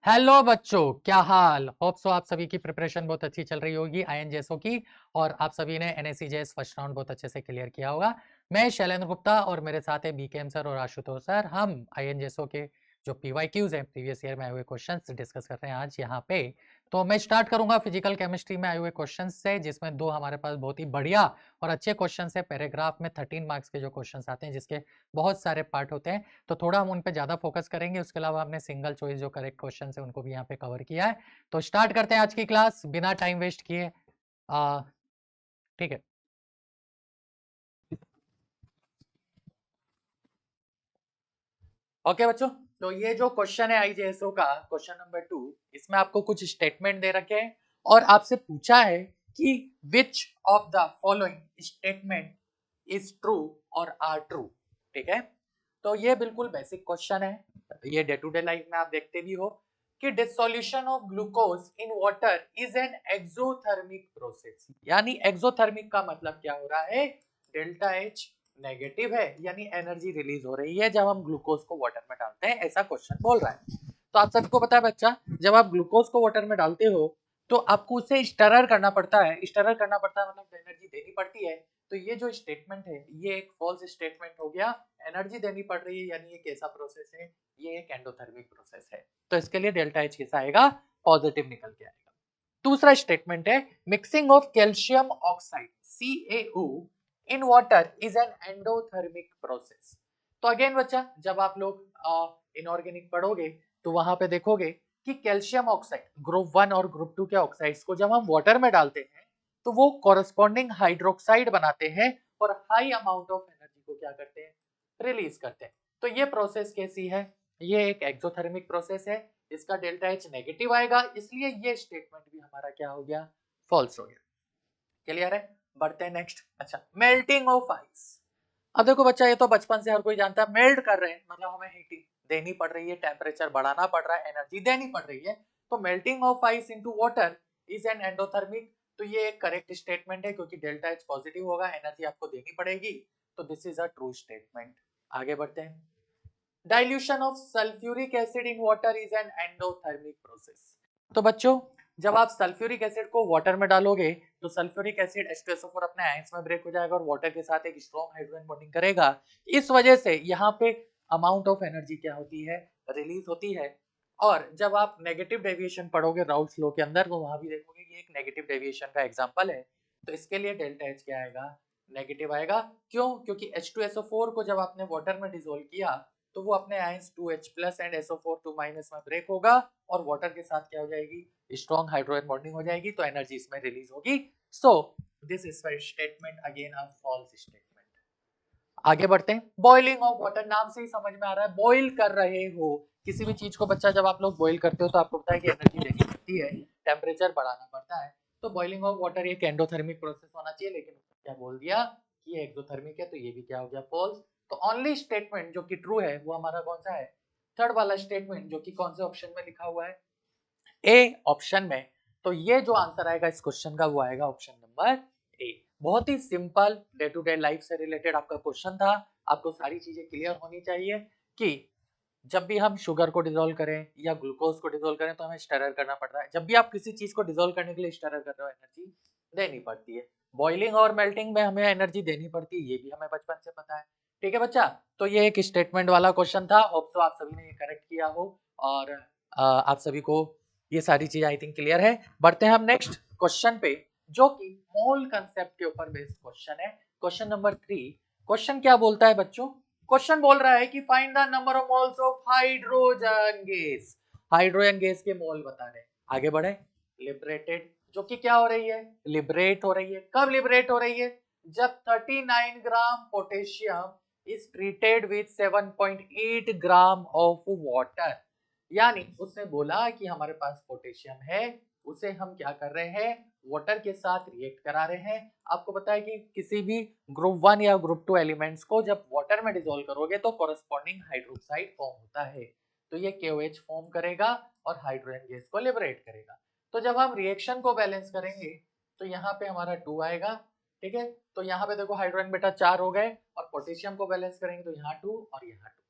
Hello बच्चों, क्या हाल। Hope so आप सभी की प्रिपरेशन बहुत अच्छी चल रही होगी आईएनजेएसओ की। और आप सभी ने एनएससीजेएस फर्स्ट राउंड बहुत अच्छे से क्लियर किया होगा। मैं शैलेंद्र गुप्ता और मेरे साथ है बीकेएम सर और आशुतोष सर। हम आईएनजेएसओ के जो पीवाईक्यूज हैं, प्रीवियस ईयर में आए हुए क्वेश्चंस डिस्कस कर रहे हैं आज यहाँ पे। तो मैं स्टार्ट करूंगा फिजिकल केमिस्ट्री में आए हुए क्वेश्चन से, जिसमें दो हमारे पास बहुत ही बढ़िया और अच्छे क्वेश्चन है। पैराग्राफ में 13 मार्क्स के जो क्वेश्चन आते हैं, जिसके बहुत सारे पार्ट होते हैं, तो थोड़ा हम उन पे ज़्यादा फोकस करेंगे। उसके अलावा हमने सिंगल चॉइस जो करेक्ट क्वेश्चन है उनको भी यहाँ पे कवर किया है। तो स्टार्ट करते हैं आज की क्लास बिना टाइम वेस्ट किए। ठीक है। ओके बच्चों, तो ये जो क्वेश्चन है आईजेएसओ का क्वेश्चन नंबर 2, इसमें आपको कुछ स्टेटमेंट दे रखे हैं और आपसे पूछा है कि which of the following statement is true और आर ट्रू। ठीक है, तो ये बिल्कुल बेसिक क्वेश्चन है। ये डे टू डे लाइफ में आप देखते भी हो कि dissolution of glucose in water is an exothermic process. यानी एक्सोथर्मिक का मतलब क्या हो रहा है, डेल्टा एच नेगेटिव है, यानी एनर्जी रिलीज हो रही है जब हम ग्लूकोज को वाटर में डालते हैं, ऐसा क्वेश्चन बोल रहा है। तो आप सबको पता है बच्चा, जब आप ग्लूकोज को वाटर में डालते हो तो आपको उसे स्टरर करना पड़ता है। स्टरर करना पड़ता है मतलब एनर्जी देनी पड़ती है। तो ये जो स्टेटमेंट है ये एक फॉल्स स्टेटमेंट हो गया। एनर्जी देनी पड़ रही है, यानी ये कैसा प्रोसेस है, ये एक एंडोथर्मिक प्रोसेस है। तो इसके लिए डेल्टा एच कैसा आएगा, पॉजिटिव निकल के आएगा। दूसरा स्टेटमेंट है mixing of calcium oxide CaO in water is an endothermic process. तो अगेन बच्चा, जब आप लोग इनऑर्गेनिक पढ़ोगे तो वहां पे देखोगे कि कैल्शियम ऑक्साइड ग्रुप 1 और ग्रुप 2 के ऑक्साइड्स को जब हम वाटर में डालते हैं तो वो कॉरेस्पॉन्डिंग हाइड्रोक्साइड बनाते हैं और हाई अमाउंट ऑफ एनर्जी को क्या करते हैं, रिलीज करते हैं। तो ये प्रोसेस कैसी है, ये एक एक्सोथर्मिक प्रोसेस है। इसका डेल्टा एच नेगेटिव आएगा, इसलिए ये स्टेटमेंट भी हमारा क्या हो गया, फॉल्स हो गया। क्लियर है, बढ़ते हैं नेक्स्ट। अच्छा, मेल्टिंग ऑफ आइस। अब देखो बच्चा, ये तो बचपन से हर कोई जानता है, मेल्ट कर रहे हैं मतलब हमें हीटिंग देनी पड़ रही है, टेम्परेचर बढ़ाना पड़ रहा है, एनर्जी देनी पड़ रही है। तो melting of ice into water is an endothermic. तो ये एक करेक्ट स्टेटमेंट है, क्योंकि डेल्टा एच पॉजिटिव होगा, एनर्जी आपको देनी पड़ेगी। तो this is a true statement. आगे बढ़ते हैं। Dilution of sulphuric acid in water is an endothermic process. तो बच्चों, जब आप सल्फ्यूरिक एसिड को वाटर में डालोगे तो सल्फ्यूरिक एसिड H2SO4 अपने आयंस में ब्रेक हो जाएगा और वाटर के साथ एक स्ट्रॉन्ग हाइड्रोजन बॉन्डिंग करेगा। इस वजह से यहाँ पे अमाउंट ऑफ एनर्जी क्या होती है, रिलीज होती है। और जब आप नेगेटिव डेविएशन पढ़ोगे राउल्ट्स लॉ के अंदर, तो वहां भी देखोगे कि एक नेगेटिव डेविएशन का एग्जांपल है। तो इसके लिए डेल्टा एच क्या आएगा, नेगेटिव आएगा। क्यों, क्योंकि H2SO4 को जब आपने वाटर में डिसोल्व किया तो वो अपने आयंस 2H+ एंड SO4 2- में ब्रेक होगा और वाटर के साथ क्या हो जाएगी, स्ट्रॉन्ग हाइड्रोजन बॉन्डिंग हो जाएगी, तो एनर्जी इसमें रिलीज होगी। So this is statement again a false statement. आगे बढ़ते हैं। बॉइलिंग ऑफ वाटर, नाम से ही समझ में आ रहा है बॉइल कर रहे हो किसी भी चीज को। बच्चा, जब आप लोग बॉइल करते हो तो आपको पता है कि एनर्जी देनी पड़ती है, टेम्परेचर बढ़ाना पड़ता है। तो बॉइलिंग ऑफ वाटर एक एंडोथर्मिक प्रोसेस होना चाहिए, लेकिन उसने क्या बोल दिया कि ये एक्सोथर्मिक है, तो ये भी क्या हो गया, फॉल्स। तो ओनली स्टेटमेंट जो कि ट्रू है वो हमारा कौन सा है, थर्ड वाला स्टेटमेंट, जो कि कौन से ऑप्शन में लिखा हुआ है, ए ऑप्शन में। तो ये जो आंसर आएगा इस क्वेश्चन का वो आएगा ऑप्शन नंबर ए। बहुत ही simple day to day life से रिलेटेड आपका क्वेश्चन था। आपको सारी चीजें क्लियर होनी चाहिए कि जब भी हम शुगर को डिसोल्व करें या ग्लूकोज को डिसोल्व करें तो हमें स्टरर करना पड़ता है। जब भी आप किसी चीज को डिसोल्व करने के लिए स्टरर कर रहे हो, एनर्जी देनी पड़ती है। बॉइलिंग और मेल्टिंग में हमें एनर्जी देनी पड़ती है, ये भी हमें बचपन से पता है। ठीक है बच्चा, तो ये एक स्टेटमेंट वाला क्वेश्चन था। होप तो आप सभी ने ये करेक्ट किया हो और आप सभी को ये सारी चीज आई थिंक क्लियर है। बढ़ते हैं हम नेक्स्ट क्वेश्चन पे, जो कि मोल कंसेप्ट के ऊपर बेस्ड क्वेश्चन है। Question number 3। क्वेश्चन क्या बोलता है बच्चों, क्वेश्चन बोल रहा है कि find the number of moles of hydrogen gas. Hydrogen gas के मोल बता रहे हैं। आगे बढ़े। लिबरेटेड, जो कि क्या हो रही है, लिबरेट हो रही है। कब लिबरेट हो रही है, जब 39 gram potassium is treated with 7.8 gram of water. यानी उसने बोला कि हमारे पास पोटेशियम है, उसे हम क्या कर रहे हैं, वाटर के साथ रिएक्ट करा रहे हैं। आपको पता है कि किसी भी ग्रुप 1 या ग्रुप 2 एलिमेंट्स को जब वाटर में डिसॉल्व करोगे तो कॉरेस्पॉन्डिंग हाइड्रोक्साइड फॉर्म होता है। तो ये KOH फॉर्म करेगा और हाइड्रोजन गैस को लिबरेट करेगा। तो जब हम रिएक्शन को बैलेंस करेंगे तो यहाँ पे हमारा 2 आएगा। ठीक है, तो यहाँ पे देखो हाइड्रोजन बेटा 4 हो गए और पोटेशियम को बैलेंस करेंगे तो यहाँ 2 और यहाँ 2।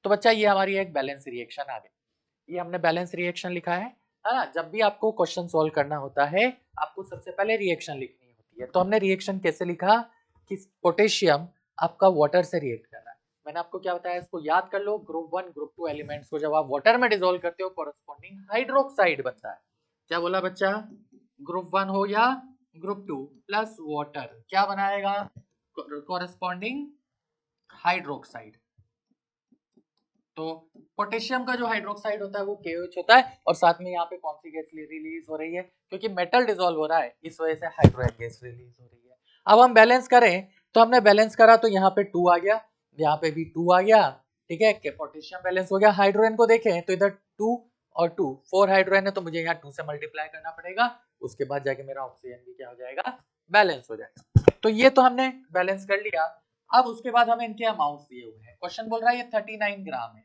तो बच्चा ये हमारी एक बैलेंस रिएक्शन आ गई। ये हमने बैलेंस रिएक्शन लिखा है ना। जब भी आपको क्वेश्चन सॉल्व करना होता है आपको सबसे पहले रिएक्शन लिखनी होती है। तो हमने रिएक्शन कैसे लिखा कि पोटेशियम आपका वाटर से रिएक्ट कर रहा है। मैंने आपको क्या बताया, इसको याद कर लो। ग्रुप 1 ग्रुप 2 एलिमेंट्स को जब आप वाटर में डिसॉल्व करते हो कोरोस्पोंडिंग हाइड्रोक्साइड बनता है। क्या बोला बच्चा, ग्रुप 1 हो या ग्रुप 2 प्लस वाटर क्या बनाएगा, कोरोस्पोंडिंग हाइड्रोक्साइड। तो पोटेशियम का जो हाइड्रोक्साइड होता है वो KOH होता है और साथ में यहाँ पे कौन सी गैस रिलीज हो रही है, क्योंकि मेटल डिसॉल्व हो रहा है इस वजह से हाइड्रोजन गैस रिलीज हो रही है। अब हम बैलेंस करें तो हमने बैलेंस करा तो यहाँ पे 2 आ गया, यहाँ पे भी 2 आ गया, ठीक है। पोटेशियम बैलेंस हो गया। हाइड्रोजन को देखें तो इधर 2 और 2 4 हाइड्रोजन है तो मुझे यहाँ 2 से मल्टीप्लाई करना पड़ेगा, उसके बाद जाके मेरा ऑक्सीजन भी क्या हो जाएगा, बैलेंस हो जाएगा। तो ये तो हमने बैलेंस कर लिया। अब उसके बाद हमें इनके अमाउंट दिए हुए हैं। क्वेश्चन बोल रहा है ये 39 ग्राम है,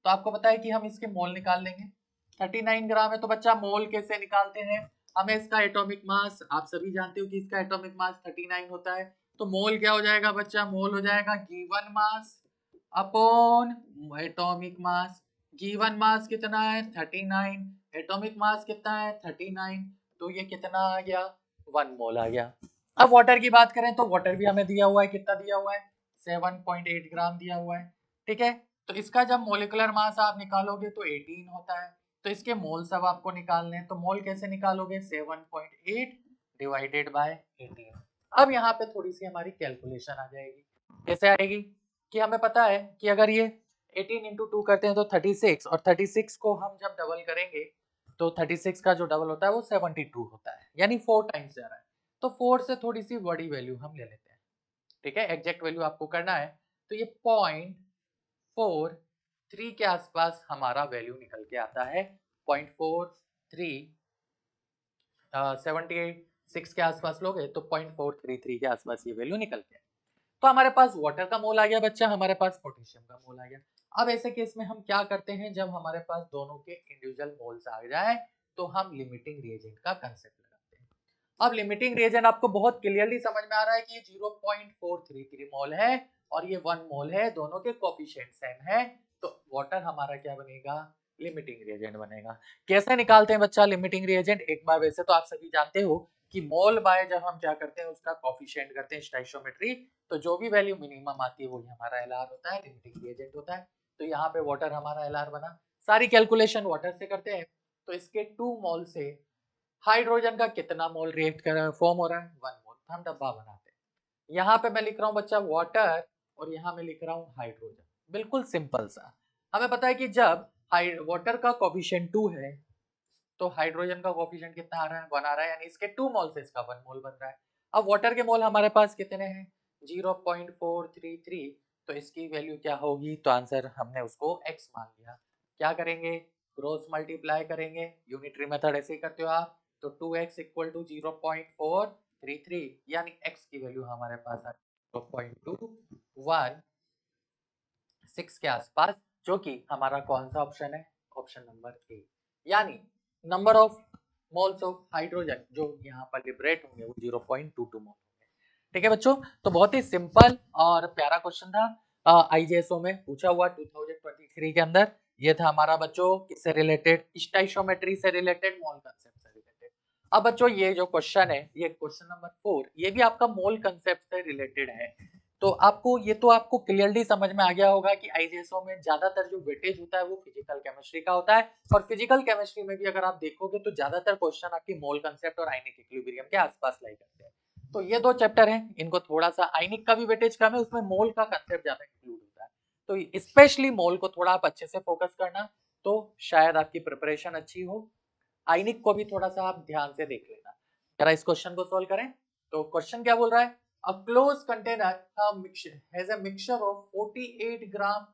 तो आपको पता है कि हम इसके मोल निकाल लेंगे। 39 ग्राम है तो बच्चा मोल कैसे निकालते हैं, हमें इसका एटॉमिक मास, आप सभी जानते हो कि इसका एटॉमिक मास 39 होता है। तो मोल क्या हो जाएगा बच्चा, मोल हो जाएगा गिवन मास अपॉन एटॉमिक मास। गिवन मास कितना है 39, एटॉमिक मास कितना है 39, तो ये कितना आ गया 1 मोल आ गया। अब वाटर की बात करें तो वाटर भी हमें दिया हुआ है, कितना दिया हुआ है 7.8 ग्राम दिया हुआ है, ठीक है। तो इसका जब मोलिकुलर मास आप निकालोगे तो 18 होता है। तो इसके मोल सब आपको निकालने हैं, तो मोल कैसे निकालोगे 7.8 डिवाइडेड बाय 18। अब यहाँ पे थोड़ी सी हमारी कैलकुलेशन आ जाएगी। कैसे आएगी कि हमें पता है कि अगर ये 18 इंटू 2 करते हैं तो 36, और 36 को हम जब डबल करेंगे तो 36 का जो डबल होता है वो 72 होता है, यानी 4 टाइम्स जा रहा है। तो 4 से थोड़ी सी बड़ी वैल्यू हम ले लेते हैं, ठीक है। एग्जैक्ट वैल्यू आपको करना है तो ये 0.43 के आसपास हमारा वैल्यू निकल के आता है। 0.43 76 के आसपास लोगे तो 0.433 के आसपास ये वैल्यू निकल के। तो हमारे पास वाटर का मोल आ गया बच्चा, हमारे पास पोटेशियम का मोल आ गया। अब ऐसे केस में हम क्या करते हैं, जब हमारे पास दोनों के इंडिविजुअल मोल्स आ जाए तो हम लिमिटिंग रिएजेंट का कंसेप्ट लगाते हैं। अब लिमिटिंग रिएजेंट आपको बहुत क्लियरली समझ में आ रहा है कि ये 0.433 मोल है और ये 1 मोल है, दोनों के कोफिशिएंट सेम है, तो वाटर हमारा क्या बनेगा, लिमिटिंग रिएजेंट बनेगा। कैसे निकालते हैं बच्चा लिमिटिंग रिएजेंट, एक बार वैसे तो आप सभी जानते हो कि मोल बाय जब हम क्या करते हैं उसका कोफिशिएंट करते हैं स्टोइचियोमेट्री, तो जो भी वैल्यू मिनिमम आती है वही हमारा एलआर होता है, लिमिटिंग रिएजेंट होता है। तो यहाँ पे वाटर हमारा एलआर बना, सारी कैलकुलेशन वाटर से करते हैं। तो इसके 2 मोल से हाइड्रोजन का कितना मोल रिएक्ट कर फॉर्म हो रहा है 1 मोल, तो हम डब्बा बनाते हैं। यहाँ पे मैं लिख रहा हूँ बच्चा वाटर और यहाँ मैं लिख रहा हूँ हाइड्रोजन, बिल्कुल सिंपल सा। हमें पता है कि जब वाटर का कोफिशिएंट 2 है तो हाइड्रोजन का कोफिशिएंट कितना आ रहा है 1 आ रहा है, यानी इसके 2 मोल से इसका 1 मोल बन रहा है। अब वाटर के मोल हमारे पास कितने हैं 0.433, तो इसकी वैल्यू क्या होगी, तो आंसर हमने उसको x मान लिया। क्या करेंगे, क्रॉस मल्टीप्लाई करेंगे, यूनिटरी मेथड ऐसे ही करते हो आप। तो 2x इक्वल टू 0.433, यानी x की वैल्यू हमारे पास आ 0.216 के आसपास, जो कि हमारा कौन सा ऑप्शन है, ऑप्शन नंबर ए, यानी number of moles of hydrogen जो यहाँ पर लिबरेट होंगे वो 0.22 मोल होंगे, ठीक है बच्चों। तो बहुत ही सिंपल और प्यारा क्वेश्चन था, आईजेएसओ में पूछा हुआ 2023 के अंदर। ये था हमारा बच्चों किससे रिलेटेड, स्टोइचियोमेट्री से रिलेटेड, मोल कंसेप्ट से रिलेटेड। अब बच्चों ये जो क्वेश्चन है, ये क्वेश्चन नंबर 4, ये भी आपका मोल कंसेप्ट से रिलेटेड है। तो आपको ये तो आपको क्लियरली समझ में आ गया होगा कि आईजेएसओ में ज्यादातर जो वेटेज होता है वो फिजिकल केमिस्ट्री का होता है, और फिजिकल केमिस्ट्री में भी अगर आप देखोगे तो ज्यादातर क्वेश्चन आपकी मोल कंसेप्ट और आयनिक इक्विलिब्रियम के आसपास लाई करते हैं। तो ये 2 चैप्टर हैं, इनको थोड़ा सा, आयनिक का भी वेटेज कम है, उसमें मोल का कंसेप्ट ज्यादा इंक्लूड होता है। तो स्पेशली मोल को थोड़ा आप अच्छे से फोकस करना, तो शायद आपकी प्रिपरेशन अच्छी हो। आयनिक को भी थोड़ा सा आप ध्यान से देख लेना। जरा इस क्वेश्चन को सॉल्व करें। तो क्वेश्चन क्या बोल रहा है, a closed container has a mixture of 48 gram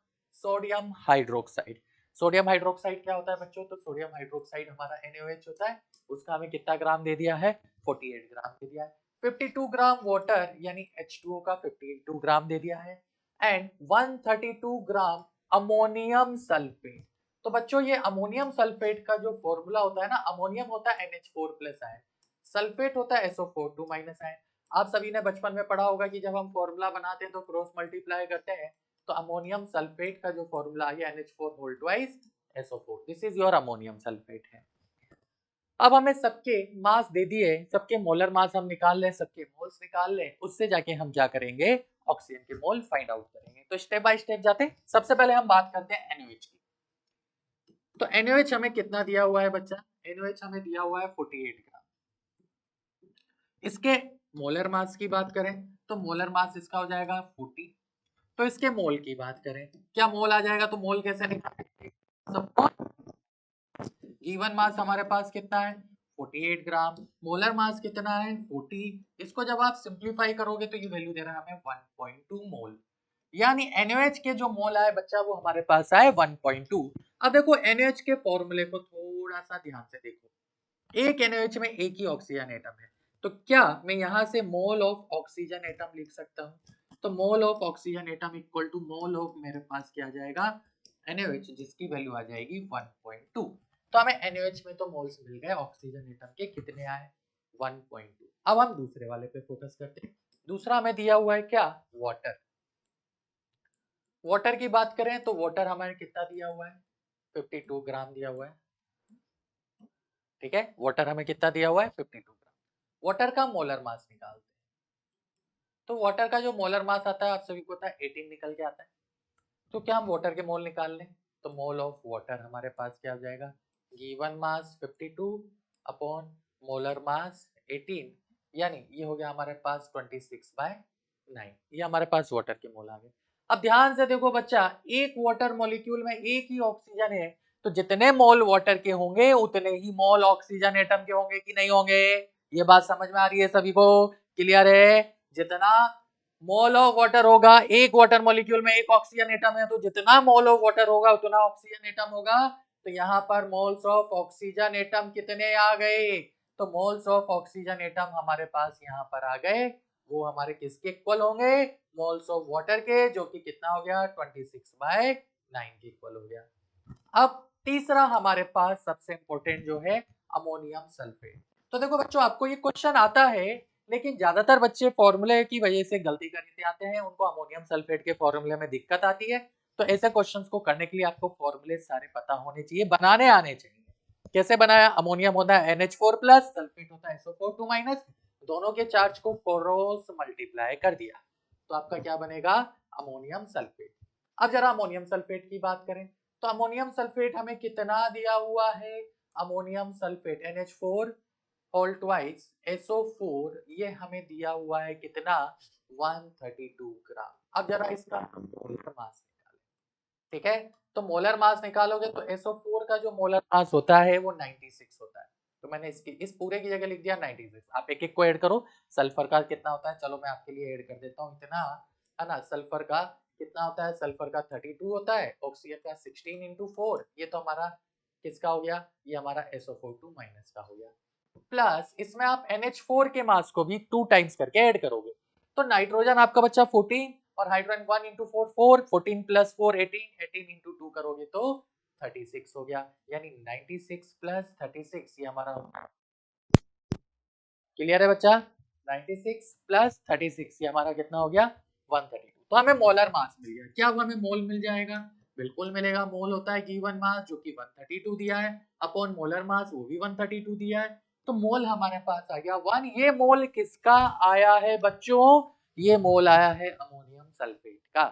sodium hydroxide. Sodium hydroxide क्या होता है बच्चों, तो सोडियम हाइड्रोक्साइड हमारा NaOH होता है, उसका हमें कितना ग्राम दे दिया है 48 ग्राम दे दिया है। 52 ग्राम वाटर यानी H2O का 52 ग्राम दे दिया है, एंड 132 ग्राम अमोनियम सल्फेट। तो बच्चों ये अमोनियम सल्फेट का जो फॉर्मूला होता है ना, अमोनियम होता है NH4 प्लस आयन, सल्फेट होता है SO4 2 माइनस आयन। आप सभी ने बचपन में पढ़ा होगा कि जब हम फॉर्मूला बनाते हैं तो क्रॉस मल्टीप्लाई करते हैं, तो अमोनियम सल्फेट का जो फॉर्मूला है NH4 whole twice SO4, this is your ammonium sulphate है। अब हमें सबके मास दे दिए, सबके मोलर मास हम निकाल लें, सबके मोल्स निकाल लें, उससे जाके हम क्या करेंगे, ऑक्सीजन के मोल फाइंड आउट करेंगे। तो स्टेप बाय स्टेप जाते हैं। सबसे पहले हम बात करते हैं NaOH की। तो NaOH हमें कितना दिया हुआ है बच्चा, NaOH हमें दिया हुआ है 48 ग्राम। इसके मोलर मास की बात करें तो मोलर मास इसका हो जाएगा 40। तो इसके मोल की बात करें, क्या मोल आ जाएगा, तो मोल कैसे निकालेंगे, गिवन मास हमारे पास कितना है 48 ग्राम, मोलर मास कितना है 40। इसको जब आप सिंप्लीफाई करोगे तो ये वैल्यू दे रहा है हमें 1.2 मोल, यानी NaOH के जो मोल आए बच्चा वो हमारे पास आए 1.2। अब देखो NaOH के फॉर्मूले को थोड़ा सा ध्यान से देखो, एक NaOH में एक ही ऑक्सीजन एटम है, तो क्या मैं यहाँ से मोल ऑफ ऑक्सीजन एटम लिख सकता हूँ, तो mole of oxygen atom equal to mole of मेरे पास क्या आ जाएगा NaOH, जिसकी वैल्यू आ जाएगी 1.2। तो हमें NaOH में तो मोल्स मिल गए, ऑक्सीजन एटम के कितने आए 1.2। अब हम दूसरे वाले पे फोकस करते हैं। दूसरा हमें दिया हुआ है क्या, वाटर। वाटर की बात करें तो वाटर हमारे कितना दिया हुआ है 52 ग्राम दिया हुआ है, ठीक है। वाटर हमें कितना दिया हुआ है 52 ग्राम। वाटर का मोलर मास निकालते हैं, तो वाटर का जो मोलर मास आता है आप सभी को पता है 18 निकल के आता है। तो क्या हम वाटर के मोल निकाल लें, तो मोल ऑफ वाटर हमारे पास क्या हो जाएगा, given mass 52 upon molar mass 18, यानी ये हो गया हमारे पास 26/9। ये हमारे पास वाटर के मोल आ गए। अब ध्यान से देखो बच्चा, एक वाटर मॉलिक्यूल में एक ही ऑक्सीजन है, तो जितने मोल वाटर के होंगे उतने ही मोल ऑक्सीजन एटम के होंगे कि नहीं होंगे, ये बात समझ में आ रही है सभी को, क्लियर है। जितना मोल ऑफ वाटर होगा, एक वाटर मॉलिक्यूल में एक ऑक्सीजन एटम है, तो जितना मोल ऑफ वाटर होगा उतना ऑक्सीजन एटम होगा। तो यहाँ पर मोल्स ऑफ ऑक्सीजन एटम कितने आ गए, तो मोल्स ऑफ ऑक्सीजन एटम हमारे पास यहाँ पर आ गए, वो हमारे किसके इक्वल होंगे, मोल्स ऑफ वाटर के, जो कि कितना हो गया 26/9 के इक्वल हो गया। अब तीसरा हमारे पास सबसे इंपॉर्टेंट जो है अमोनियम सल्फेट। तो देखो बच्चों, आपको ये क्वेश्चन आता है, लेकिन ज्यादातर बच्चे फॉर्मूले की वजह से गलती करते आते हैं, उनको अमोनियम सल्फेट के फॉर्मूले में दिक्कत आती है। तो ऐसे क्वेश्चंस को करने के लिए आपको फॉर्मूले सारे पता होने चाहिए, बनाने आने चाहिए। कैसे बनाया, अमोनियम होता है NH4 प्लस, सल्फेट होता है SO4 माइनस, दोनों के चार्ज को क्रॉस मल्टीप्लाई कर दिया, तो आपका क्या बनेगा अमोनियम सल्फेट। अब जरा अमोनियम सल्फेट की बात करें, तो अमोनियम सल्फेट हमें कितना दिया हुआ है, ammonium sulphate NH4 whole twice SO4, ये हमें दिया हुआ है कितना 132 ग्राम। अब जरा इसका मोलर मास निकालें, ठीक है। तो मोलर मास निकालोगे तो SO4 का जो मोलर मास होता है वो 96 होता है, तो मैंने इसकी इस पूरे की जगह लिख दिया 96। आप एक एक को ऐड करो, सल्फर का कितना होता है, चलो मैं आपके लिए ऐड कर देता हूँ इतना, है ना। सल्फर का कितना होता है, सल्फर का 32 होता है, ऑक्सीजन का 16 इंटू 4, ये तो हमारा किसका हो गया, ये हमारा SO4 माइनस का हो गया। प्लस इसमें आप NH4 के मास को भी 2 टाइम्स करके ऐड करोगे, तो नाइट्रोजन आपका बच्चा 14 और हाइड्रोजन 1 इंटू 4 4, 14 प्लस 4 18, 18 इंटू 2 करोगे तो 36 हो गया, यानी 96 प्लस 36 ये हमारा, क्लियर है बच्चा, 96 प्लस 36 ये हमारा कितना हो गया 132। तो हमें मोलर मास मिल गया, क्या हमें मोल मिल जाएगा, बिल्कुल मिलेगा। मोल होता है गिवन मास जो कि 132 दिया है, अपॉन मोलर मास वो भी 132 दिया है, तो मोल हमारे पास आ गया 1। ये मोल किसका आया है बच्चों, ये मोल आया है अमोनियम सल्फेट का,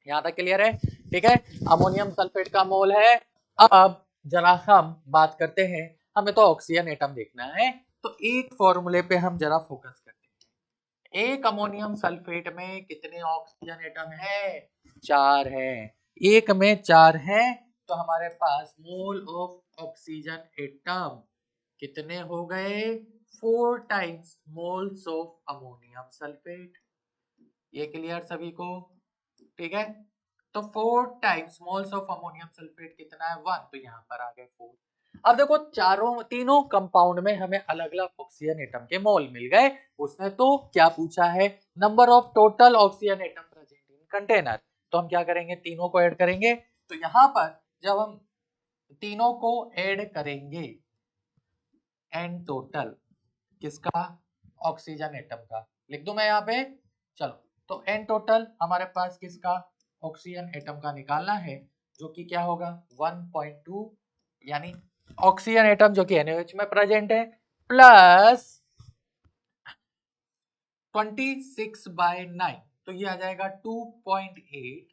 यहाँ तक क्लियर है, ठीक है। अमोनियम सल्फेट का मोल है। अब जरा हम बात करते हैं, हमें तो ऑक्सीजन एटम देखना है, तो एक फॉर्मूले पे हम जरा फोकस करते हैं। एक अमोनियम सल्फेट में कितने ऑक्सीजन एटम है, 4 है, एक में 4 है, तो हमारे पास मोल ऑफ ऑक्सीजन एटम कितने हो गए 4 times moles of ammonium sulphate. ये क्लियर सभी को, ठीक है। तो 4 times moles of ammonium sulphate कितना है 1, तो यहाँ पर आ गए 4। अब देखो तीनों कंपाउंड में हमें अलग अलग ऑक्सीजन एटम के मोल मिल गए। उसने तो क्या पूछा है, number of total oxygen atom present in container, तो हम क्या करेंगे तीनों को ऐड करेंगे। तो यहाँ पर जब हम तीनों को ऐड करेंगे, एन टोटल किसका, ऑक्सीजन एटम का, लिख दूं मैं यहाँ पे, चलो। तो एन टोटल हमारे पास किसका, ऑक्सीजन एटम का निकालना है, जो कि क्या होगा 1.2, यानी ऑक्सीजन एटम जो कि NaOH में प्रेजेंट है, प्लस 26/9, तो ये आ जाएगा 2.8,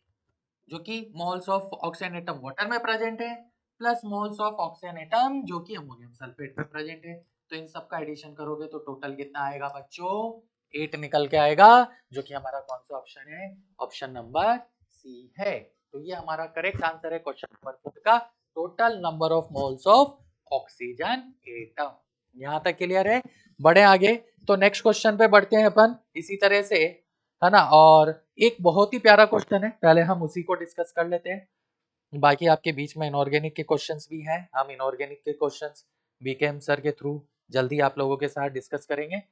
जो कि moles of oxygen atom water में प्रेजेंट है, plus moles of oxygen atom जो कि अमोनियम सल्फेट में प्रेजेंट है। तो इन सब का एडिशन करोगे तो टोटल कितना आएगा बच्चों, 8 निकल के आएगा, जो कि हमारा कौन सा ऑप्शन है, ऑप्शन नंबर सी है। तो ये हमारा करेक्ट आंसर है क्वेश्चन नंबर 4 का, total number of moles of oxygen atom. यहां तक क्लियर है? बढ़े आगे, तो नेक्स्ट क्वेश्चन पे बढ़ते हैं अपन इसी तरह से, है ना। और एक बहुत ही प्यारा क्वेश्चन है, पहले हम उसी को डिस्कस कर लेते हैं। बाकी आपके बीच में इनऑर्गेनिक के क्वेश्चंस भी हैं, हम इनऑर्गेनिक के क्वेश्चंस बीकेएम सर के थ्रू जल्दी आप लोगों के साथ डिस्कस करेंगे।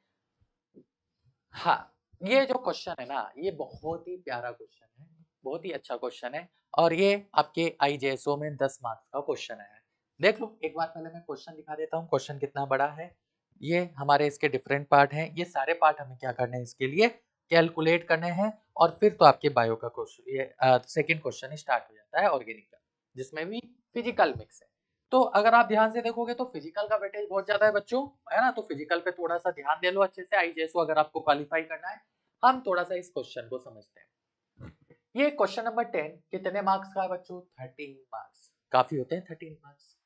हाँ, ये जो क्वेश्चन है ना, ये बहुत ही प्यारा क्वेश्चन है, बहुत ही अच्छा क्वेश्चन है, और ये आपके आईजेएसओ में 10 मार्क्स का क्वेश्चन है। देख लो एक बार, पहले मैं क्वेश्चन दिखा देता हूँ, क्वेश्चन कितना बड़ा है। ये हमारे इसके डिफरेंट पार्ट हैं, ये सारे पार्ट हमें क्या करने हैं, इसके लिए कैलकुलेट करने हैं, और फिर तो आपके बायो का क्वेश्चन, ये सेकंड क्वेश्चन स्टार्ट हो जाता है ऑर्गेनिक का, जिसमें भी फिजिकल मिक्स है। तो अगर आप ध्यान से देखोगे तो फिजिकल का वेटेज बहुत ज्यादा है बच्चों, है ना। तो फिजिकल पे थोड़ा सा ध्यान दे लो अच्छे से, आईजेएसओ अगर आपको क्वालिफाई करना है। हम थोड़ा सा इस क्वेश्चन को समझते हैं। ये क्वेश्चन नंबर 10 कितने मार्क्स का है बच्चों, 13 मार्क्स। काफी होते हैं 13 मार्क्स।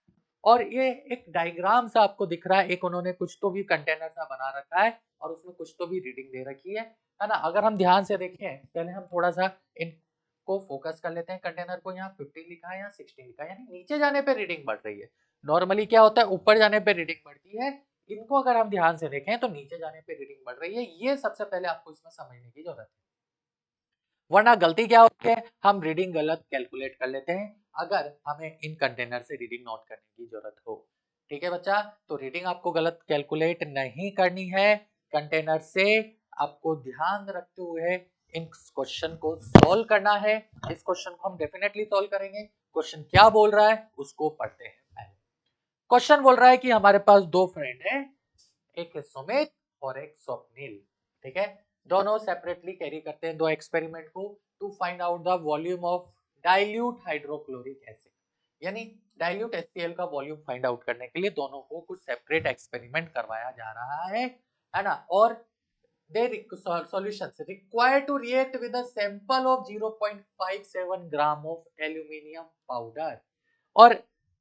और ये एक डायग्राम सा आपको दिख रहा है, एक उन्होंने कुछ तो भी कंटेनर सा बना रखा है, और उसमें कुछ तो भी रीडिंग दे रखी है ना। अगर हम ध्यान से देखें, पहले हम थोड़ा सा इनको फोकस कर लेते हैं। कंटेनर को यहाँ 15 लिखा है, यहाँ 16 लिखा है, यानी नीचे जाने पे रीडिंग बढ़ रही है। नॉर्मली क्या होता है, ऊपर जाने पे रीडिंग बढ़ती है, इनको अगर हम ध्यान से देखें तो नीचे जाने पे रीडिंग बढ़ रही है। ये सबसे पहले आपको इसमें समझने की जरूरत है, वरना गलती क्या होती है, हम रीडिंग गलत कैलकुलेट कर लेते हैं अगर हमें इन कंटेनर से रीडिंग नोट करने की जरूरत हो। ठीक है बच्चा, तो रीडिंग आपको गलत कैलकुलेट नहीं करनी है, कंटेनर से आपको ध्यान रखते हुए इन क्वेश्चन को सॉल्व करना है। इस क्वेश्चन को हम डेफिनेटली सॉल्व करेंगे। क्वेश्चन क्या बोल रहा है उसको पढ़ते हैं पहले। क्वेश्चन बोल रहा है कि हमारे पास दो फ्रेंड हैं, एक है सुमित और एक स्वप्निल। ठीक है, दोनों सेपरेटली कैरी करते हैं दो एक्सपेरिमेंट को, to find out the volume of dilute hydrochloric acid, यानी डाइल्यूट HCl का वॉल्यूम फाइंड आउट करने के लिए दोनों को कुछ सेपरेट एक्सपेरिमेंट करवाया जा रहा है ना। और their solutions required to react with a sample of 0.57 gram of aluminium powder, और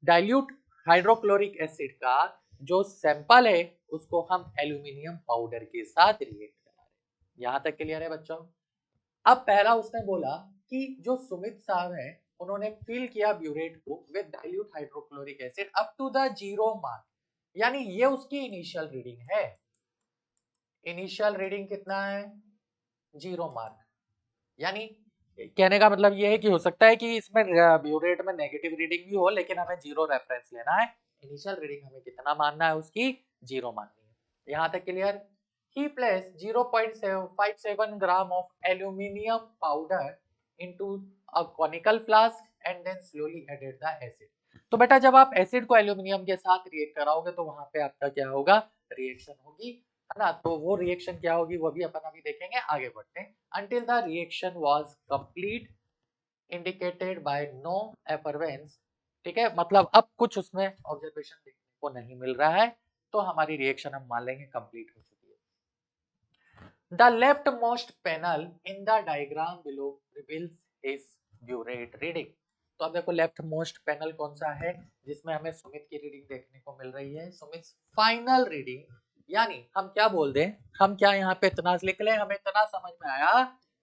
डाइल्यूट हाइड्रोक्लोरिक एसिड का जो सैंपल है उसको हम एल्यूमिनियम पाउडर के साथ रिएक्ट करा रहे हैं। यहां तक क्लियर है बच्चों? अब पहला उसने बोला कि जो सुमित साहब है उन्होंने फिल किया ब्यूरेट को with dilute hydrochloric acid up to the 0 mark, यानी ये उसकी इनिशियल रीडिंग है। इनिशियल रीडिंग कितना है, 0 मार्क। यानी कहने का मतलब ये है कि हो सकता है कि इसमें ब्यूरेट में नेगेटिव रीडिंग भी हो, लेकिन हमें 0 रेफरेंस लेना है। इनिशियल रीडिंग हमें कितना मानना है, उसकी 0 माननी है। यहां तक clear? He place 0.57 gram of aluminium powder into a conical flask and then slowly added the acid. तो बेटा जब आप एसिड को एल्यूमिनियम के साथ रिएक्ट कराओगे तो वहां पे आपका क्या होगा, रिएक्शन होगी, है ना। तो वो रिएक्शन क्या होगी वो भी अपन अभी देखेंगे, आगे बढ़ते हैं। until the reaction was complete indicated by no effervescence। ठीक है, मतलब अब कुछ उसमें ऑब्जर्वेशन देखने को नहीं मिल रहा है, तो हमारी रिएक्शन हम मान लेंगे कंप्लीट हो चुकी है। The leftmost panel in the diagram below reveals his burette reading। तो अब देखो लेफ्ट मोस्ट पैनल कौन सा है जिसमें हमें सुमित की रीडिंग देखने को मिल रही है, सुमित फाइनल रीडिंग। यानी हम क्या बोल दें, हम क्या यहाँ पे इतना लिख लें, हमें इतना समझ में आया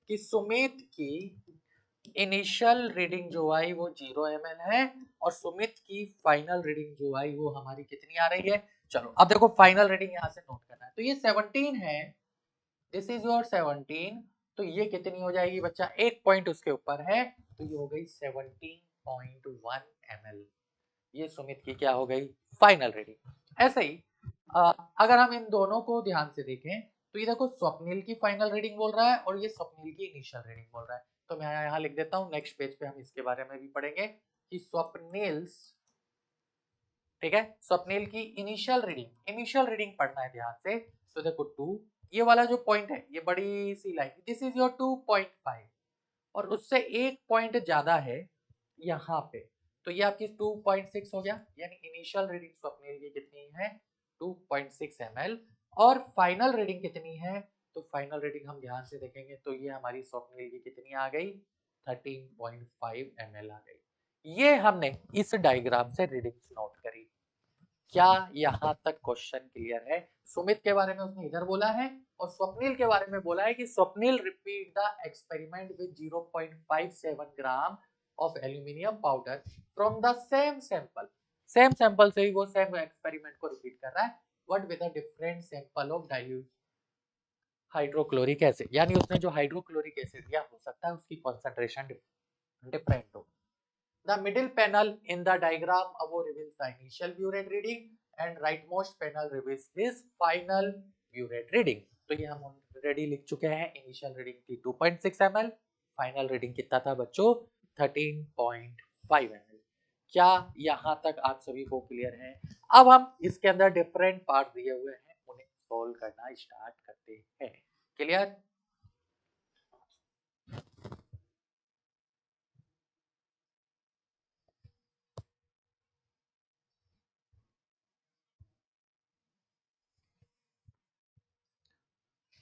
कि सुमित की इनिशियल रीडिंग जो आई वो 0 ml है, और सुमित की फाइनल रीडिंग जो आई वो हमारी कितनी आ रही है। चलो अब देखो फाइनल रीडिंग यहाँ से नोट करना है, तो ये 17 है, दिस इज योर 17। तो ये कितनी हो जाएगी बच्चा, एक पॉइंट उसके ऊपर है, तो ये हो गई 17.1 ml। ये सुमित की क्या हो गई, फाइनल रीडिंग। ऐसे ही अगर हम इन दोनों को ध्यान से देखें तो ये देखो स्वप्निल की फाइनल रीडिंग बोल रहा है और ये स्वप्निल की इनिशियल रीडिंग बोल रहा है। तो मैं यहाँ लिख देता हूँ, नेक्स्ट पेज पे हम इसके बारे में भी पढ़ेंगे कि स्वप्निल्स, ठीक है, स्वप्निल की इनिशियल रीडिंग पढ़ना है ध्यान से। तो देखो 2, ये वाला जो पॉइंट है ये बड़ी सी लाइन, दिस इज योर 2.5, और उससे एक पॉइंट ज्यादा है यहाँ पे, तो ये आपकी 2.6 हो गया, यानी इनिशियल रीडिंग स्वप्निल की कितनी है 2.6 ml, और फाइनल रीडिंग कितनी है, तो फाइनल रीडिंग हम ध्यान से देखेंगे तो ये हमारी स्वप्निल की कितनी आ गई 13.5 ml आ गई। ये हमने इस डायग्राम से रीडिंग्स नोट करी। क्या यहाँ तक क्वेश्चन क्लियर है? सुमित के बारे में उसने इधर बोला है और स्वप्निल के बारे में बोला है कि Swapnil repeat the experiment with 0.57 gram of aluminium powder from the same sample. Same sample से ही वो सेम एक्सपेरिमेंट को रिपीट कर रहा है, but with a different sample of dilute hydrochloric acid, यानी उसने जो हाइड्रोक्लोरिक एसिड लिया हो सकता है उसकी कॉन्सेंट्रेशन डिफरेंट हो। The middle panel in the diagram above reveals the initial burette reading and rightmost panel reveals his final burette reading। तो ये हम ऑलरेडी लिख चुके हैं, इनिशियल रीडिंग थी 2.6 ml, फाइनल रीडिंग कितना था बच्चों 13.5 ml। क्या यहाँ तक आप सभी को क्लियर है? अब हम इसके अंदर डिफरेंट पार्ट दिए हुए हैं, उन्हें सॉल्व करना स्टार्ट करते हैं। क्लियर?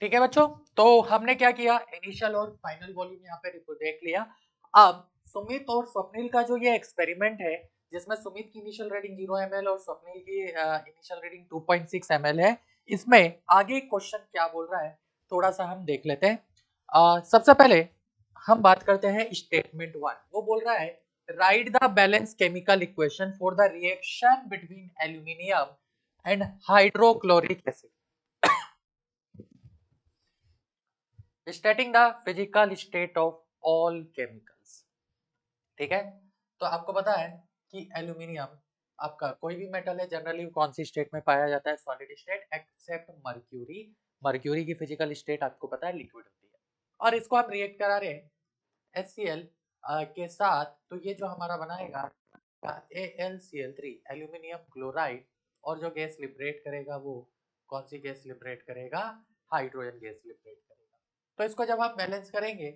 ठीक है बच्चों, तो हमने क्या किया, इनिशियल और फाइनल वॉल्यूम यहाँ पे देख लिया। अब सुमित और स्वप्निल का जो ये एक्सपेरिमेंट है, जिसमें सुमित की इनिशियल रीडिंग 0 ml और स्वप्निल की इनिशियल रीडिंग 2.6 ml है, इसमें आगे क्वेश्चन क्या बोल रहा है थोड़ा सा हम देख लेते हैं। सबसे पहले हम बात करते हैं स्टेटमेंट 1। वो बोल रहा है right the balance chemical equation for the reaction between aluminium and hydrochloric acid stating the physical state of all chemicals. ठीक है, तो आपको पता है कि एल्यूमिनियम आपका कोई भी मेटल है जनरली कौन सी स्टेट में पाया जाता है, solid state, except mercury. Mercury की फिजिकल स्टेट आपको पता है लिक्विड होती है, और इसको हम रिएक्ट करा रहे हैं HCl के साथ, तो ये जो हमारा बनाएगा AlCl3 एल्यूमिनियम क्लोराइड, और जो गैस लिबरेट करेगा वो कौन सी गैस लिबरेट करेगा, हाइड्रोजन गैस लिबरेट करेगा। तो इसको जब आप बैलेंस करेंगे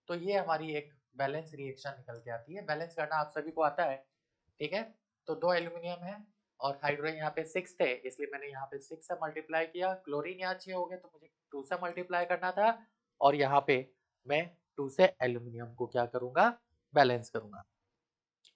तो ये हमारी एक बैलेंस रिएक्शन निकल के आती है। बैलेंस करना आप सभी को आता है, ठीक है। तो 2 एल्यूमिनियम है और हाइड्रोजन यहाँ पे 6 थे, इसलिए मैंने यहाँ पे 6 से मल्टीप्लाई किया। क्लोरीन यहाँ 6 हो गए तो मुझे 2 से मल्टीप्लाई करना था, और यहाँ पे मैं 2 से एल्यूमिनियम को क्या करूंगा, बैलेंस करूंगा।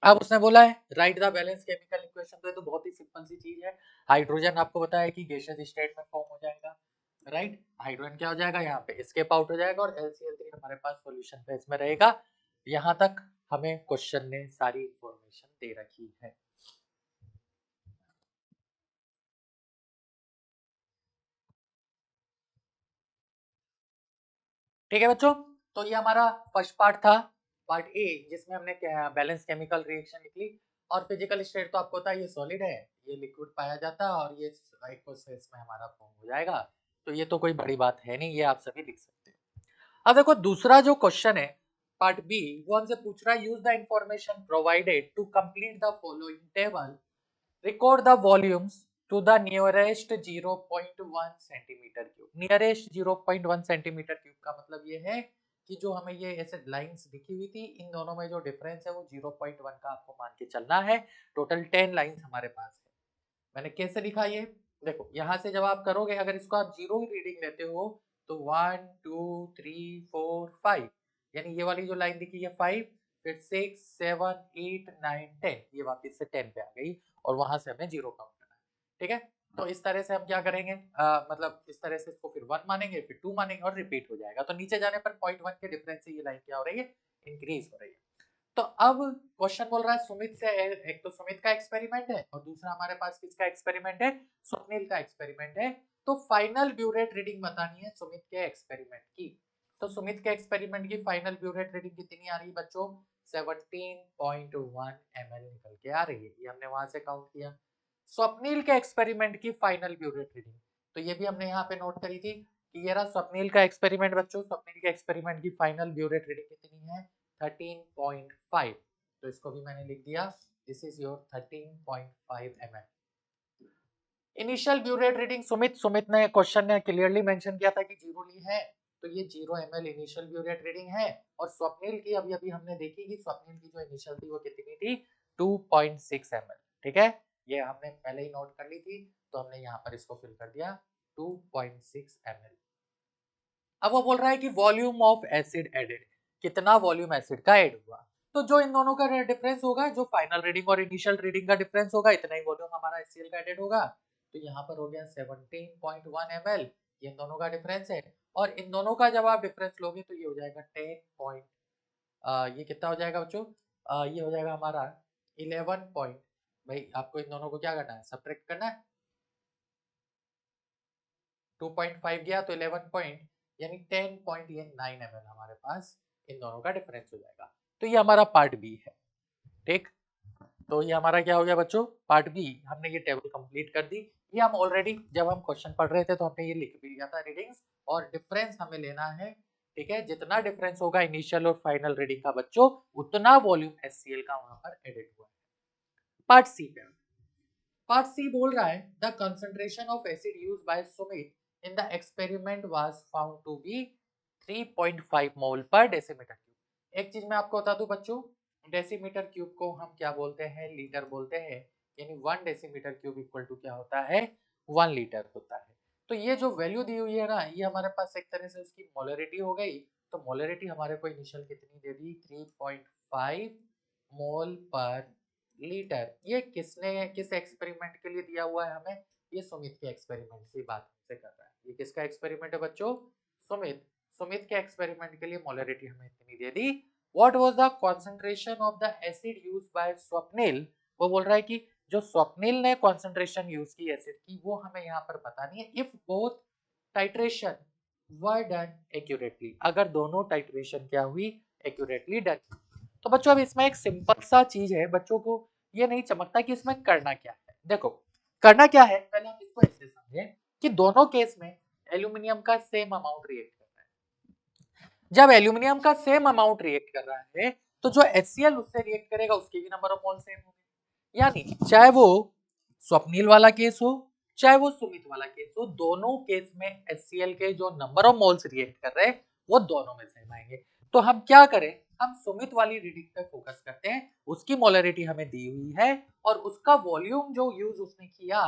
अब उसने बोला है right the balance chemical equation, तो ये तो बहुत ही सिंपल सी चीज है। हाइड्रोजन आपको पता है कि गैसियस स्टेट में फॉर्म हो जाएगा, राइट। हाइड्रोजन क्या हो जाएगा, यहाँ पे एस्केप आउट हो जाएगा, और LCl3 हमारे पास सॉल्यूशन पे इसमें रहेगा। यहाँ तक हमें क्वेश्चन ने सारी इंफॉर्मेशन दे रखी है। ठीक है बच्चों, तो ये हमारा फर्स्ट पार्ट था, पार्ट ए, जिसमें हमने बैलेंस केमिकल रिएक्शन निकली। और फिजिकल स्टेट तो आपको पता है ये सॉलिड है, ये लिक्विड पाया जाता है, और ये एक्वस फेज में हमारा फॉर्म हो जाएगा। तो ये तो कोई बड़ी बात है नहीं, ये आप सभी लिख सकते हैं। अब देखो दूसरा जो क्वेश्चन है पार्ट बी, वो हमसे पूछ रहा है use the information provided to complete the following table, record the volumes to the nearest 0.1 centimetre cube. Nearest 0.1 centimetre cube का मतलब ये है कि जो हमें ये ऐसे लाइंस दिखी हुई थी, इन दोनों में जो डिफरेंस है वो 0.1 का आपको मान के चलना है। टोटल 10 लाइंस हमारे पास है। मैंने कैसे लिखा ये, देखो यहाँ से जब आप करोगे, अगर इसको आप जीरो रीडिंग लेते हो तो 1 2 3 4 5, यानी ये वाली जो लाइन दिखी है 5, फिर 6 7 8 9 10, ये वापस से 10 पे आ गई, और वहां से हमें जीरो काउंट करना है। ठीक है, तो इस तरह से हम क्या करेंगे, मतलब इस तरह से इसको फिर 1 मानेंगे, फिर 2 मानेंगे, और रिपीट हो जाएगा। तो नीचे जाने पर 0.1 के डिफरेंस से ये लाइन क्या हो रही है, इंक्रीज हो रही है। तो अब क्वेश्चन बोल रहा है सुमित से, एक तो सुमित का एक्सपेरिमेंट है और दूसरा हमारे पास किसका एक्सपेरिमेंट है, स्वप्निल का एक्सपेरिमेंट है। तो फाइनल ब्यूरेट रीडिंग बतानी है सुमित के एक्सपेरिमेंट की। तो सुमित के एक्सपेरिमेंट की फाइनल ब्यूरेट रीडिंग कितनी आ रही है बच्चों, 17.1 ml निकल के आ रही है, ये हमने वहां से काउंट किया। स्वप्निल के एक्सपेरिमेंट की फाइनल ब्यूरेट रीडिंग, तो ये भी हमने यहाँ पे नोट करी थी कि ये रहा स्वप्निल का एक्सपेरिमेंट बच्चों। स्वप्निल के एक्सपेरिमेंट की फाइनल ब्यूरेट रीडिंग कितनी है, 13.5। तो इसको भी मैंने लिख दिया, this is your 13.5 ml। Initial burette reading Sumit ने क्वेश्चन ने क्लियरली मेंशन किया था कि जीरो ली है, तो ये 0 ml इनिशियल ब्यूरेट रीडिंग है। और स्वप्निल की अभी अभी हमने देखी कि स्वप्निल की जो इनिशियल थी वो कितनी थी, 2.6 ml। ठीक है, ये हमने पहले ही नोट कर ली थी, तो हमने यहाँ पर इसको फिल कर दिया 2.6 ml। अब वो बोल रहा है कि वॉल्यूम ऑफ एसिड एडेड, कितना वॉल्यूम एसिड का ऐड हुआ। तो जो इन दोनों का डिफरेंस होगा, जो फाइनल रीडिंग और इनिशियल रीडिंग का डिफरेंस होगा, इतना ही वॉल्यूम हमारा HCl का एडेड होगा। तो यहाँ पर हो गया 17.1 ml, ये इन दोनों का डिफरेंस है। और इन दोनों का जब आप डिफरेंस लोगे तो ये हो जाएगा 10 ये कितना हो जाएगा बच्चों, ये हो जाएगा हमारा 11 पॉइंट। भाई आपको इन दोनों को क्या करना है, सब्ट्रैक्ट करना है। 2.5 गया तो 11 पॉइंट, यानी 10.9 ml हमारे पास इन दोनों का डिफरेंस हो जाएगा। तो ये हमारा पार्ट बी है। ठीक, तो ये हमारा क्या हो गया बच्चों, पार्ट बी। हमने ये टेबल कंप्लीट कर दी। ये हम ऑलरेडी जब हम क्वेश्चन पढ़ रहे थे तो हमने ये लिख भी लिया था रीडिंग्स, और डिफरेंस हमें लेना है। ठीक है, जितना डिफरेंस होगा इनिशियल और फाइनल रीडिंग का बच्चों, उतना वॉल्यूम HCl का वहां पर एडेड हुआ है। पार्ट सी पे, पार्ट सी बोल रहा है the concentration of acid used by Sumit in the experiment was found to be 3.5 mole per decimetre cube. एक चीज मैं आपको बता दूं बच्चों, डेसीमीटर क्यूब को हम क्या बोलते हैं, लीटर बोलते हैं। यानी 1 डेसीमीटर क्यूब इक्वल टू क्या होता है, 1 लीटर होता है। तो ये जो वैल्यू दी हुई है ना, ये हमारे पास एक तरह से उसकी मोलरिटी हो गई। तो मोलरिटी हमारे को इनिशियल कितनी दे दी, 3.5 मोल पर लीटर। ये किसने, किस एक्सपेरिमेंट के लिए दिया हुआ है हमें, ये सुमित के एक्सपेरिमेंट की बात से कर रहा है। ये किसका एक्सपेरिमेंट है बच्चों, सुमित। सुमित के एक्सपेरिमेंट के लिए मोलरिटी हमें इतनी दे दी। What was the concentration of the acid used by Swapnil, वो बोल रहा है कि जो स्वप्निल ने कंसंट्रेशन यूज की एसिड की, वो हमें यहाँ पर बतानी है। If both titration were done accurately, अगर दोनों टाइट्रेशन क्या हुई, एक्यूरेटली डन। तो बच्चों अब इसमें एक सिंपल सा चीज है, बच्चों को ये नहीं चमकता कि इसमें करना क्या है। देखो करना क्या है, पहले हम इसको ऐसे समझे कि दोनों केस में एल्यूमिनियम का सेम अमाउंट रिएक्ट कर रहा है। जब एल्यूमिनियम का सेम अमाउंट रिएक्ट कर रहा है, तो जो HCl उससे रिएक्ट करेगा उसके भी नंबर ऑफ मोल सेम होंगे। यानी चाहे वो स्वप्निल वाला केस हो, चाहे वो सुमित वाला केस हो, दोनों केस में HCl के जो नंबर ऑफ मोल्स रिएक्ट कर रहे हैं वो दोनों में सेम आएंगे। तो हम क्या करें, हम सुमित वाली रीडिंग पे फोकस करते हैं। उसकी मोलरिटी हमें दी हुई है और उसका वॉल्यूम जो यूज उसने किया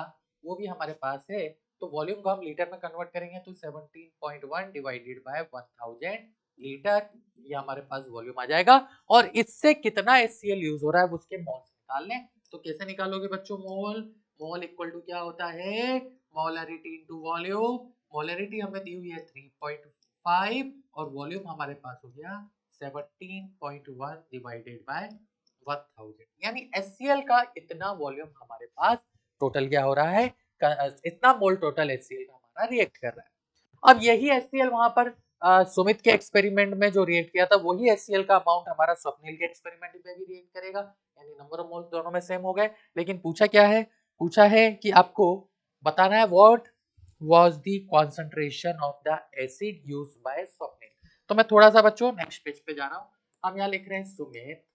वो भी हमारे पास है। तो वॉल्यूम को हम लीटर में कन्वर्ट करेंगे तो 17.1 डिवाइडेड बाय 1000 लीटर, ये हमारे पास वॉल्यूम आ जाएगा। और इससे कितना HCl यूज हो रहा है उसके मोल्स निकाल लें। तो कैसे निकालोगे बच्चों, मोल, मोल इक्वल टू क्या होता है, मोलरिटी इनटू वॉल्यूम। मोलरिटी हमें दी हुई है 3.5 और वॉल्यूम हमारे पास हो गया 17.1 डिवाइडेड बाय 1000। यानी HCl का इतना वॉल्यूम हमारे पास टोटल क्या हो रहा है, इतना मोल टोटल HCl का हमारा रिएक्ट कर रहा है। अब यही HCl वहां पर सुमित के एक्सपेरिमेंट में जो रिएक्ट किया था, वही HCl का अमाउंट हमारा स्वप्निल के एक्सपेरिमेंट में भी रिएक्ट करेगा। यानी नंबर ऑफ मोल्स दोनों में सेम हो गए। लेकिन पूछा क्या है, पूछा है कि आपको बताना है what was the concentration of the acid used by Swapnil. तो मैं थोड़ा सा बच्चों नेक्स्ट पेज पे जा रहा हूं। हम यहाँ लिख रहे हैं सुमित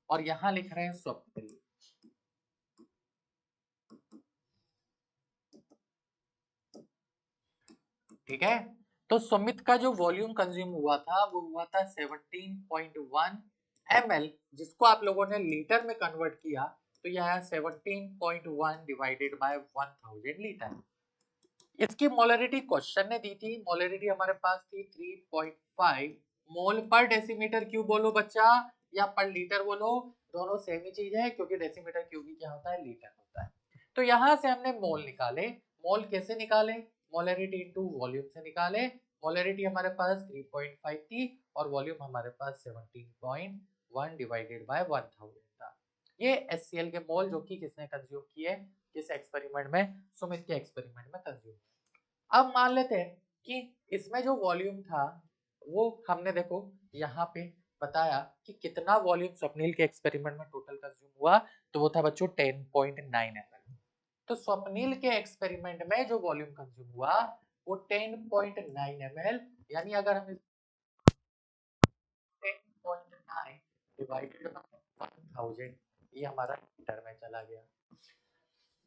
और यहाँ लिख रहे हैं स्वप्निल। ठीक है, तो सुमित का जो वॉल्यूम कंज्यूम हुआ था वो हुआ था 17.1 ml, जिसको आप लोगों ने लीटर में कन्वर्ट किया तो यह आया 17.1 डिवाइडेड बाय 1000 लीटर। इसकी मोलरिटी क्वेश्चन ने दी थी, मोलरिटी हमारे पास थी 3.5 मोल पर डेसीमीटर क्यूब बोलो बच्चा या पर लीटर बोलो, दोनों सेम ही चीज है क्योंकि डेसीमीटर क्यूब ही क्या होता है, लीटर होता है। तो यहां से हमने मोल निकाले। मोल कैसे निकाले, मोलरिटी इनटू वॉल्यूम से निकाले। मोलरिटी हमारे पास 3.5 थी और वॉल्यूम हमारे पास 17.1 डिवाइडेड बाय 1000 था। ये HCl के मोल जो कि किसने कंज्यूम किए, किस एक्सपेरिमेंट में, सुमित के एक्सपेरिमेंट में कंज्यूम। अब मान लेते हैं कि इसमें जो वॉल्यूम था वो हमने देखो यहाँ पे बताया कि कितना वॉल्यूम स्वप्निल के एक्सपेरिमेंट में टोटल कंज्यूम हुआ, तो वो था बच्चों 10.9 ml। तो स्वप्निल के एक्सपेरिमेंट में जो वॉल्यूम कंज्यूम हुआ वो 10.9 ml, यानी अगर हम 10.9 डिवाइडेड बाय 1000, ये हमारा लीटर में चला गया।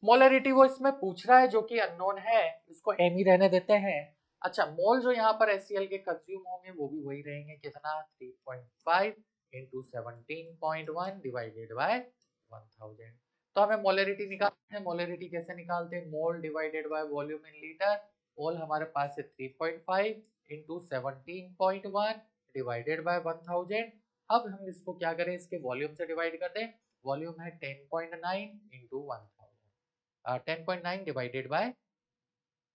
मोलरिटी वो इसमें पूछ रहा है जो कि अननोन है, इसको एम ही रहने देते हैं। अच्छा, मोल जो यहाँ पर HCl के कंज्यूम होंगे वो भी वही रहेंगे, कितना 3.5 इंटू 17.1 डिवाइडेड बाय 1000। तो हमें मोलरिटी निकालते हैं। मोलरिटी कैसे निकालते हैं? Mole divided by volume in litre. Mole हमारे पास है 3.5 इंटू 17.1 डिवाइडेड बाय 1000। अब हम इसको क्या करें, इसके वॉल्यूम से डिवाइड कर दें। वॉल्यूम है 10.9 इंटू 1000, 10.9 डिवाइडेड बाय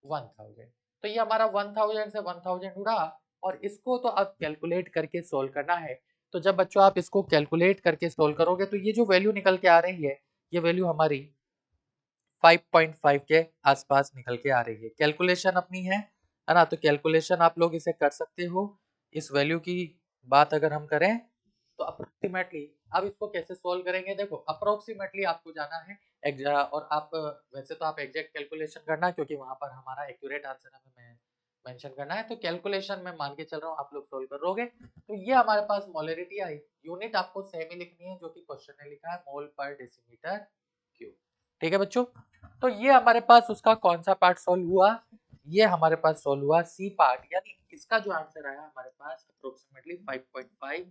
1000। तो ये हमारा 1000 से 1000 उड़ा, और इसको तो अब कैलकुलेट करके सोल्व करना है। तो जब बच्चों आप इसको कैलकुलेट करके सोल्व करोगे तो ये जो वैल्यू निकल के आ रही है, ये वैल्यू हमारी 5.5 के आसपास निकल के आ रही है। कैलकुलेशन अपनी है ना, तो कैलकुलेशन आप लोग इसे कर सकते हो। इस वैल्यू की बात अगर हम करें तो अप्रोक्सीमेटली, अब इसको कैसे सोल्व करेंगे, देखो अप्रोक्सीमेटली आपको जाना है और आप वैसे तो आप एग्जैक्ट कैलकुलेशन करना, क्योंकि वहां पर हमारा एक्यूरेट आंसर हमें मेंशन करना है। तो कैलकुलेशन में मान के चल रहा हूँ आप लोग सोल्व करोगे। तो ये हमारे पास मोलरिटी आई। यूनिट आपको सेम ही लिखनी है जो कि क्वेश्चन में लिखा है, मोल पर डेसीमीटर क्यूब। ठीक है बच्चों, तो ये हमारे पास उसका कौन सा पार्ट सोल्व हुआ? ये हमारे पास सोल्व हुआ सी पार्ट, यानी इसका जो आंसर आया हमारे पास अप्रोक्सीमेटली 5.5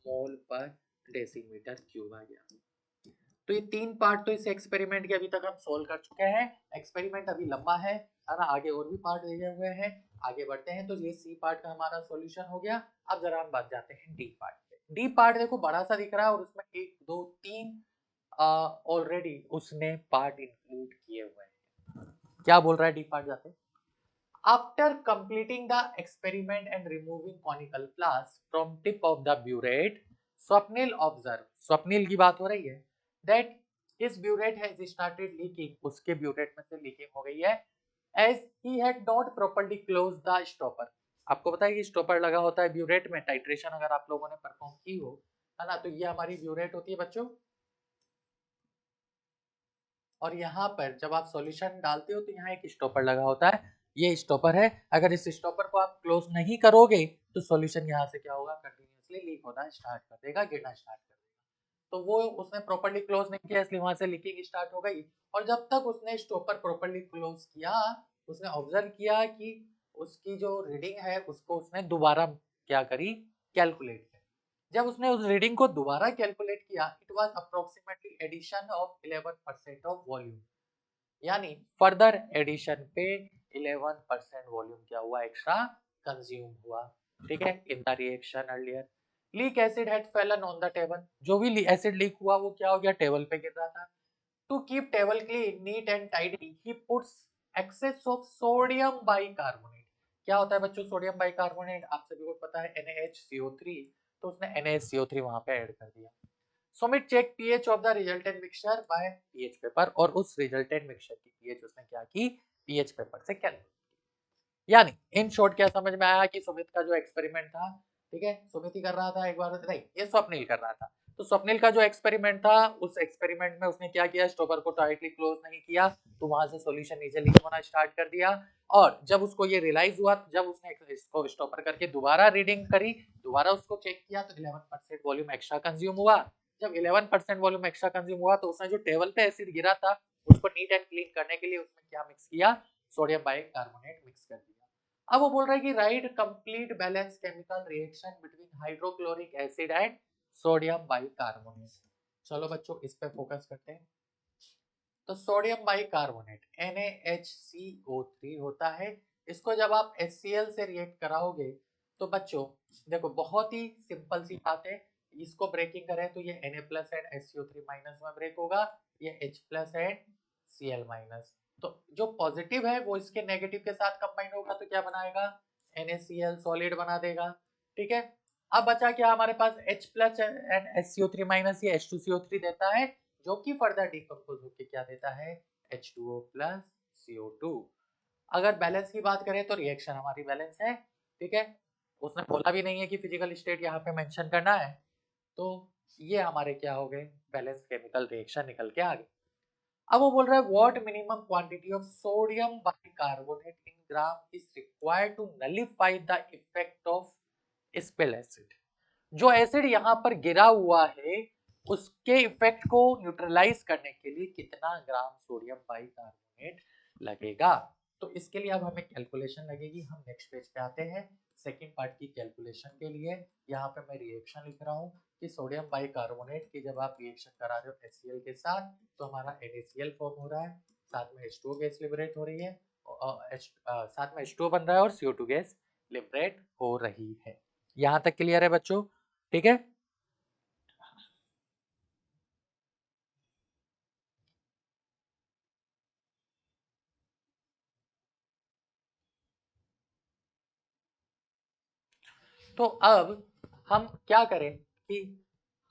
मोल पर डेसीमीटर क्यूब आ गया। तो ये 3 पार्ट तो इस एक्सपेरिमेंट के अभी तक हम सोल्व कर चुके हैं। एक्सपेरिमेंट अभी लंबा है ना, आगे और भी पार्ट दिए हुए हैं, आगे बढ़ते हैं। तो ये सी पार्ट का हमारा सॉल्यूशन हो गया। अब जरा हम बात जाते हैं डी पार्ट पे। डी पार्ट देखो बड़ा सा दिख रहा है, और उसमें 1 2 3 ऑलरेडी उसने पार्ट इंक्लूड किए हुए हैं। क्या बोल रहा है डी पार्ट जाते? After completing the experiment and removing conical flask from tip of the burette, Swapnil observe, Swapnil की बात हो रही है, that his burette has started leaking, उसके ब्यूरेट में से लीकिंग हो गई है, as he had not properly close the stopper. आपको पता है कि स्टॉपर लगा होता है ब्यूरेट में, टाइट्रेशन अगर आप लोगों ने परफॉर्म की हो, है ना, तो ये हमारी ब्यूरेट होती है बच्चों। और यहाँ पर जब आप सॉल्यूशन डालते हो तो यहाँ एक स्टॉपर लगा होता है, ये स्टॉपर है। अगर इस स्टॉपर को आप क्लोज नहीं करोगे तो सॉल्यूशन यहाँ से क्या होगा, कंटिन्यूअसली लीक होना स्टार्ट कर देगा, गिरना स्टार्ट कर देगा। तो वो उसने प्रॉपर्ली क्लोज नहीं किया, इसलिए वहां से लीकिंग स्टार्ट हो गई। और जब तक उसने स्टॉपर प्रॉपर्ली क्लोज किया, उसने ऑब्जर्व किया कि उसकी जो रीडिंग है उसको उसने दोबारा क्या करी, कैलकुलेट करी। जब उसने उस रीडिंग को दोबारा कैलकुलेट किया, it was approximately addition of 11% of volume, यानी फर्दर एडिशन पे 11% वॉल्यूम क्या हुआ, एक्स्ट्रा कंज्यूम हुआ। ठीक है, in the reaction earlier leak acid had Fallon on the table, जो भी एसिड लीक हुआ वो क्या हो गया, टेबल पे गिर रहा था। To keep table clean neat and tidy he puts excess of sodium bicarbonate. क्या होता है बच्चों सोडियम बाइकार्बोनेट, आप सभी को पता है NaHCO3, तो उसने NaHCO3 वहां पे ऐड कर दिया। Sumit check pH of the resultant mixture by pH paper, और उस रिजल्टेंट मिक्सचर की पीएच उसने क्या की, पीएच पेपर से कैलकुलेट। यानी इन शॉर्ट क्या समझ में आया कि सुमित का जो एक्सपेरिमेंट था, ठीक है, सुमित ही कर रहा था एक बार, नहीं ये स्वप्निल कर रहा था। तो स्वप्निल का जो एक्सपेरिमेंट था, उस एक्सपेरिमेंट में उसने क्या किया, स्टॉपर को टाइटली क्लोज नहीं किया, तो वहां से सॉल्यूशन नीचे लीक होना स्टार्ट कर दिया। और जब उसको ये रियलाइज हुआ, जब उसने इसको स्टॉपर करके दोबारा रीडिंग करी, दोबारा उसको चेक किया, तो 11% वॉल्यूम एक्स्ट्रा कंज्यूम हुआ। जब 11% वॉल्यूम एक्स्ट्रा कंज्यूम हुआ, तो उसने जो टेबल पे एसिड गिरा था उसको नीट एंड क्लीन करने के लिए उसने क्या मिक्स किया, सोडियम बाइकार्बोनेट मिक्स कर दिया। अब वो बोल रहा है कि right complete balance chemical reaction between hydrochloric acid and sodium bicarbonate. चलो बच्चों इस पे फोकस करते हैं। तो सोडियम बाइकार्बोनेट NaHCO3 होता है। इसको जब आप HCl से रिएक्ट कराओगे तो बच्चों देखो बहुत ही सिंपल सी बात है, इसको ब्रेकिंग करें तो ये Na plus and HCO3 minus में ब्रेक होगा, ये H plus and Cl minus. तो जो पॉजिटिव है वो इसके नेगेटिव के साथ कंबाइन होगा तो क्या बनाएगा, NaCl सॉलिड बना देगा। ठीक है, अब बचा क्या हमारे पास H plus and HCO3 minus, ये H2CO3 देता है, जो कि फर्दर डिकम्पोज होकर क्या देता है, H2O प्लस CO2। अगर बैलेंस की बात करें तो रिएक्शन हमारी बैलेंस है। ठीक है, उसने बोला भी नहीं है कि फिजिकल स्टेट यहाँ पे मेंशन करना है, तो ये हमारे क्या हो गए, बैलेंस केमिकल रिएक्शन निकल के आ गए। अब वो बोल रहा है what minimum quantity of sodium bicarbonate in gram is required to nullify the effect of spill acid. जो एसिड यहाँ पर गिरा हुआ है उसके इफेक्ट को न्यूट्रलाइज करने के लिए कितना ग्राम सोडियम बाइकार्बोनेट लगेगा। तो इसके लिए अब हमें कैलकुलेशन लगेगी। हम नेक्स्ट पेज पे आते हैं सेकेंड पार्ट की कैलकुलेशन के लिए। यहाँ पे मैं रिएक्शन लिख रहा हूँ कि सोडियम बाइकार्बोनेट की जब आप रिएक्शन करा रहे हो HCl के साथ तो हमारा NaCl फॉर्म हो रहा है, साथ में H2O गैस लिबरेट हो रही है, साथ में H2O बन रहा है और CO2 गैस लिबरेट हो रही है। यहाँ तक क्लियर है बच्चों? ठीक है। तो अब हम क्या करें कि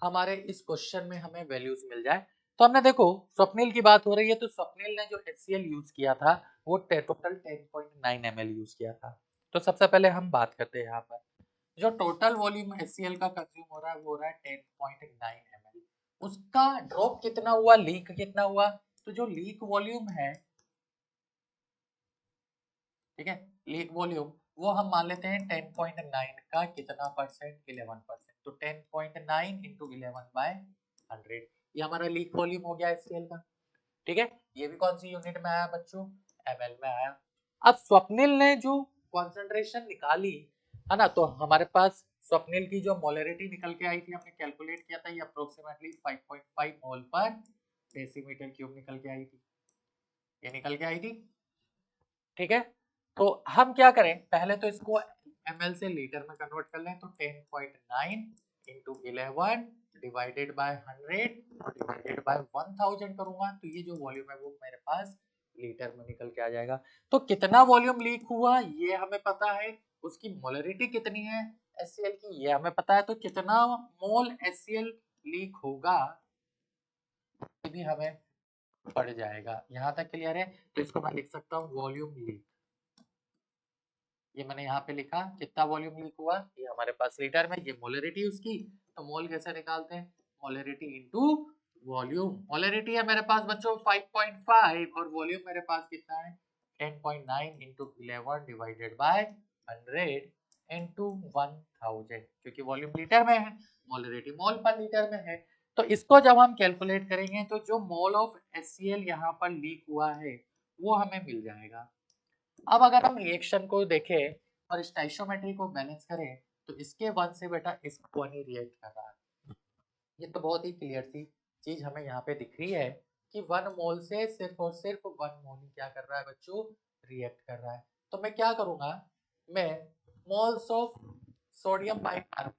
हमारे इस क्वेश्चन में हमें वैल्यूज मिल जाए। तो हमने देखो स्वप्निल की बात हो रही है, तो स्वप्निल ने जो HCl यूज किया था वो टोटल 10.9 ml यूज किया था। तो सबसे पहले हम बात करते हैं यहाँ पर जो टोटल वॉल्यूम HCl का कंज्यूम हो रहा है वो हो रहा है 10.9 ml। उसका ड्रॉप कितना हुआ, लीक कितना हुआ? तो जो लीक वॉल्यूम है, ठीक है, लीक वॉल्यूम वो हम मान लेते हैं 10.9 का कितना परसेंट, 11%। तो 10.9 इंटू 11/100 ये हमारा लीक वॉल्यूम हो गया HCl का। ठीक है, ये भी कौन सी यूनिट में आया बच्चों? ml में आया। अब स्वप्निल ने जो कॉन्सेंट्रेशन निकाली है ना, तो हमारे पास स्वप्निल की जो मोलरिटी निकल के आई थी, हमने कैलकुलेट किया था, ये अप्रोक्सीमेटली 5.5 मोल पर डेसीमीटर क्यूब निकल के आई थी, ये निकल के आई थी। ठीक है, तो हम क्या करें, पहले तो इसको ml से लीटर में कन्वर्ट कर लें। तो 10.9 into 11 divided by 100 divided by 1000 करूंगा तो ये जो वॉल्यूम है वो मेरे पास लीटर में निकल के आ जाएगा। तो कितना वॉल्यूम लीक हुआ ये हमें पता है, उसकी मोलरिटी कितनी है HCl की ये हमें पता है, तो कितना मोल HCl लीक होगा ये भी हमें पड़ जाएगा। यहाँ तक क्लियर है? तो इसको मैं लिख सकता हूँ वॉल्यूम लीक। ये मैंने यहाँ पे लिखा कितना वॉल्यूम लीक हुआ, ये हमारे पास लीटर में, ये मोलरिटी उसकी। तो मोल कैसे निकालते हैं, मोलरिटी इनटू वॉल्यूम। मोलरिटी है मेरे पास बच्चों 5.5 और वॉल्यूम मेरे पास कितना है 10.9 इंटू 11 डिवाइडेड बाय 100 इंटू 1000, क्योंकि वॉल्यूम लीटर में है, मोलरिटी मोल पर लीटर में है। तो इसको जब हम कैलकुलेट करेंगे तो जो मोल ऑफ HCl यहाँ पर लीक हुआ है वो हमें मिल जाएगा। अब अगर हम रिएक्शन को देखें और स्टाइशियोमेट्री को बैलेंस करें तो इसके वन से बेटा इस वन ही रिएक्ट कर रहा है। ये तो बहुत ही क्लियर सी चीज हमें यहाँ पे दिख रही है कि 1 मोल से सिर्फ और सिर्फ 1 मोल ही क्या कर रहा है बच्चों, रिएक्ट कर रहा है। तो मैं क्या करूंगा, मैं मोल्स ऑफ सोडियम बाइकार्बोनेट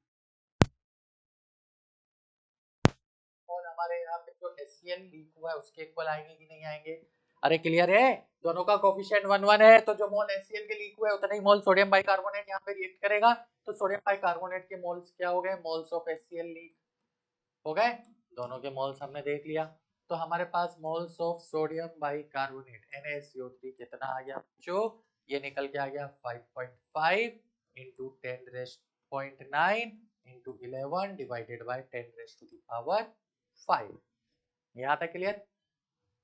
और हमारे यहाँ पे जो HCl लीक हुआ है उसके इक्वल आएंगे कि नहीं आएंगे? अरे क्लियर है, दोनों का कोफिशिएंट 1 1 है, तो जो मोल HCl के लीक हुए उतना ही मोल सोडियम बाइकार्बोनेट यहाँ पे रिएक्ट करेगा। तो सोडियम बाइकार्बोनेट के मोल्स क्या हो गए, मोल्स ऑफ HCl लीक हो गए। दोनों के मोल्स हमने देख लिया। तो हमारे पास moles of sodium bicarbonate NaCO3 कितना आ गया बच्चों, ये निकल के आ गया 5.5 इंटू 10⁻⁹ इंटू 11 डिवाइडेड बाई 10⁻⁵ यहाँ तक क्लियर?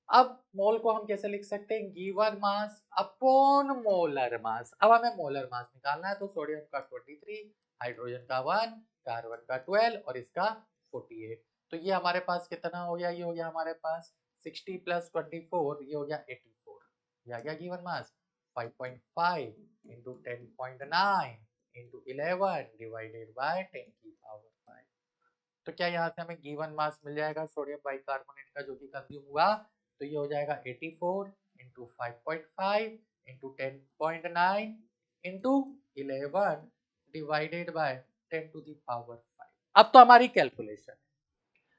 अब मोल को हम कैसे लिख सकते हैं, given mass upon molar mass. अब हमें मोलर मास निकालना है, तो सोडियम का 23, हाइड्रोजन का 1, कार्बन का 12 और इसका 48। तो ये हमारे पास कितना हो गया, ये हो गया हमारे पास 60 प्लस 24, ये हो गया 84। ये आ गया given mass 5.5 into 10.9 into 11 divided by 10⁵। तो क्या यहाँ से हमें गिवन मास मिल जाएगा सोडियम बाइकार्बोनेट का जो कि कंज्यूम हुआ, तो ये हो जाएगा 84 into 5.5 into 10.9 into 11 divided by 10⁵। अब तो हमारी कैलकुलेशन,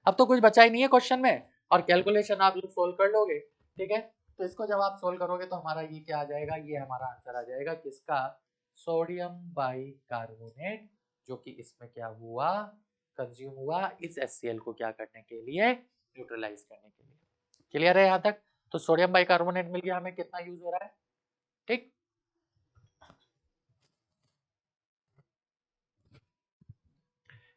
अब तो कुछ बचा ही नहीं है क्वेश्चन में, और कैलकुलेशन आप लोग सोल्व कर लोगे। ठीक है, तो इसको जब आप सोल्व करोगे तो हमारा ये क्या आ जाएगा, ये हमारा आंसर आ जाएगा किसका, सोडियम बाइकार्बोनेट, जो कि इसमें क्या हुआ, कंज्यूम हुआ इस HCl को क्या करने के लिए, न्यूट्रलाइज करने के लिए। क्लियर है यहाँ तक? तो सोडियम बाइकार्बोनेट मिल गया हमें, कितना यूज हो रहा है। ठीक,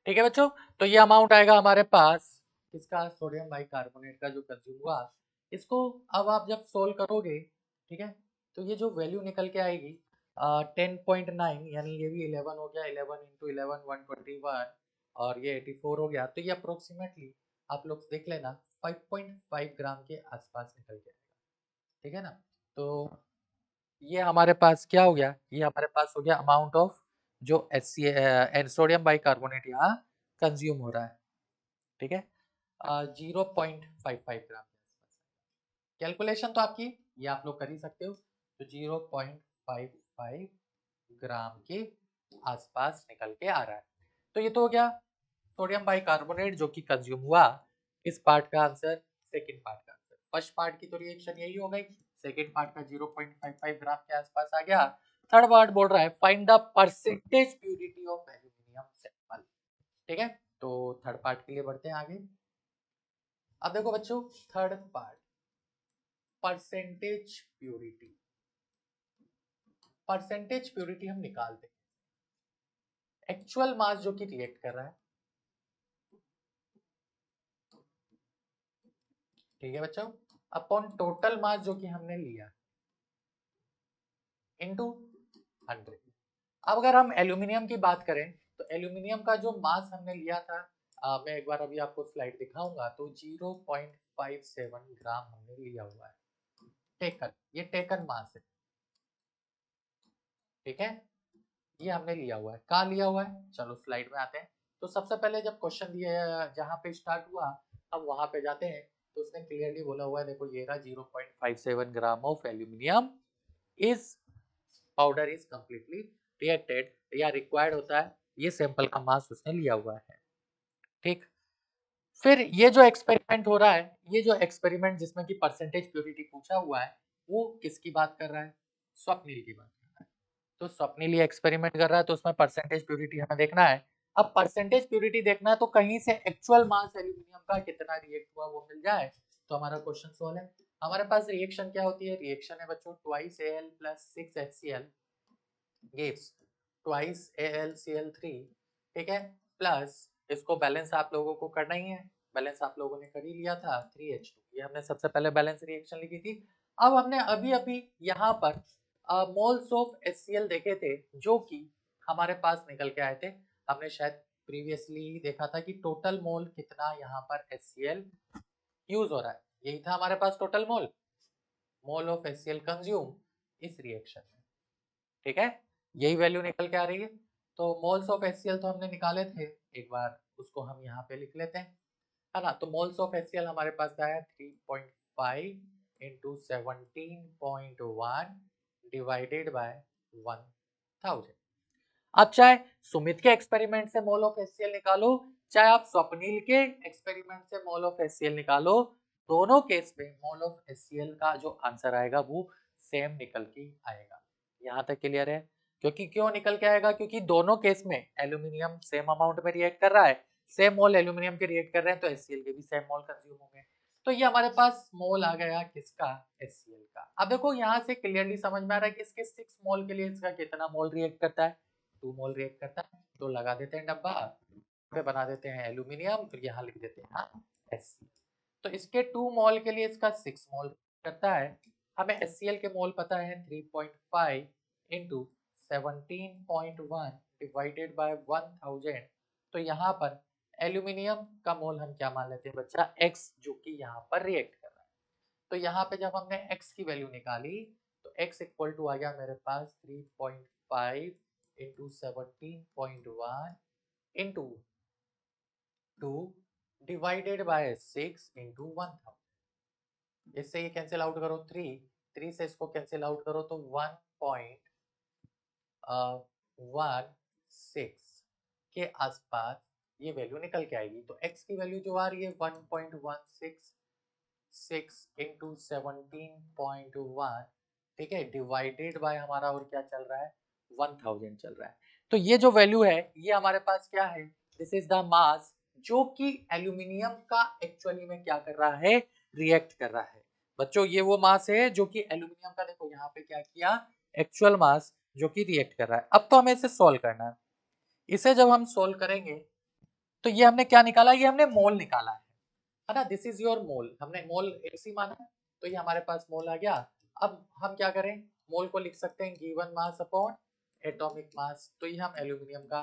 ठीक है बच्चों, तो ये अमाउंट आएगा हमारे पास किसका, सोडियम बाइकार्बोनेट का जो कंज्यूम हुआ। इसको अब आप जब सोल्व करोगे, ठीक है, तो ये जो वैल्यू निकल के आएगी 10.9, यानी ये भी 11 हो गया, 11 इंटू 11 121 और ये 84 हो गया, तो ये अप्रोक्सीमेटली आप लोग देख लेना 5.5 ग्राम के आसपास निकल के आएगा। ठीक है ना, तो ये हमारे पास क्या हो गया, ये हमारे पास हो गया अमाउंट ऑफ जो सोडियम बाइकार्बोनेट यहाँ कंज्यूम हो रहा है, ठीक है, 0.55 ग्राम। कैलकुलेशन तो आपकी ये आप लोग कर ही सकते हो, तो 0.55 ग्राम के आसपास निकल के आ रहा है। तो ये तो हो गया सोडियम बाइकार्बोनेट जो कि कंज्यूम हुआ। इस पार्ट का आंसर, सेकंड पार्ट का आंसर। फर्स्ट पार्ट की तो रिएक्शन यही हो गई, सेकंड पार्ट का 0.55 ग्राम के आसपास आ गया। थर्ड पार्ट बोल रहा है find the percentage purity of aluminium sample, ठीक है। तो थर्ड पार्ट के लिए बढ़ते हैं आगे। अब देखो बच्चों, third part percentage purity, percentage purity हम निकालते हैं एक्चुअल मास जो कि रिएक्ट कर रहा है, ठीक है बच्चों, अपॉन टोटल मास जो कि हमने लिया इनटू 100। अब अगर हम एल्यूमिनियम की बात करें तो एल्यूमिनियम का जो मास हमने लिया था, मैं एक बार अभी आपको स्लाइड दिखाऊंगा, तो 0.57 ग्राम हमने लिया हुआ है, टेकन, ये टेकन मास है, ठीक है, ये हमने लिया हुआ है। कहाँ लिया हुआ है, चलो स्लाइड में आते हैं। तो सबसे पहले जब क्वेश्चन दिया जहाँ पे स्टार्ट हुआ, अब वहां पे जाते हैं, तो उसने क्लियरली बोला हुआ है, देखो ये रहा 0.57 gram of aluminium is powder is completely reacted या रिक्वायर्ड होता है, ये सैंपल का मास उसने लिया हुआ है, ठीक। फिर ये जो एक्सपेरिमेंट हो रहा है, ये जो एक्सपेरिमेंट जिसमें कि परसेंटेज प्योरिटी पूछा हुआ है, वो किसकी बात कर रहा है, स्वप्निल की बात कर रहा है। तो स्वप्निल ये एक्सपेरिमेंट कर रहा है, तो उसमें परसेंटेज प्योरिटी हमें देखना है। अब परसेंटेज प्योरिटी देखना है तो कहीं से एक्चुअल मास एल्यूमिनियम का कितना रिएक्ट हुआ वो मिल जाए तो हमारा क्वेश्चन सॉल्व है। हमारे पास रिएक्शन क्या होती है, रिएक्शन है बच्चों twice Al plus 6 HCl gives twice AlCl3, ठीक है, प्लस इसको बैलेंस आप लोगों को करना ही है, बैलेंस आप लोगों ने कर ही लिया था 3H2, ये हमने सबसे पहले बैलेंस रिएक्शन लिखी थी। अब हमने अभी अभी यहाँ पर मोल्स ऑफ HCl देखे थे जो कि हमारे पास निकल के आए थे, हमने शायद प्रीवियसली देखा था कि टोटल मोल कितना यहाँ पर HCl यूज हो रहा है, यही था हमारे पास total mole, mole of HCl consume इस रिएक्शन में, ठीक है, यही वैल्यू निकल के आ रही है। तो मोल्स ऑफ HCl तो हमने निकाले थे, एक बार उसको हम यहाँ पे लिख लेते हैं, है ना। तो मोल्स ऑफ HCl हमारे पास आया 3.5 इंटू 17.1 डिवाइडेड बाय 1000। अब चाहे सुमित के एक्सपेरिमेंट से मोल ऑफ HCl निकालो, चाहे आप स्वप्निल के एक्सपेरिमेंट से मोल ऑफ HCl निकालो, दोनों केस में मोल ऑफ HCl का जो आंसर आएगा वो सेम निकल के आएगा। यहाँ तक क्लियर है, क्योंकि क्यों निकल के आएगा, क्योंकि दोनों केस में एल्यूमिनियम सेम अमाउंट में रिएक्ट कर रहा है, सेम मोल एल्यूमिनियम के रिएक्ट कर रहे हैं, तो HCl के भी सेम मोल कंज्यूम होंगे। तो ये हमारे पास मोल आ गया किसका, HCl का। अब देखो यहाँ से क्लियरली समझ में आ रहा है कि इसके 6 मोल के लिए इसका कितना मोल रिएक्ट करता है, 2 मोल रिएक्ट करता है। तो लगा देते हैं डब्बा पे, बना देते हैं एल्यूमिनियम, फिर यहाँ लिख देते हैं HCl। तो इसके 2 मोल के लिए इसका 6 मोल करता है। हमें HCl के मोल पता है 3.5 इंटू 17.1 डिवाइडेड बाय 1000। तो यहाँ पर एल्यूमिनियम का मोल हम क्या मान लेते हैं बच्चा, x, जो कि यहाँ पर रिएक्ट कर रहा है। तो यहाँ पे जब हमने x की वैल्यू निकाली तो x इक्वल टू आ गया मेरे पास 3.5 into 17.1 into 2 divided by 6 into 1000। इससे ये कैंसिल आउट करो 3 से इसको कैंसिल आउट करो तो 1.16 के आसपास ये वैल्यू निकल के आएगी। तो x की वैल्यू जो आ रही है 1.166 इंटू 17.1, ठीक है, डिवाइडेड बाय हमारा और क्या चल रहा है 1000 चल रहा है। तो ये जो वैल्यू है ये हमारे पास क्या है, दिस इज द मास जो कि एल्यूमिनियम का एक्चुअली में क्या कर रहा है, रिएक्ट कर रहा है। बच्चों ये वो मास है जो कि एल्यूमिनियम का, देखो यहाँ पे क्या किया, एक्चुअल मास जो कि रिएक्ट कर रहा है। अब तो हमें इसे सॉल्व करना है। इसे जब हम सॉल्व करेंगे तो ये हमने क्या निकाला, ये हमने मोल निकाला है ना, दिस इज योर मोल, हमने मोल एक्स ही माना, तो ये हमारे पास मोल आ गया। अब हम क्या करें, मोल को लिख सकते हैं गिवन मास अपॉन एटॉमिक मास। तो ये हम एल्यूमिनियम का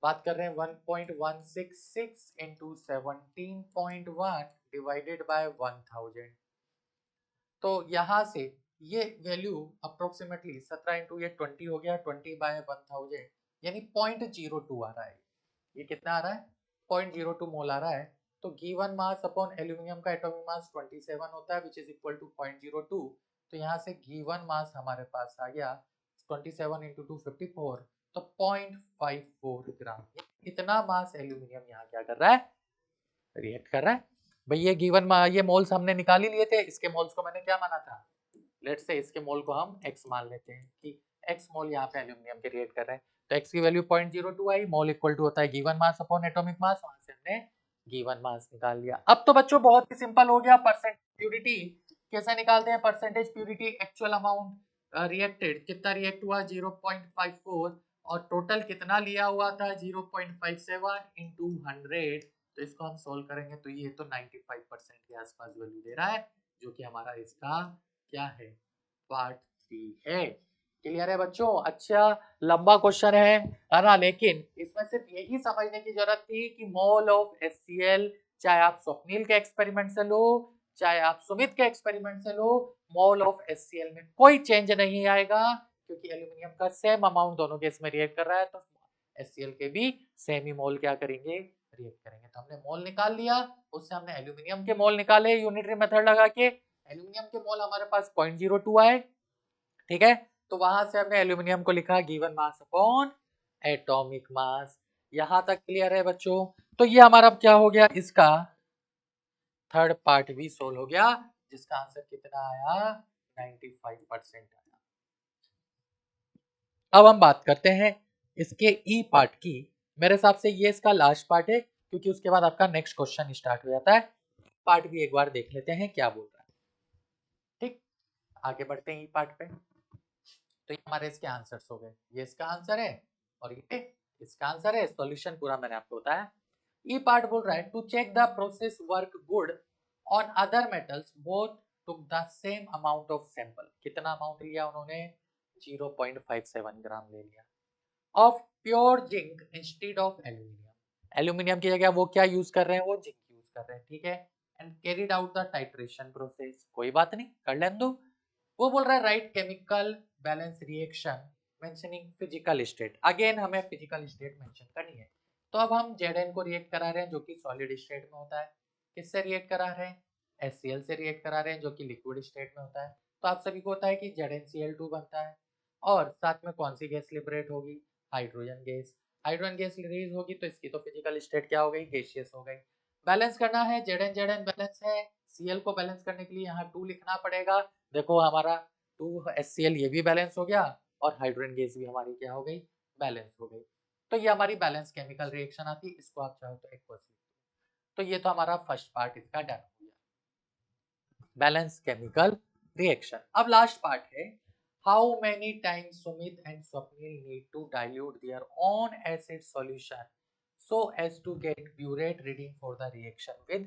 बात कर रहे हैं 1.166 इंटू 17.1 डिवाइडेड बाय 1000। तो यहाँ से ये वैल्यू अप्रोक्सीमेटली 17 इंटू ये 20 हो गया, 20/1000 यानी 0.02 आ रहा है। ये कितना आ रहा है? 0.02 मोल आ रहा है। तो गिवन मास अपॉन एल्यूमिनियम का एटॉमिक मास 27 होता है विच इज इक्वल टू 0.02। तो यहाँ से गिवन मास हमारे पास आ गया 27 इंटू 254, तो 0.54 ग्राम। इतना मास एल्यूमिनियम यहाँ क्या कर रहा है? रिएक्ट कर रहा है। भाई ये गिवन ये मोल्स हमने निकाल ही लिए थे, इसके मोल्स को मैंने क्या माना था? लेट्स से इसके मोल को हम x मान लेते हैं कि x मोल यहाँ पे एल्यूमिनियम के रिएक्ट कर रहे हैं। तो x की वैल्यू 0.02 आई, मोल इक्वल टू होता है given mass upon atomic mass, वहां से हमने गिवन मास निकाल लिया। अब तो बच्चों बहुत ही सिंपल हो गया। परसेंट प्यूरिटी कैसे निकालते हैं? Percentage purity actual amount reacted, कितना रिएक्ट हुआ 0.54 और टोटल कितना लिया हुआ था 0.57 इंटू 100। तो इसको हम सोल्व करेंगे तो ये तो 95% के आसपास वैल्यू दे रहा है, जो कि हमारा इसका क्या है? पार्ट सी है। क्लियर है बच्चों? अच्छा लंबा क्वेश्चन है ना, लेकिन इसमें सिर्फ यही समझने की जरूरत थी कि मोल ऑफ HCl, चाहे आप स्वप्निल के एक्सपेरिमेंट से लो चाहे आप सुमित के एक्सपेरिमेंट से लो, मोल ऑफ HCl में कोई चेंज नहीं आएगा, क्योंकि एल्यूमिनियम का सेम अमाउंट दोनों केस में रिएक्ट कर रहा है, तो HCl के भी सेम ही मोल क्या करेंगे? रिएक्ट करेंगे। तो हमने मोल निकाल लिया, उससे हमने एल्यूमिनियम के मोल निकाले यूनिटरी मेथड लगा के। एल्यूमिनियम के मोल हमारे पास 0.02 आए, ठीक है। तो वहां से हमने एल्यूमिनियम को लिखा गिवन मास अपॉन एटॉमिक मास। यहां तक क्लियर है बच्चों? तो ये हमारा क्या हो गया? इसका थर्ड पार्ट भी सोल्व हो गया, जिसका आंसर कितना आया? 95% आया। अब हम बात करते हैं इसके ई पार्ट की। मेरे हिसाब से ये इसका लास्ट पार्ट है, क्योंकि उसके बाद आपका नेक्स्ट क्वेश्चन स्टार्ट हो जाता है। पार्ट भी एक बार देख लेते हैं क्या बोल रहा है। ठीक, आगे बढ़ते हैं ई पार्ट पे। तो ये हमारे इसके आंसर्स हो गए, ये इसका आंसर है और ये इसका आंसर है। सॉल्यूशन पूरा मैंने आपको बताया। ई पार्ट बोल रहा है to check the process work good on other metals both took the same amount of sample. कितना अमाउंट लिया उन्होंने? 0.57 ग्राम ले लिया of pure zinc instead of aluminium. Aluminium की जगह वो क्या यूज कर रहे हैं? वो जिंक यूज कर रहे हैं, ठीक है। And carried out the titration process. कोई बात नहीं, कर लें दो। वो बोल रहा है right chemical balance reaction mentioning physical state. Again हमें फिजिकल स्टेट मेंशन करनी है। तो अब हम Zn को रिएक्ट करा रहे हैं, जो कि सॉलिड स्टेट में होता है। किससे रिएक्ट करा रहे हैं? HCl से रिएक्ट करा रहे हैं, जो कि लिक्विड स्टेट में होता है। तो आप सभी को होता है कि ZnCl2 बनता है, और साथ में कौन सी गैस लिबरेट होगी? Hydrogen gas. Hydrogen gas release होगी तो इसकी तो फिजिकल स्टेट क्या हो गई? गैसियस हो गई। बैलेंस करना है, Zn बैलेंस है, Cl को बैलेंस करने के लिए यहाँ 2 लिखना पड़ेगा। देखो हमारा 2HCl ये भी बैलेंस हो गया, और हाइड्रोजन गैस भी हमारी क्या हो गई? बैलेंस हो गई। तो ये हमारी बैलेंस केमिकल रिएक्शन आती है। इसको आप चाहो तो एक तो ये तो हमारा फर्स्ट पार्ट इसका डन हो गया, बैलेंस केमिकल रिएक्शन। अब लास्ट पार्ट है, how many times Sumit and Swapnil need to dilute their own acid solution so as to get burette reading for the reaction with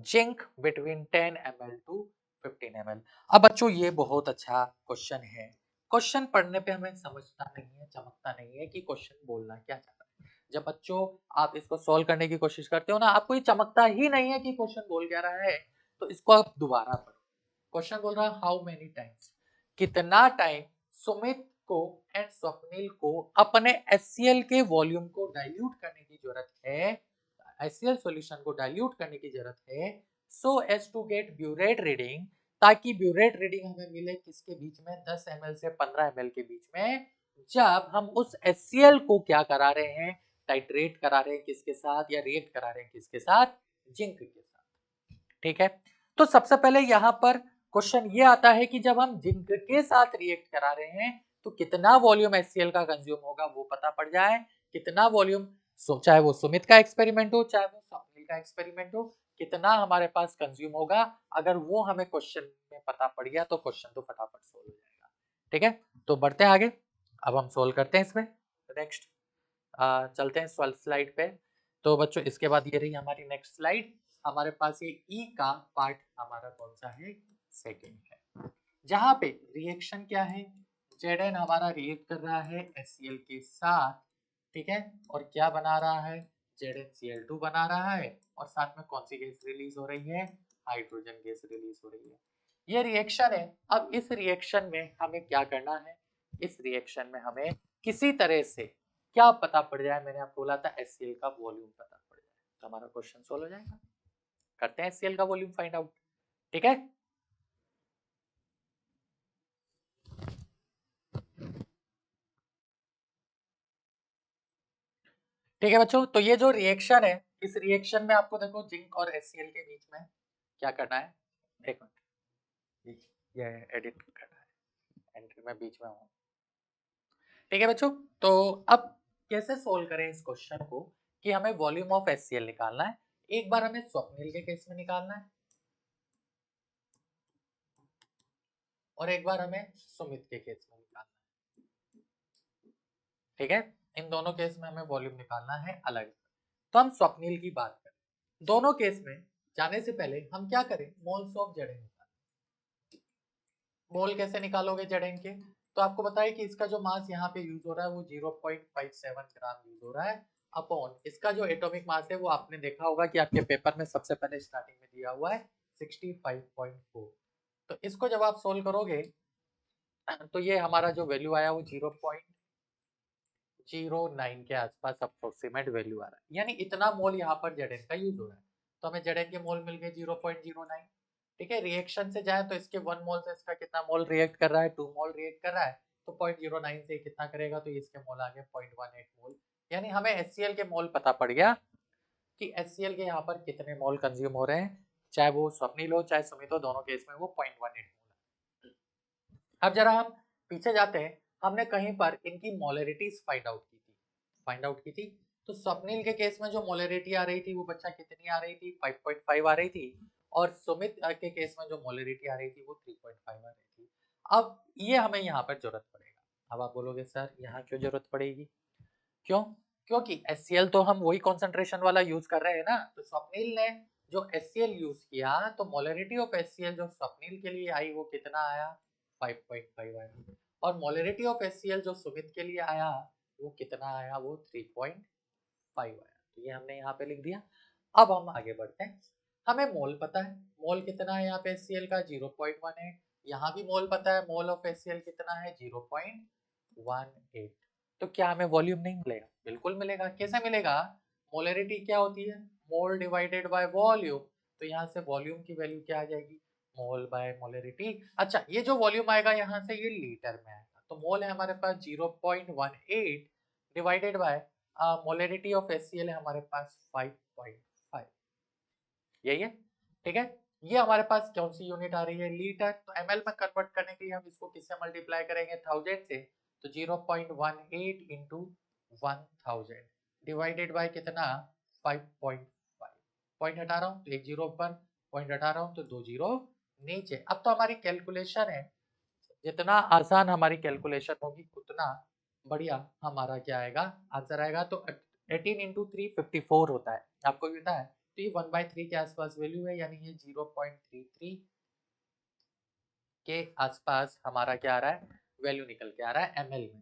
zinc between 10 ml to 15 ml। अब बच्चों ये बहुत अच्छा question है। Question पढ़ने पे हमें समझता नहीं है, चमकता नहीं है कि क्वेश्चन बोलना क्या चाहता है। जब बच्चों आप इसको सॉल्व करने की कोशिश करते हो ना, आपको ये चमकता ही नहीं है कि क्वेश्चन बोल क्या रहा है, तो इसको आप दोबारा पढ़ो। क्वेश्चन बोल रहा है हाउ मेनी टाइम्स, कितना टाइम सुमित को एंड स्वप्निल को अपने HCl के वॉल्यूम को डाइल्यूट करने की जरूरत है, HCl सॉल्यूशन को डाइल्यूट करने की जरूरत है, so as to get burette reading, ताकि ब्यूरेट रीडिंग हमें मिले किसके बीच में? 10 ml से 15 ml के बीच में, जब हम उस HCl को क्या करा रहे हैं? टाइट्रेट करा रहे हैं किसके साथ, या रिएक्ट करा रहे हैं किसके साथ? जिंक के साथ, ठीक है। तो सबसे पहले यहाँ पर क्वेश्चन ये आता है कि जब हम जिंक के साथ रिएक्ट करा रहे हैं तो कितना वॉल्यूम HCl का कंज्यूम होगा वो पता पड़ जाए। कितना वॉल्यूम, चाहे वो सुमित का एक्सपेरिमेंट हो चाहे वो स्वप्निल का एक्सपेरिमेंट हो, कितना हमारे पास कंज्यूम होगा, अगर वो हमें क्वेश्चन में पता पड़ गया तो क्वेश्चन तो फटाफट सोल्व हो जाएगा, ठीक है। तो बढ़ते हैं आगे, अब हम सोल्व करते हैं इसमें। नेक्स्ट चलते हैं स्लाइड पे। तो बच्चों इसके बाद ये रही हमारी नेक्स्ट स्लाइड। हमारे पास ये ई का पार्ट हमारा कौन सा है? सेकेंड है, जहां पे रिएक्शन क्या है? Zn हमारा रिएक्ट कर रहा है HCl के साथ, ठीक है, और क्या बना रहा है? ZnCl2 बना रहा है, और साथ में कौन सी गैस रिलीज हो रही है? हाइड्रोजन गैस रिलीज हो रही है। ये रिएक्शन है। अब इस रिएक्शन में हमें क्या करना है, इस रिएक्शन में हमें किसी तरह से क्या पता पड़ जाए, मैंने आपको बोला था HCl का वॉल्यूम पता पड़ जाए, तो हमारा क्वेश्चन सोल्व हो जाएगा। करते हैं HCl का वॉल्यूम फाइंड आउट, ठीक है। ठीक है बच्चों, तो ये जो रिएक्शन है, इस रिएक्शन में आपको देखो जिंक और HCl के बीच में क्या करना है, एक मिनट ये एडिट करना है, एंट्री में बीच में हूँ। ठीक है बच्चों, तो अब कैसे सोल्व करें इस क्वेश्चन को कि हमें वॉल्यूम ऑफ HCl निकालना है। एक बार हमें स्वप्निल के केस में निकालना है और एक बार हमें सुमित के केस में निकालना है, ठीक है। इन दोनों केस में हमें वॉल्यूम निकालना है अलग। तो हम स्वप्निल की बात करें, दोनों केस में जाने से पहले हम क्या करें, मोल्स ऑफ Zn निकालें। मोल कैसे निकालोगे Zn के, तो आपको बताया कि इसका जो मास यहाँ पे यूज हो रहा है वो 0.57 ग्राम यूज हो रहा है, अपॉन इसका जो एटॉमिक मास है वो आपने देखा होगा कि आपके पेपर में सबसे पहले स्टार्टिंग में दिया हुआ है 65.4। तो इसको जब आप सोल्व करोगे तो ये हमारा जो वैल्यू आया वो 0.09 के आसपास अप्रोक्सीमेट वैल्यू आ रहा है, यानी इतना मोल यहाँ पर Zn का यूज हो रहा है। तो हमें Zn के मोल मिल गए 0.09। ठीक है, रिएक्शन से जाए तो इसके 1 मोल से इसका कितना मोल रिएक्ट कर रहा है, 2 मोल रिएक्ट कर रहा है, तो 0.09 से कितना करेगा, तो इसके मोल आ गए 0.18 मोल। यानी हमें HCl के मोल पता पड़ गया कि HCl के यहाँ पर कितने मोल कंज्यूम हो रहे हैं, चाहे वो स्वप्निल हो चाहे सुमित हो, दोनों केस में वो 0.18 मोल। अब जरा हम पीछे जाते हैं, हमने कहीं पर इनकी मोलरिटीज फाइंड आउट की थी। तो स्वप्निल के केस में जो मोलरिटी आ रही थी वो बच्चा कितनी आ रही थी, 5.5 आ रही थी, और सुमित के केस में जो मोलरिटी आ रही थी वो 3.5 आ रही थी। अब ये हमें यहाँ पर जरूरत पड़ेगा। अब आप बोलोगे सर यहाँ क्यों जरूरत पड़ेगी, क्यों, क्योंकि HCl तो हम वही कॉन्सेंट्रेशन वाला यूज कर रहे हैं ना। तो स्वप्निल ने जो HCl यूज किया तो मोलरिटी ऑफ HCl जो स्वप्निल के लिए आई वो कितना आया, 5.5 आया, और मोलरिटी ऑफ HCl जो सुमित के लिए आया वो कितना आया, वो 3.5 आया। तो ये हमने यहाँ पे लिख दिया। अब हम आगे बढ़ते हैं, हमें मोल पता है, मोल कितना है यहाँ पे HCl का 0.18, यहाँ भी मोल पता है, मोल ऑफ HCl कितना है 0.18। तो क्या हमें वॉल्यूम नहीं मिलेगा, बिल्कुल मिलेगा। कैसे मिलेगा, मोलरिटी क्या होती है, मोल डिवाइडेड बाय वॉल्यूम, तो यहाँ से वॉल्यूम की वैल्यू क्या आ जाएगी, मोल बाय मोलरिटी। अच्छा, ये जो वॉल्यूम आएगा यहाँ से ये लीटर में आएगा, तो मोल है हमारे पास 0.18 divided by molarity of HCl है हमारे पास 5.5, यही है, ठीक है। ये हमारे पास कौन सी यूनिट आ रही है, लीटर। तो ml में कन्वर्ट करने के लिए हम इसको किससे मल्टीप्लाई करेंगे, 1000 से, तो 0.18 इंटू 1000 डिवाइडेड बाय कितना, 5.5। पॉइंट हटा रहा हूँ तो एक जीरो ऊपर, पॉइंट हटा रहा हूँ तो 2 जीरो नीचे। अब तो हमारी कैलकुलेशन है, जितना आसान हमारी कैलकुलेशन होगी उतना बढ़िया हमारा क्या आएगा, आंसर आएगा। तो 18 इंटू 354 होता है, आपको भी पता है। तो ये 1/3 के आसपास वैल्यू है, यानी ये 0.33 के आसपास हमारा क्या आ रहा है, वैल्यू निकल के आ रहा है ml में।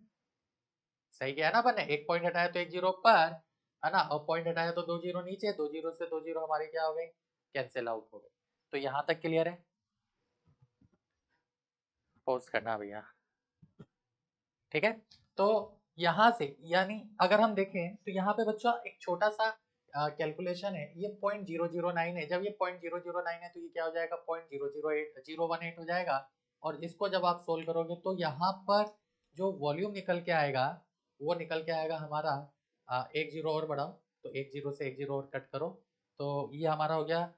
सही क्या है ना बने, एक पॉइंट हटाया तो एक जीरो ऊपर है ना, और पॉइंट हटाया तो 2 जीरो नीचे, 2 जीरो से 2 जीरो हमारे क्या हो गए, कैंसिल आउट हो गए। तो यहाँ तक क्लियर है, पॉज करना भैया, ठीक है। तो यहाँ से यानी अगर हम देखें तो यहाँ पे बच्चों एक छोटा सा कैलकुलेशन है, ये 0.009 है, जब ये 0.009 है तो ये क्या हो जाएगा, 0.008 हो जाएगा। और इसको जब आप सोल्व करोगे तो यहाँ पर जो वॉल्यूम निकल के आएगा वो निकल के आएगा हमारा, एक जीरो और बढ़ाओ, तो एक जीरो से एक जीरो और कट करो, तो ये हमारा हो गया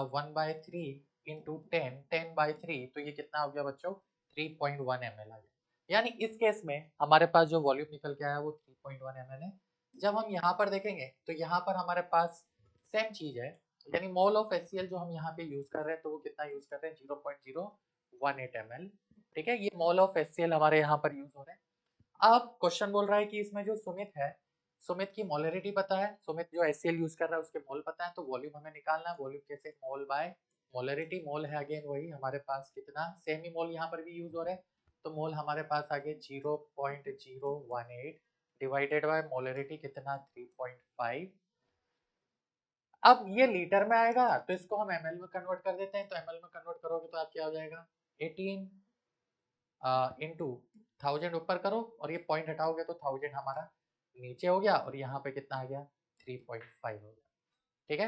1/3 इंटू 10/3, तो ये कितना हो गया बच्चों, 3.1 ml आ गया। यानी इस केस में हमारे पास जो वॉल्यूम निकल के आया वो 3.1 ml है। जब हम यहाँ पर देखेंगे तो यहाँ पर हमारे पास सेम चीज है, यानी मोल ऑफ HCl जो हम यहाँ पे यूज कर रहे हैं तो वो कितना यूज कर रहे हैं, 0.018 ml। ठीक है, ये मोल ऑफ HCl हमारे यहाँ पर यूज हो रहे हैं। अब क्वेश्चन बोल रहा है कि इसमें जो सुमित है, सुमित की मोलरिटी पता है, सुमित जो HCl यूज कर रहा है उसके मोल पता है, तो वॉल्यूम हमें निकालना है। वॉल्यूम कैसे, मोल बाय मोलरिटी, मोल है अगेन वही हमारे पास कितना, सेम ही मोल यहाँ पर भी यूज हो रहे हैं, तो मोल हमारे पास आगे 0.018 डिवाइडेड बाय मोलरिटी कितना 3.5, अब ये लीटर में आएगा तो इसको हम ml में कन्वर्ट कर देते हैं, तो ml में कन्वर्ट करोगे तो आप क्या हो जाएगा 18 इंटू 1000 ऊपर करो और ये पॉइंट हटाओगे तो 1000 हमारा नीचे हो गया और यहाँ पे कितना आ गया 3.5 हो गया। ठीक है,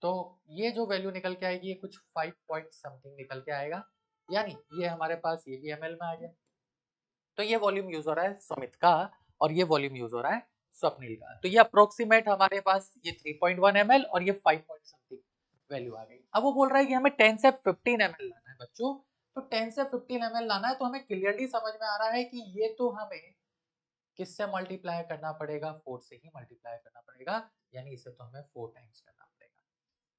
तो ये जो वैल्यू निकल के आएगी ये कुछ 5 पॉइंट समथिंग निकल के आएगा, यानी ये हमारे पास ये भी ml में आ गया। तो ये वॉल्यूम यूज हो रहा है सुमित का और ये वॉल्यूम यूज हो रहा है स्वप्निल का। तो ये अप्रोक्सीमेट हमारे पास ये 3.1 ml और ये 5 पॉइंट समथिंग वैल्यू आ गई। अब वो बोल रहा है कि हमें 10 से 15 ml लाना है बच्चों, तो 10 से 15 ml लाना है तो हमें क्लियरली समझ में आ रहा है कि ये तो हमें किससे मल्टीप्लाई करना पड़ेगा, 4 से ही मल्टीप्लाई करना पड़ेगा, यानी इसे तो हमें 4 टाइम्स करना पड़ेगा,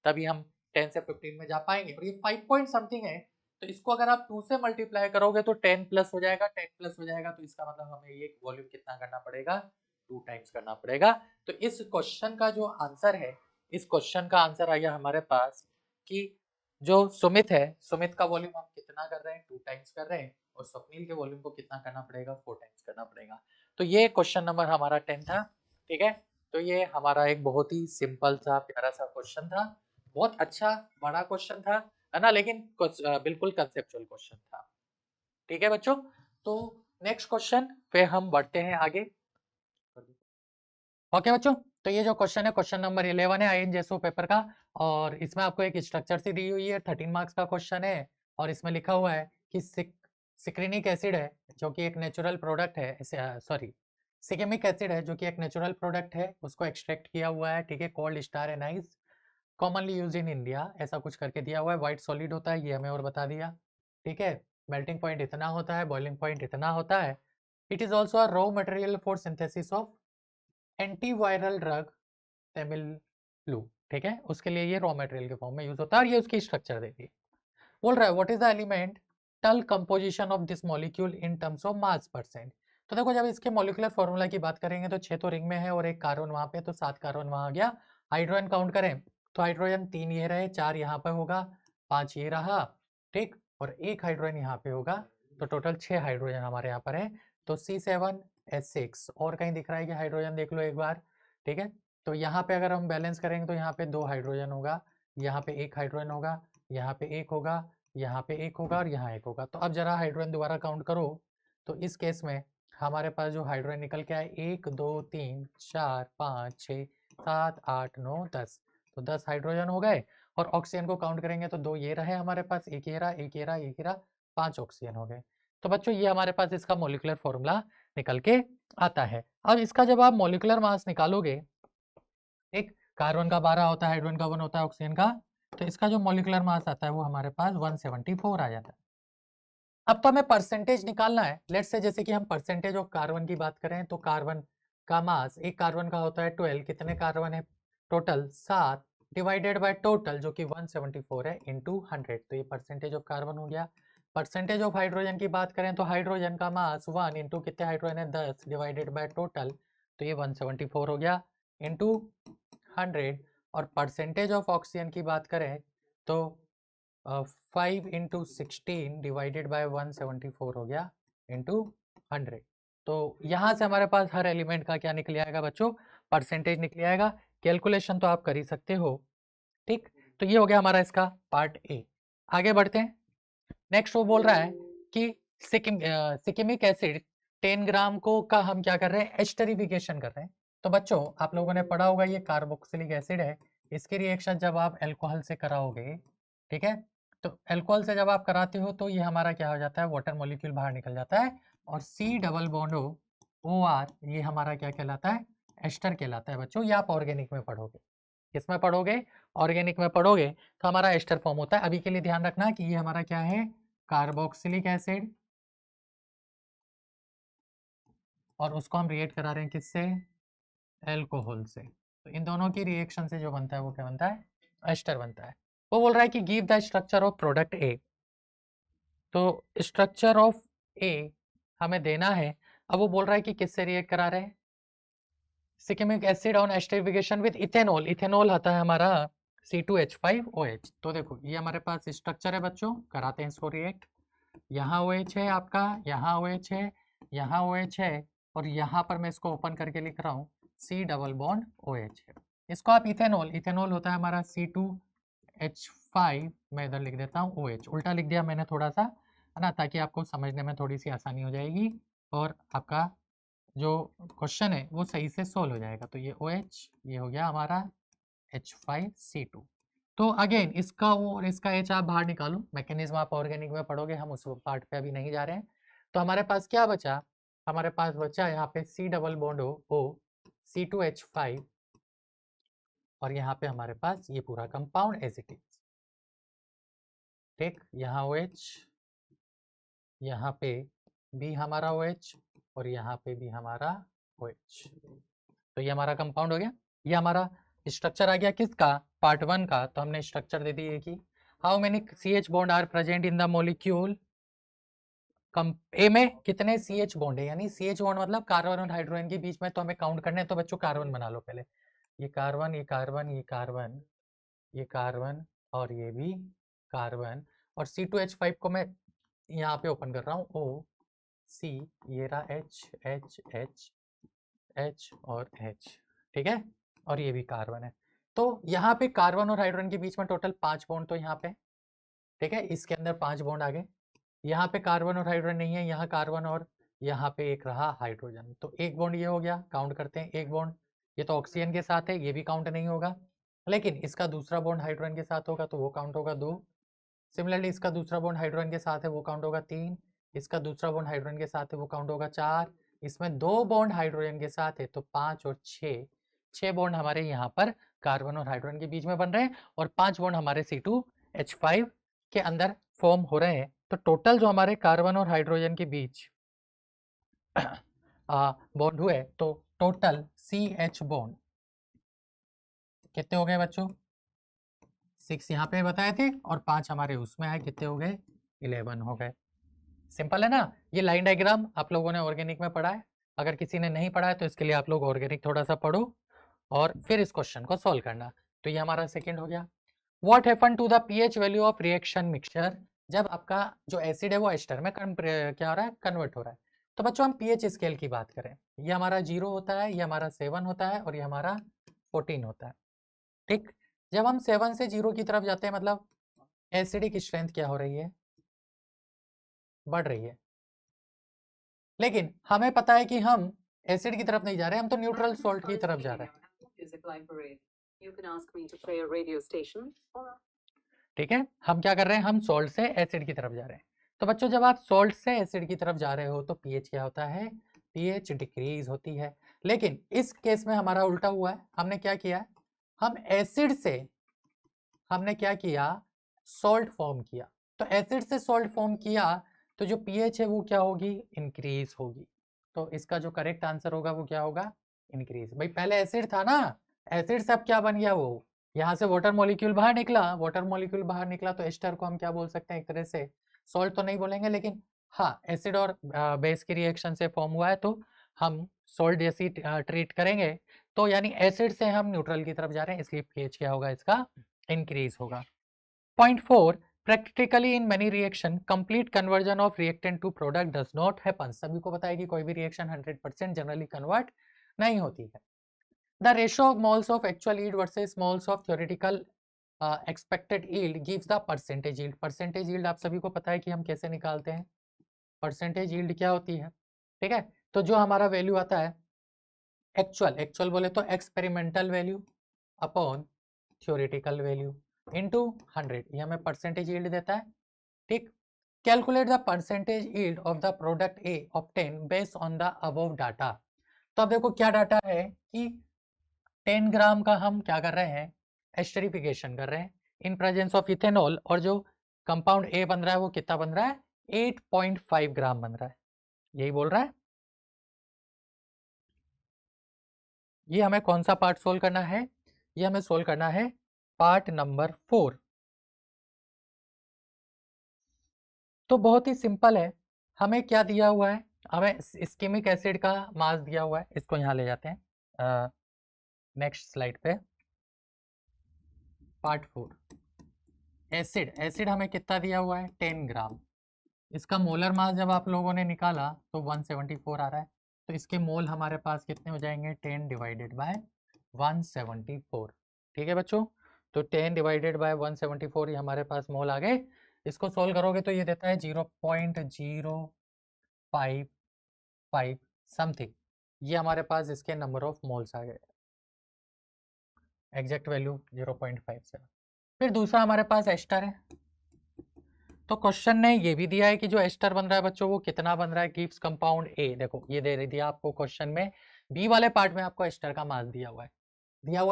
तभी हम 10 से 15 में जा पाएंगे। और ये 5 पॉइंट समथिंग है तो इसको अगर आप 2 से मल्टीप्लाई करोगे तो 10 प्लस हो जाएगा, 10 प्लस हो जाएगा तो इसका मतलब हमें ये वॉल्यूम कितना करना पड़ेगा 2 टाइम्स करना पड़ेगा। तो इस क्वेश्चन का जो आंसर है, इस क्वेश्चन का आंसर आया हमारे पास कि जो सुमित है, सुमित का वॉल्यूम हम कितना कर रहे हैं 2 टाइम्स कर रहे हैं और स्वप्निल के वॉल्यूम को कितना करना पड़ेगा 4 टाइम्स करना पड़ेगा। तो ये क्वेश्चन नंबर हमारा 10 था। ठीक है, तो ये हमारा एक बहुत ही सिंपल सा प्यारा सा क्वेश्चन था, बहुत अच्छा बड़ा क्वेश्चन था, है ना, लेकिन बिल्कुल कंसेप्चुअल क्वेश्चन था। ठीक है बच्चों, तो नेक्स्ट क्वेश्चन पे हम बढ़ते हैं आगे। ओके बच्चों, तो ये जो क्वेश्चन है क्वेश्चन नंबर 11 है INJSO पेपर का, और इसमें आपको एक स्ट्रक्चर सी दी हुई है, 13 मार्क्स का क्वेश्चन है और इसमें लिखा हुआ है कि सिक्रिनिक एसिड है जो कि एक नेचुरल प्रोडक्ट है, सॉरी सिकेमिक एसिड है जो कि एक नेचुरल प्रोडक्ट है, उसको एक्सट्रैक्ट किया हुआ है। ठीक है, called star anise commonly use in India, ऐसा कुछ करके दिया हुआ है। व्हाइट सॉलिड होता है, ये हमें और बता दिया। ठीक है, मेल्टिंग पॉइंट इतना होता है, बॉइलिंग पॉइंट इतना होता है। It is also a raw material for synthesis of antiviral drug Tamiflu. ठीक है, उसके लिए ये रॉ मटेरियल के फॉर्म में यूज होता है और ये उसकी स्ट्रक्चर देती है। बोल रहा है व्हाट इज द एलिमेंट टल composition of this molecule in terms of mass percent. तो देखो जब इसके मॉलिक्यूलर फॉर्मूला की बात करेंगे तो 6 तो रिंग में है और एक कार्बन वहां पे, तो 7 कार्बन वहां आ गया। हाइड्रोजन काउंट करें तो हाइड्रोजन 3 ये रहे, 4 यहाँ पे होगा, 5 ये रहा। ठीक, और एक हाइड्रोजन यहाँ पे होगा, तो टोटल 6 हाइड्रोजन हमारे यहाँ पर है। तो C7H6 और कहीं दिख रहा है कि हाइड्रोजन देख लो एक बार। ठीक है, तो यहाँ पे अगर हम बैलेंस करेंगे तो यहाँ पे 2 हाइड्रोजन होगा, यहाँ पे 1 हाइड्रोजन होगा, यहाँ पे 1 होगा, यहाँ पे 1 होगा और यहाँ 1 होगा। तो अब जरा हाइड्रोजन दोबारा काउंट करो, तो इस केस में हमारे पास जो हाइड्रोजन निकल के आए 1 2 3 4 5 6 7 8 9 10, तो 10 हाइड्रोजन हो गए। और ऑक्सीजन को काउंट करेंगे तो 2 ये रहे हमारे पास, एक ये रहा, एक ये रहा, एक ये रहा, 5 ऑक्सीजन हो गए। तो बच्चों ये हमारे पास इसका मॉलिक्यूलर फॉर्मूला निकल के आता है। अब इसका जब आप मॉलिक्यूलर मास निकालोगे, एक कार्बन का 12 होता है, हाइड्रोजन का 1 होता है, ऑक्सीजन का, तो इसका जो मॉलिक्यूलर मास आता है वो हमारे पास 174 आ जाता है। अब तो हमें परसेंटेज निकालना है। लेट्स से जैसे कि हम परसेंटेज ऑफ कार्बन की बात करें तो कार्बन का मास, एक कार्बन का होता है 12, कितने कार्बन है टोटल 7, डिवाइडेड बाय टोटल जो कि 174 है इंटू 100, तो ये परसेंटेज ऑफ कार्बन हो गया। परसेंटेज ऑफ हाइड्रोजन की बात करें तो हाइड्रोजन का मास 1 इंटू कितने हाइड्रोजन है 10, डिवाइडेड बाय टोटल, तो ये 174 हो गया इंटू 100। और परसेंटेज ऑफ ऑक्सीजन की बात करें तो 5 इंटू 16 डिवाइडेड बाय 174 हो गया इंटू 100। तो यहाँ से हमारे पास हर एलिमेंट का क्या निकल आएगा बच्चों, परसेंटेज निकल आएगा। कैलकुलेशन तो आप कर ही सकते हो। ठीक, तो ये हो गया हमारा इसका पार्ट ए। आगे बढ़ते हैं। नेक्स्ट वो बोल रहा है कि सिकिमिक एसिड 10 ग्राम को का हम क्या कर रहे हैं, एस्टरिफिकेशन कर रहे हैं। तो बच्चों आप लोगों ने पढ़ा होगा ये कार्बोक्सिलिक एसिड है, इसके रिएक्शन जब आप अल्कोहल से कराओगे, ठीक है, तो अल्कोहल से जब आप कराते हो तो ये हमारा क्या हो जाता है, वाटर मॉलिक्यूल बाहर निकल जाता है और C double bond O R ये हमारा क्या कहलाता है, एस्टर कहलाता है। बच्चों ये आप ऑर्गेनिक में पढ़ोगे, किसमें पढ़ोगे, ऑर्गेनिक में पढ़ोगे, तो हमारा एस्टर फॉर्म होता है। अभी के लिए ध्यान रखना कि ये हमारा क्या है, कार्बोक्सिलिक एसिड, और उसको हम रिएक्ट करा रहे हैं किससे, एल्कोहल से। तो इन दोनों की रिएक्शन से जो बनता है वो क्या बनता है, एस्टर बनता है। वो बोल रहा है कि give the structure of product ए। तो स्ट्रक्चर ऑफ ए हमें देना है। अब वो बोल रहा है कि किससे रिएक्ट करा रहे हैं, shikimic acid on esterification with ethanol. Ethanol आता है हमारा C2H5OH। तो देखो ये हमारे पास स्ट्रक्चर है बच्चों, कराते हैं इसको रिएक्ट। यहाँ OH है आपका, यहाँ OH है, यहाँ OH है, और यहाँ पर मैं इसको ओपन करके लिख रहा हूँ C डबल बॉन्ड OH है। इसको आप इथेनॉल, इथेनॉल होता है हमारा C2H5, मैं इधर लिख देता हूँ OH, उल्टा लिख दिया मैंने थोड़ा सा, है ना, ताकि आपको समझने में थोड़ी सी आसानी हो जाएगी और आपका जो क्वेश्चन है वो सही से सोल्व हो जाएगा। तो ये OH, ये हो गया हमारा H5C2। तो अगेन इसका O और इसका H आप बाहर निकालो, मैकेनिज्म आप ऑर्गेनिक में पढ़ोगे, हम उस पार्ट पे अभी नहीं जा रहे हैं। तो हमारे पास क्या बचा, हमारे पास बचा यहाँ पे C double bond O, C2H5, और यहाँ पे हमारे पास ये पूरा कंपाउंड एज इट इज, ठीक, यहाँ OH, यहाँ पे भी हमारा OH और यहाँ पे भी हमारा OH। तो ये हमारा कंपाउंड हो गया। ये हमारा स्ट्रक्चर आ गया किसका, पार्ट 1 का। तो हमने स्ट्रक्चर दे दी कि how many CH bond are present in the molecule, A में कितने CH बॉन्ड है, यानी CH बॉन्ड मतलब कार्बन और हाइड्रोजन के बीच में, तो हमें काउंट करने हैं। तो बच्चों कार्बन बना लो पहले, ये कार्बन, ये कार्बन, ये कार्बन, ये कार्बन और ये भी कार्बन, और C2H5 को मैं यहाँ पे ओपन कर रहा हूँ, O C, ये रहा H H H H और H, ठीक है, और ये भी कार्बन है। तो यहाँ पे कार्बन और हाइड्रोजन के बीच में टोटल 5 बॉन्ड, तो यहाँ पे, ठीक है, इसके अंदर 5 बॉन्ड आ गए। यहाँ पे कार्बन और हाइड्रोजन नहीं है, यहाँ कार्बन और यहाँ पे एक रहा हाइड्रोजन, तो एक बॉन्ड ये हो गया, काउंट करते हैं एक बॉन्ड, ये तो ऑक्सीजन के साथ है, ये भी काउंट नहीं होगा, लेकिन इसका दूसरा बॉन्ड हाइड्रोजन के साथ होगा तो वो काउंट होगा 2। सिमिलरली इसका दूसरा बॉन्ड हाइड्रोजन के साथ है, वो काउंट होगा 3। इसका दूसरा बॉन्ड हाइड्रोजन के साथ है, वो काउंट होगा 4। इसमें 2 बॉन्ड हाइड्रोजन के साथ है तो 5 और 6 बॉन्ड हमारे यहाँ पर कार्बन और हाइड्रोजन के बीच में बन रहे हैं, और 5 बॉन्ड हमारे C2H5 के अंदर फॉर्म हो रहे हैं। तो टोटल जो हमारे कार्बन और हाइड्रोजन के बीच बॉन्ड हुए, तो टोटल CH बॉन्ड कितने हो गए बच्चों, 6 यहाँ पे बताए थे, और 5 हमारे उसमें आए, कितने हो गए, 11 हो गए। सिंपल है ना। ये लाइन डायग्राम आप लोगों ने ऑर्गेनिक में पढ़ा है, अगर किसी ने नहीं पढ़ा है तो इसके लिए आप लोग ऑर्गेनिक थोड़ा सा पढ़ो और फिर इस क्वेश्चन को सॉल्व करना। तो ये हमारा सेकंड हो गया। What happen to the pH value of reaction mixture, जब आपका जो एसिड है वो एस्टर में क्या हो रहा है, कन्वर्ट हो रहा है। तो बच्चों हम पीएच स्केल की बात करें, ये हमारा 0 होता है, ये हमारा 7 होता है, और ये हमारा 14 होता है, ठीक। जब हम 7 से 0 की तरफ जाते हैं, मतलब एसिडिक स्ट्रेंथ क्या हो रही है, बढ़ रही है। लेकिन हमें पता है कि हम एसिड की तरफ नहीं जा रहे हैं, हम तो न्यूट्रल सॉल्ट की तरफ जा रहे हैं, ठीक है। हम क्या कर रहे हैं, हम सॉल्ट से एसिड की तरफ जा रहे हैं। तो बच्चों जब आप सॉल्ट से एसिड की तरफ जा रहे हो तो पीएच क्या होता है, पीएच डिक्रीज होती है। लेकिन इस केस में हमारा उल्टा हुआ है, हमने क्या किया, हम एसिड से हमने क्या किया, सॉल्ट फॉर्म किया। तो एसिड से सॉल्ट फॉर्म किया तो जो पीएच है वो क्या होगी, इंक्रीज होगी। तो इसका जो करेक्ट आंसर होगा वो क्या होगा, इंक्रीज। भाई पहले एसिड था ना, एसिड से अब क्या बन गया, वो यहाँ से वाटर मॉलिक्यूल बाहर निकला, वाटर मॉलिक्यूल बाहर निकला तो एस्टर को हम क्या बोल सकते हैं, एक तरह से सॉल्ट तो नहीं बोलेंगे, लेकिन हाँ एसिड और बेस की रिएक्शन से फॉर्म हुआ है तो हम सॉल्ट जैसी ट्रीट करेंगे। तो यानी एसिड से हम न्यूट्रल की तरफ जा रहे हैं, इसलिए पीएच क्या होगा, इसका इंक्रीज होगा। Point 4, practically in many reaction complete conversion of reactant to product does not happen. सभी को पता है कि कोई भी रिएक्शन 100% जनरली कन्वर्ट नहीं होती है। The ratio of moles of actual yield versus moles of theoretical expected yield gives the percentage yield. Percentage yield आप सभी को पता है कि हम कैसे निकालते हैं, परसेंटेज यील्ड क्या होती है, ठीक है। तो जो हमारा वैल्यू आता है एक्चुअल बोले तो experimental value upon theoretical value into 100, ये हमें परसेंटेज यील्ड देता है, ठीक। Calculate the percentage yield of the product A obtain based on the above data. तो अब देखो क्या डाटा है कि 10 ग्राम का हम क्या कर रहे हैं, एस्टरिफिकेशन कर रहे हैं इन प्रेजेंस ऑफ इथेनॉल, और जो कंपाउंड ए बन रहा है वो कितना बन रहा है, 8.5 ग्राम बन रहा है, यही बोल रहा है। ये हमें कौन सा पार्ट सोल्व करना है, ये हमें सोल्व करना है पार्ट नंबर 4। तो बहुत ही सिंपल है, हमें क्या दिया हुआ है, हमें इस्कीमिक एसिड का मास दिया हुआ है, इसको यहाँ ले जाते हैं नेक्स्ट स्लाइड पे। पार्ट 4 एसिड हमें कितना दिया हुआ है, 10 ग्राम। इसका मोलर मास जब आप लोगों ने निकाला तो 174 आ रहा है, तो इसके मोल हमारे पास कितने हो जाएंगे, 10 डिवाइडेड बाय 174। ठीक है बच्चों, तो 10 डिवाइडेड बाय 174 ये हमारे पास मोल आ गए। इसको सोल्व करोगे तो ये देता है 0.055 समथिंग। ये हमारे पास इसके नंबर ऑफ मोल्स आ गए, एग्जैक्ट वैल्यू 0.57। फिर दूसरा हमारे पास एस्टर है। तो क्वेश्चन ने ये भी दिया है कि जो एस्टर बन रहा है बच्चों वो कितना बन रहा है, गिव्स कंपाउंड ए। देखो ये दे दिया आपको क्वेश्चन में, बी वाले पार्ट में आपको एस्टर का मास दिया हुआ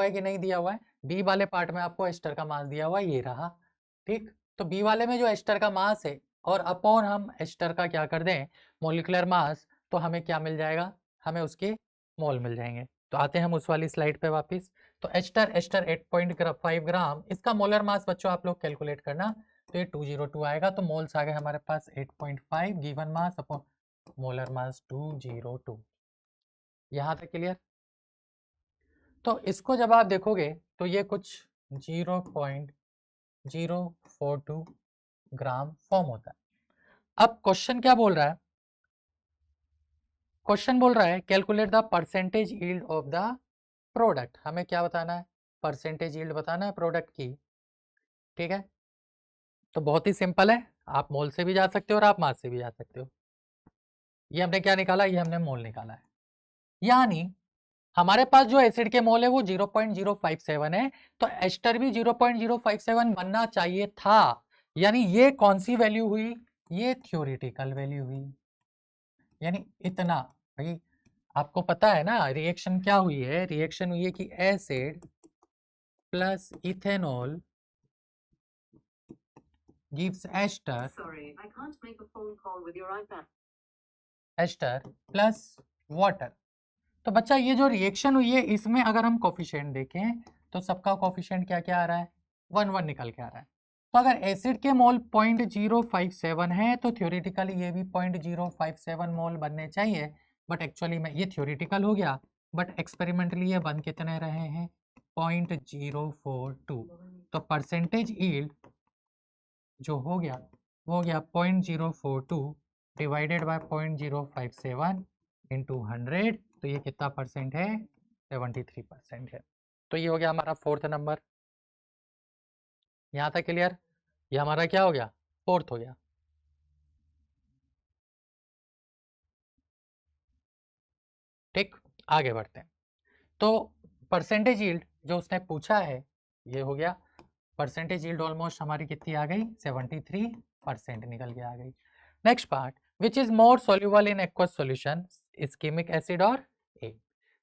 है कि नहीं दिया हुआ है? बी वाले पार्ट में आपको एस्टर का मास दिया हुआ है, ये रहा। ठीक, तो बी वाले में जो एस्टर का मास है और अपॉन हम एस्टर का क्या कर दें, मोलिकुलर मास, तो हमें क्या मिल जाएगा, हमें उसके मोल मिल जाएंगे। तो आते हैं हम उस वाली स्लाइड पे वापस। तो एस्टर 8.5 ग्राम, इसका मोलर मास बच्चों आप लोग कैलकुलेट करना, तो ये 202 आएगा। तो मोल्स आ गए हमारे पास 8.5, given mass upon molar mass 202। यहाँ तक क्लियर? तो इसको जब आप देखोगे तो ये कुछ 0.042 ग्राम फॉर्म होता है। अब क्वेश्चन क्या बोल रहा है, क्वेश्चन बोल रहा है calculate the percentage yield of the product. हमें क्या बताना है, परसेंटेज यील्ड बताना है प्रोडक्ट की। ठीक है, तो बहुत ही सिंपल है, आप मोल से भी जा सकते हो और आप मास से भी जा सकते हो। ये हमने क्या निकाला, ये हमने मोल निकाला है। यानी हमारे पास जो एसिड के मोल है वो 0.057 है, तो एस्टर भी 0.057 बनना चाहिए था। यानी ये कौन सी वैल्यू हुई, ये थ्योरेटिकल वैल्यू हुई। यानी इतना, भाई आपको पता है ना रिएक्शन क्या हुई है, रिएक्शन हुई है कि acid plus ethanol gives ester, sorry, I can't make a phone call with your iPad, ester plus water। तो बच्चा ये जो रिएक्शन हुई है इसमें अगर हम कोफिशिएंट देखें तो सबका कोफिशिएंट क्या क्या आ रहा है, 1 1 निकल के आ रहा है। तो अगर एसिड के मोल 0.057 है तो थ्योरेटिकली ये भी 0.057 मोल बनने चाहिए, बट एक्चुअली में ये थ्योरेटिकल हो गया, बट एक्सपेरिमेंटली ये बन कितने रहे हैं, 0.042। तो परसेंटेज यील्ड जो हो गया वो हो गया 0.042 डिवाइडेड बाय 0.057 इंटू 100। तो ये कितना परसेंट है, 73% है। तो ये हो गया हमारा फोर्थ नंबर। यहाँ तक क्लियर? ये हमारा क्या हो गया, फोर्थ हो गया। ठीक, आगे बढ़ते हैं। तो परसेंटेज यील्ड जो उसने पूछा है ये हो गया, परसेंटेज यील्ड ऑलमोस्ट हमारी कितनी आ गई, 73% निकल के आ गई। Next part, which is more soluble in aqueous solution, ischaemic acid और ए।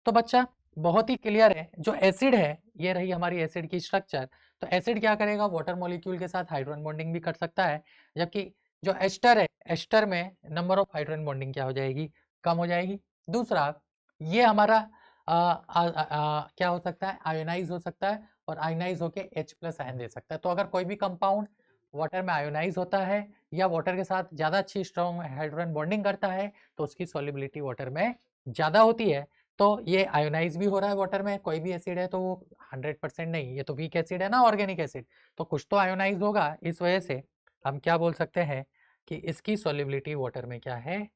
तो बच्चा बहुत ही क्लियर है, जो एसिड है ये रही हमारी एसिड की स्ट्रक्चर। तो एसिड क्या करेगा, वाटर मॉलिक्यूल के साथ हाइड्रोजन बॉन्डिंग भी कर सकता है, जबकि जो एस्टर है, एस्टर में नंबर ऑफ हाइड्रोजन बॉन्डिंग क्या हो जाएगी, कम हो जाएगी। दूसरा ये हमारा क्या हो सकता है, आयोनाइज हो सकता है, और आयोनाइज होके H+ आयन दे सकता है। तो अगर कोई भी कंपाउंड वाटर में आयोनाइज होता है या वाटर के साथ ज़्यादा अच्छी स्ट्रॉन्ग हाइड्रोजन बॉन्डिंग करता है तो उसकी सॉल्युबिलिटी वाटर में ज़्यादा होती है। तो ये आयोनाइज भी हो रहा है वाटर में, कोई भी एसिड है तो वो 100% नहीं, ये तो वीक एसिड है ना, ऑर्गेनिक एसिड, तो कुछ तो आयोनाइज होगा। इस वजह से हम क्या बोल सकते हैं कि इसकी सॉल्युबिलिटी वाटर में क्या है,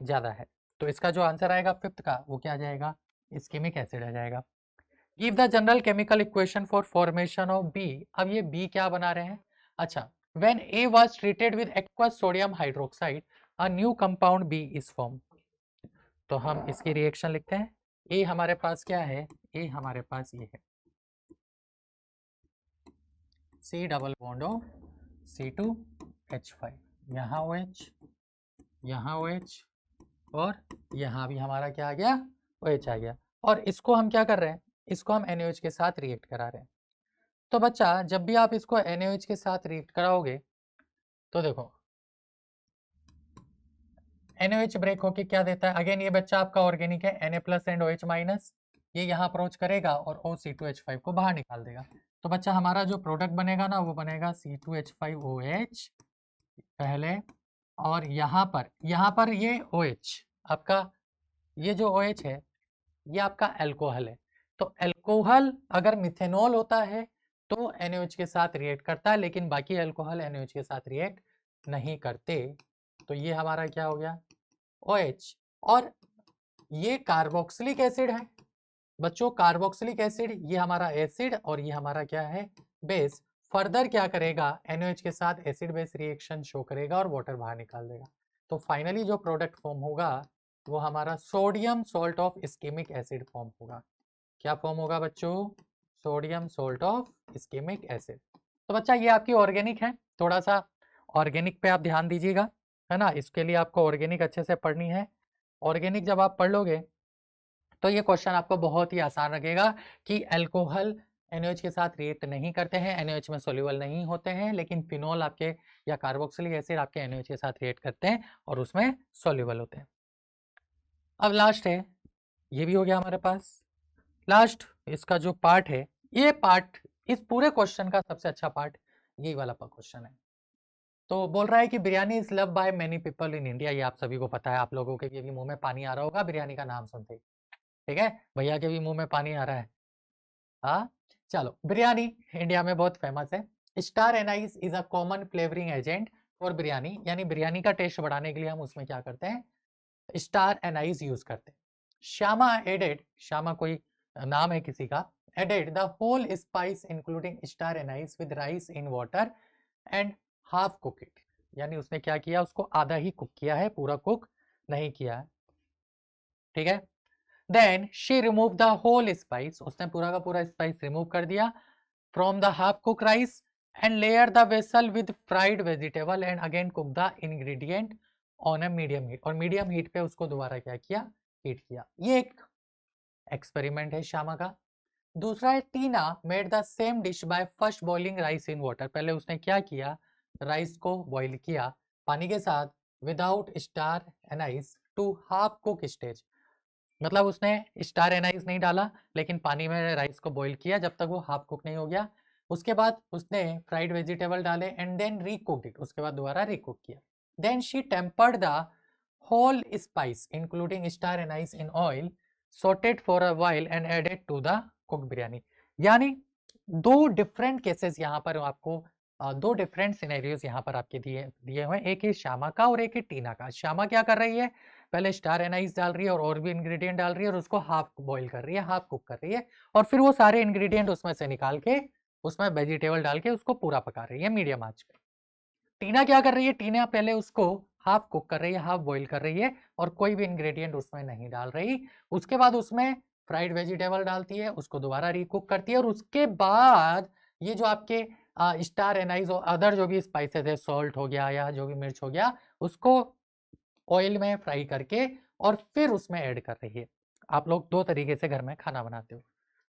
ज़्यादा है। तो इसका जो आंसर आएगा फिफ्थ का वो क्या आ जाएगा, इस्कीमिक एसिड आ जाएगा। Give the general chemical equation for formation of B. अब ये बी क्या बना रहे हैं, अच्छा, when A was treated with aqueous sodium hydroxide a new compound B is form. तो हम इसकी रिएक्शन लिखते हैं। ए हमारे पास क्या है, ए हमारे पास ये है C double bond of C2H5, यहाँ OH, यहाँ OH, और यहाँ भी हमारा क्या आ गया, OH आ गया। और इसको हम क्या कर रहे हैं, इसको हम NaOH के साथ रिएक्ट करा रहे हैं। तो बच्चा जब भी आप इसको NaOH के साथ रिएक्ट कराओगे तो देखो NaOH ब्रेक होके क्या देता है, अगेन ये बच्चा आपका ऑर्गेनिक है, Na+ एंड OH-, ये यहाँ अप्रोच करेगा और O(C2H5) को बाहर निकाल देगा। तो बच्चा हमारा जो प्रोडक्ट बनेगा ना वो बनेगा C2H5OH पहले, और यहाँ पर ये OH आपका, ये जो OH है ये आपका एल्कोहल है। तो एल्कोहल अगर मिथेनॉल होता है तो NaOH के साथ रिएक्ट करता है, लेकिन बाकी एल्कोहल NaOH के साथ रिएक्ट नहीं करते। तो ये हमारा क्या हो गया, OH, और ये कार्बोक्सिलिक एसिड है, बच्चों कार्बोक्सिलिक एसिड ये हमारा एसिड और ये हमारा क्या है बेस, फर्दर क्या करेगा NaOH के साथ एसिड बेस रिएक्शन शो करेगा और वाटर बाहर निकाल देगा। तो फाइनली जो प्रोडक्ट फॉर्म होगा वो हमारा sodium salt of ischaemic acid form होगा। क्या फॉर्म होगा बच्चों? Sodium salt of ischaemic acid. तो बच्चा ये आपकी ऑर्गेनिक है, थोड़ा सा ऑर्गेनिक पे आप ध्यान दीजिएगा, है ना। इसके लिए आपको ऑर्गेनिक अच्छे से पढ़नी है। ऑर्गेनिक जब आप पढ़ लोगे तो ये क्वेश्चन आपको बहुत ही आसान लगेगा कि अल्कोहल NaOH के साथ रिएक्ट नहीं करते हैं, NaOH में सोल्यूबल नहीं होते हैं, लेकिन फिनोल आपके या कार्बोक्सिलिक एसिड आपके NaOH के साथ रिएक्ट करते हैं और उसमें सोल्यूबल होते हैं। अब लास्ट है, ये भी हो गया हमारे पास। लास्ट इसका जो पार्ट है, ये पार्ट इस पूरे क्वेश्चन का सबसे अच्छा पार्ट यही वाला क्वेश्चन है। तो बोल रहा है कि biryani is love by many people in India. ये आप सभी को पता है, आप लोगों के भी मुंह में पानी आ रहा होगा बिरयानी का नाम सुनते ही, ठीक है। भैया के भी मुंह में पानी आ रहा है। हाँ चलो, बिरयानी इंडिया में बहुत फेमस है। Star anise is a common flavouring agent for biryani, यानी बिरयानी का टेस्ट बढ़ाने के लिए हम उसमें क्या करते हैं, स्टार एनाइस यूज करते हैं। श्यामा एडेड, श्यामा कोई नाम है किसी का, added the whole spice including star anise with rice in water and half cook it, यानी उसने क्या किया, उसको आधा ही कुक किया है, पूरा कुक नहीं किया है, ठीक है। Then she remove the whole spice, उसने पूरा का पूरा स्पाइस रिमूव कर दिया from the half cook rice and layer the vessel with fried vegetable and again cook the ingredient on a medium heat, और मीडियम हीट पे उसको दोबारा क्या किया, हीट किया। ये एक एक्सपेरिमेंट है श्यामा का। दूसरा है Tina made the same dish by first boiling rice in water, पहले उसने क्या किया, राइस को बॉईल किया पानी के साथ without star anise to half cook stage, मतलब उसने स्टार एनाइस नहीं डाला लेकिन पानी में राइस को बॉईल किया जब तक वो हाफ कुक नहीं हो गया। उसके बाद उसने फ्राइड वेजिटेबल डाले एंड देन रीकुक्ड इट, उसके बाद दोबारा रीकुक किया। Then she tempered the whole spice including star anise in oil, sauteed for a while and added to the cook biryani. यानी दो डिफरेंट केसेस यहाँ पर आपको, दो डिफरेंट सिनेरियोज यहाँ पर आपके दिए दिए हुए, एक है श्यामा का और एक है टीना का। श्यामा क्या कर रही है, पहले स्टार एनाइस डाल रही है और भी इंग्रेडिएंट डाल रही है और उसको हाफ बॉईल कर रही है, हाफ कुक कर रही है, और फिर वो सारे इंग्रेडिएंट उसमें से निकाल के उसमें वेजिटेबल डाल के उसको पूरा पका रही है मीडियम आंच पे। टीना क्या कर रही है, टीना पहले उसको हाफ कुक कर रही है, हाफ बॉईल कर रही है और कोई भी इंग्रेडिएंट उसमें नहीं डाल रही। उसके बाद उसमें फ्राइड वेजिटेबल डालती है, उसको दोबारा रीकुक करती है और उसके बाद ये जो आपके स्टार एनाइस और अदर जो भी स्पाइसेस है, सॉल्ट हो गया या जो भी मिर्च हो गया, उसको ऑयल में फ्राई करके और फिर उसमें ऐड कर रही है। आप लोग दो तरीके से घर में खाना बनाते हो,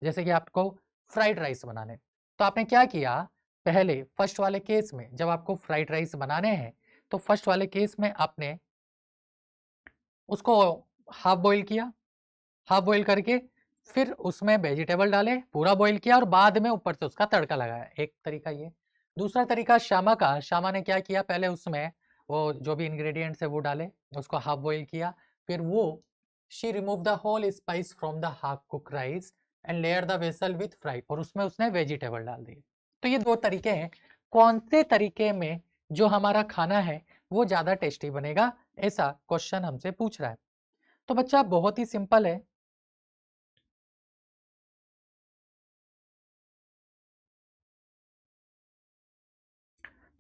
जैसे कि आपको फ्राइड राइस बनाने, तो आपने क्या किया, पहले फर्स्ट वाले केस में जब आपको फ्राइड राइस बनाने हैं तो फर्स्ट वाले केस में आपने उसको हाफ बॉईल किया, हाफ बॉईल करके फिर उसमें वेजिटेबल डाले, पूरा बॉईल किया और बाद में ऊपर से उसका तड़का लगाया, एक तरीका ये। दूसरा तरीका श्यामा का, श्यामा ने क्या किया, पहले उसमें वो जो भी इंग्रेडिएंट्स है वो डाले, उसको हाफ बॉईल किया, फिर वो she remove the whole spice from the half cook rice and layer the vessel with fry, और उसमें उसने वेजिटेबल डाल दिए। तो ये दो तरीके हैं, कौन से तरीके में जो हमारा खाना है वो ज़्यादा टेस्टी बनेगा, ऐसा क्वेश्चन हमसे पूछ रहा है। तो बच्चा बहुत ही सिंपल है,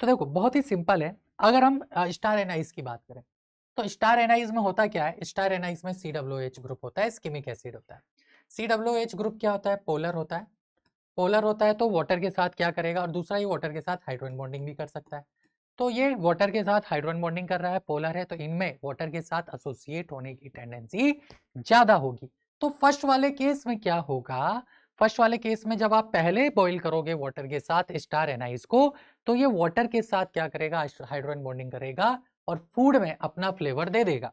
तो देखो बहुत ही सिंपल है। अगर हम स्टार एनाइस की बात करें तो स्टार एनाइस में होता क्या है, स्टार एनाइस में COOH ग्रुप होता है, स्कीमिक एसिड होता है। COOH ग्रुप क्या होता है, पोलर होता है। पोलर होता है तो वाटर के साथ क्या करेगा, और दूसरा ही वाटर के साथ हाइड्रोजन बॉन्डिंग भी कर सकता है। तो ये वाटर के साथ हाइड्रोजन बॉन्डिंग कर रहा है, पोलर है, तो इनमें वाटर के साथ एसोसिएट होने की टेंडेंसी ज्यादा होगी। तो फर्स्ट वाले केस में क्या होगा, फर्स्ट वाले केस में जब आप पहले बॉईल करोगे वाटर के साथ स्टार एनाइस को, तो ये वाटर के साथ क्या करेगा, हाइड्रोजन बॉन्डिंग करेगा और फूड में अपना फ्लेवर दे देगा।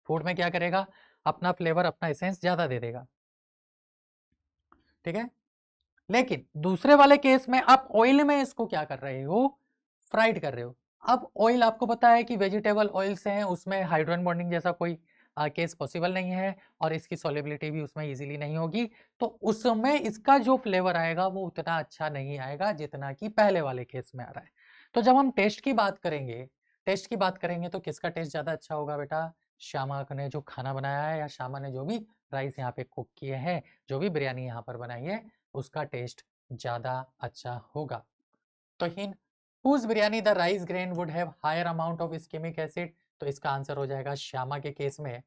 फूड में क्या करेगा, अपना फ्लेवर, अपना एसेंस ज्यादा दे देगा, ठीक है। लेकिन दूसरे वाले केस में आप ऑयल में इसको क्या कर रहे हो, फ्राइड कर रहे हो। अब ऑयल आपको पता है कि वेजिटेबल ऑयल से है, उसमें हाइड्रोजन बॉन्डिंग जैसा कोई केस पॉसिबल नहीं है और इसकी सॉल्युबिलिटी भी उसमें इजीली नहीं होगी, तो उसमें इसका जो फ्लेवर आएगा वो उतना अच्छा नहीं आएगा जितना कि पहले वाले केस में आ रहा है। तो जब हम टेस्ट की बात करेंगे, टेस्ट की बात करेंगे तो किसका टेस्ट ज़्यादा अच्छा होगा बेटा, श्यामा ने जो खाना बनाया है या श्यामा ने जो भी राइस यहाँ पे कुक किए हैं, जो भी बिरयानी यहाँ पर बनाई है, उसका टेस्ट ज़्यादा अच्छा होगा। तो hint, whose biryani the rice grain would have higher amount of shikimic acid, तो इसका आंसर हो जाएगा श्यामा के केस में।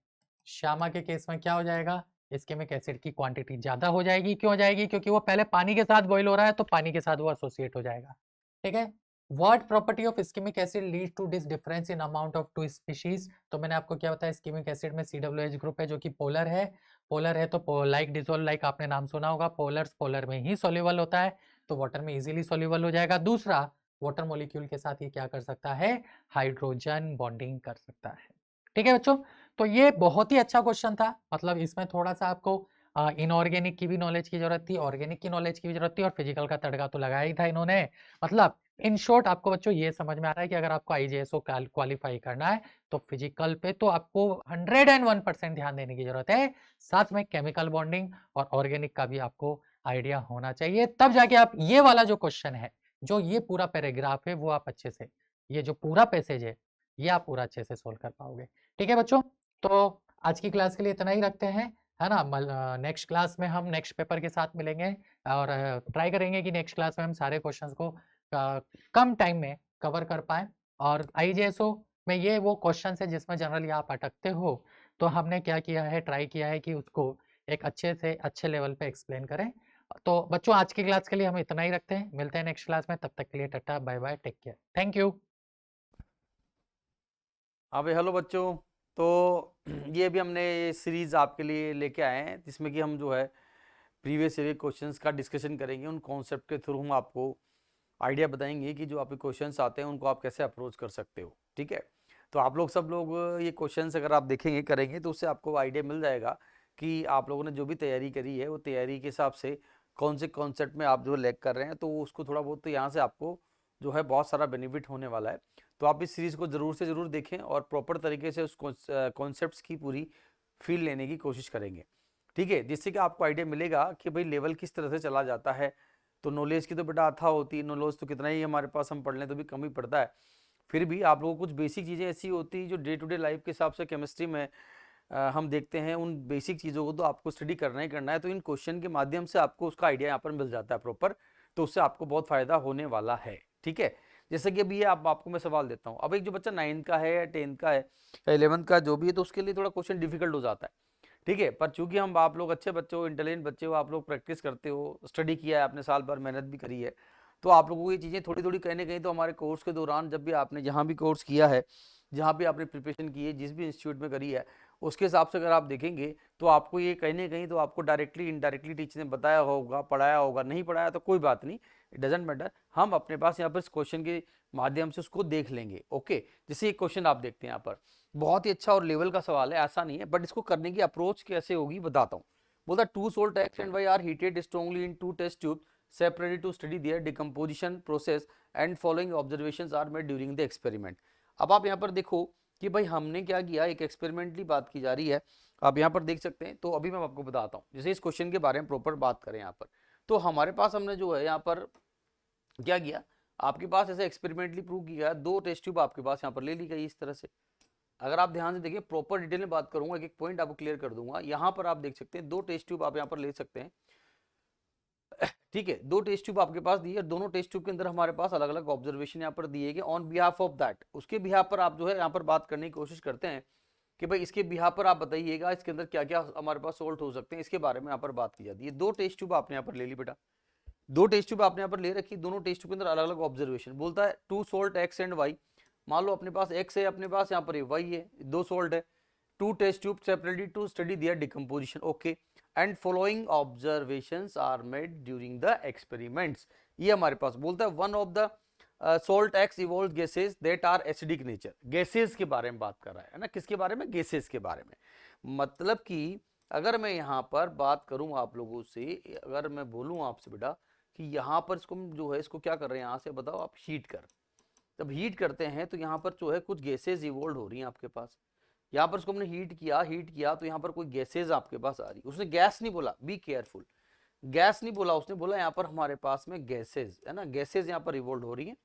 श्यामा के केस में क्या हो जाएगा, इस्केमिक एसिड की क्वांटिटी ज्यादा हो जाएगी। क्यों हो जाएगी, क्योंकि वो पहले पानी के साथ बॉईल हो रहा है, तो पानी के साथ वो एसोसिएट हो जाएगा। ठीक है, what property of shikimic acid lead to this difference in amount of two species, तो मैंने आपको क्या बताया, इस्केमिक एसिड में COOH ग्रुप है जो कि पोलर है। पोलर है तो लाइक डिसॉल्व, लाइक आपने नाम सुना होगा, पोलर्स पोलर में ही सोल्यूबल होता है, तो वाटर में इजीली सोल्यूबल हो जाएगा। दूसरा, वाटर मॉलिक्यूल के साथ ये क्या कर सकता है, हाइड्रोजन बॉन्डिंग कर सकता है। ठीक है बच्चों, तो ये बहुत ही अच्छा क्वेश्चन था। मतलब इसमें थोड़ा सा आपको इनऑर्गेनिक की भी नॉलेज की जरूरत थी, ऑर्गेनिक की नॉलेज की भी जरूरत थी, और फिजिकल का तड़का तो लगाया ही था इन्होंने। मतलब इन शॉर्ट आपको बच्चों ये समझ में आ रहा है कि अगर आपको IJSO क्वालिफाई करना है तो फिजिकल पे तो आपको 101% ध्यान देने की जरूरत है, साथ में केमिकल बॉन्डिंग और ऑर्गेनिक का भी आपको आइडिया होना चाहिए, तब जाके आप ये वाला जो क्वेश्चन है, जो ये पूरा पैराग्राफ है, वो आप अच्छे से, ये जो पूरा पैसेज है, ये आप पूरा अच्छे से सोल्व कर पाओगे। ठीक है बच्चों, तो आज की क्लास के लिए इतना ही रखते हैं, है ना। नेक्स्ट क्लास में हम नेक्स्ट पेपर के साथ मिलेंगे और ट्राई करेंगे कि नेक्स्ट क्लास में हम सारे क्वेश्चंस को कम टाइम में कवर कर पाए। और IJSO में ये वो क्वेश्चन है जिसमें जनरली आप अटकते हो, तो हमने क्या किया है, ट्राई किया है कि उसको एक अच्छे से अच्छे लेवल पे एक्सप्लेन करें। तो बच्चों आज की क्लास के लिए हम इतना ही रखते हैं, मिलते हैं नेक्स्ट क्लास में, तब तक के लिए tata bye bye, take care, thank you. हाँ भाई, हेलो बच्चों। तो ये भी हमने ये सीरीज़ आपके लिए लेके आए हैं, जिसमें कि हम जो है प्रीवियस ईयर क्वेश्चंस का डिस्कशन करेंगे। उन कॉन्सेप्ट के थ्रू हम आपको आइडिया बताएंगे कि जो आपके क्वेश्चंस आते हैं उनको आप कैसे अप्रोच कर सकते हो। ठीक है, तो आप लोग सब लोग ये क्वेश्चंस अगर आप देखेंगे करेंगे तो उससे आपको आइडिया मिल जाएगा कि आप लोगों ने जो भी तैयारी करी है वो तैयारी के हिसाब से कौन से कॉन्सेप्ट में आप जो लैग कर रहे हैं, तो उसको थोड़ा बहुत तो यहाँ से आपको जो है बहुत सारा बेनिफिट होने वाला है। तो आप इस सीरीज़ को ज़रूर से ज़रूर देखें और प्रॉपर तरीके से उस कॉन्सेप्ट्स की पूरी फील लेने की कोशिश करेंगे। ठीक है, जिससे कि आपको आइडिया मिलेगा कि भाई लेवल किस तरह से चला जाता है। तो नॉलेज की तो बेटा अथा होती है, नॉलेज तो कितना ही हमारे पास हम पढ़ लें तो भी कम ही पड़ता है। फिर भी आप लोगों को कुछ बेसिक चीज़ें ऐसी होती है जो डे टू डे लाइफ के हिसाब से केमिस्ट्री में हम देखते हैं, उन बेसिक चीज़ों को तो आपको स्टडी करना ही करना है। तो इन क्वेश्चन के माध्यम से आपको उसका आइडिया यहाँ पर मिल जाता है प्रॉपर, तो उससे आपको बहुत फ़ायदा होने वाला है। ठीक है, जैसे कि अभी ये आपको मैं सवाल देता हूँ। अब एक जो बच्चा 9th का है या 10th का है या 11th का जो भी है, तो उसके लिए थोड़ा क्वेश्चन डिफिकल्ट हो जाता है। ठीक है, पर चूंकि हम आप लोग अच्छे बच्चे हो, इंटेलिजेंट बच्चे हो, आप लोग प्रैक्टिस करते हो, स्टडी किया है आपने, साल भर मेहनत भी करी है, तो आप लोगों को ये चीज़ें थोड़ी थोड़ी कहीं ना कहीं तो हमारे कोर्स के दौरान जब भी आपने जहाँ भी कोर्स किया है, जहाँ भी आपने प्रिपरेशन की है, जिस भी इंस्टीट्यूट में करी है, उसके हिसाब से अगर आप देखेंगे तो आपको ये कहीं ना कहीं तो आपको डायरेक्टली इनडायरेक्टली टीचर ने बताया होगा, पढ़ाया होगा। नहीं पढ़ाया तो कोई बात नहीं, इट डजेंट मैटर, हम अपने पास यहाँ पर इस क्वेश्चन के माध्यम से उसको देख लेंगे। ओके, जैसे एक क्वेश्चन आप देखते हैं यहाँ पर, बहुत ही अच्छा और लेवल का सवाल है, ऐसा नहीं है, बट इसको करने की अप्रोच कैसे होगी बताता हूँ। बोलता two salt X and Y are heated strongly in two test tube separated to study their decomposition process and following observations are made during the experiment. अब आप यहाँ पर देखो कि भाई हमने क्या किया, एक एक्सपेरिमेंटली बात की जा रही है, आप यहाँ पर देख सकते हैं। तो अभी मैं आपको बताता हूँ, जैसे इस क्वेश्चन के बारे में प्रॉपर बात करें यहाँ पर, तो हमारे पास हमने जो है यहाँ पर क्या किया, आपके पास ऐसे एक्सपेरिमेंटली प्रूव किया, 2 टेस्ट ट्यूब आपके पास यहाँ पर ले ली गई इस तरह से। अगर आप ध्यान से देखिए, प्रॉपर डिटेल में बात करूंगा, एक एक पॉइंट आपको क्लियर कर दूंगा। यहाँ पर आप देख सकते हैं 2 टेस्ट ट्यूब आप यहाँ पर ले सकते हैं। ठीक है, 2 टेस्ट ट्यूब आपके पास दिए, दोनों टेस्ट ट्यूब के अंदर हमारे पास अलग अलग ऑब्जर्वेशन यहाँ पर दिए गए ऑन बिहाफ ऑफ दैट। उसके बिहाफ पर आप जो है यहाँ पर बात करने की कोशिश करते हैं कि भाई इसके बिहाफ पर आप बताइएगा इसके अंदर क्या क्या हमारे पास सोल्ट हो सकते हैं, इसके बारे में यहाँ पर बात की जाती है। 2 टेस्ट ट्यूब आपने यहाँ पर ले ली बेटा, 2 टेस्ट ट्यूब आपने यहाँ पर ले रखी, दोनों टेस्ट ट्यूब के अंदर अलग अलग ऑब्जर्वेशन। बोलता है two salt X and Y, मान लो अपने पास एक्स है, अपने पास यहाँ पर वाई है, 2 सोल्ट है। 2 test tube separately to study their decomposition, okay, and following observations are made during the experiments. ये हमारे पास बोलता है one of the salt X evolve gases that are acidic nature. Gases के बारे में बात कर रहा है ना, किसके बारे में, गैसेस के बारे में। मतलब कि अगर मैं यहाँ पर बात करूं आप लोगों से, अगर मैं बोलूं आपसे बेटा कि यहाँ पर इसको जो है इसको क्या कर रहे हैं, यहाँ से बताओ आप, हीट कर, जब हीट करते हैं तो यहाँ पर जो है कुछ गैसेज इवोल्व हो रही हैं आपके पास। यहाँ पर इसको हमने हीट किया तो यहाँ पर कोई गैसेज आपके पास आ रही। उसने गैस नहीं बोला, बी केयरफुल, गैस नहीं बोला, उसने बोला यहाँ पर हमारे पास में गैसेज है ना, गैसेज यहाँ पर इवोल्व हो रही है।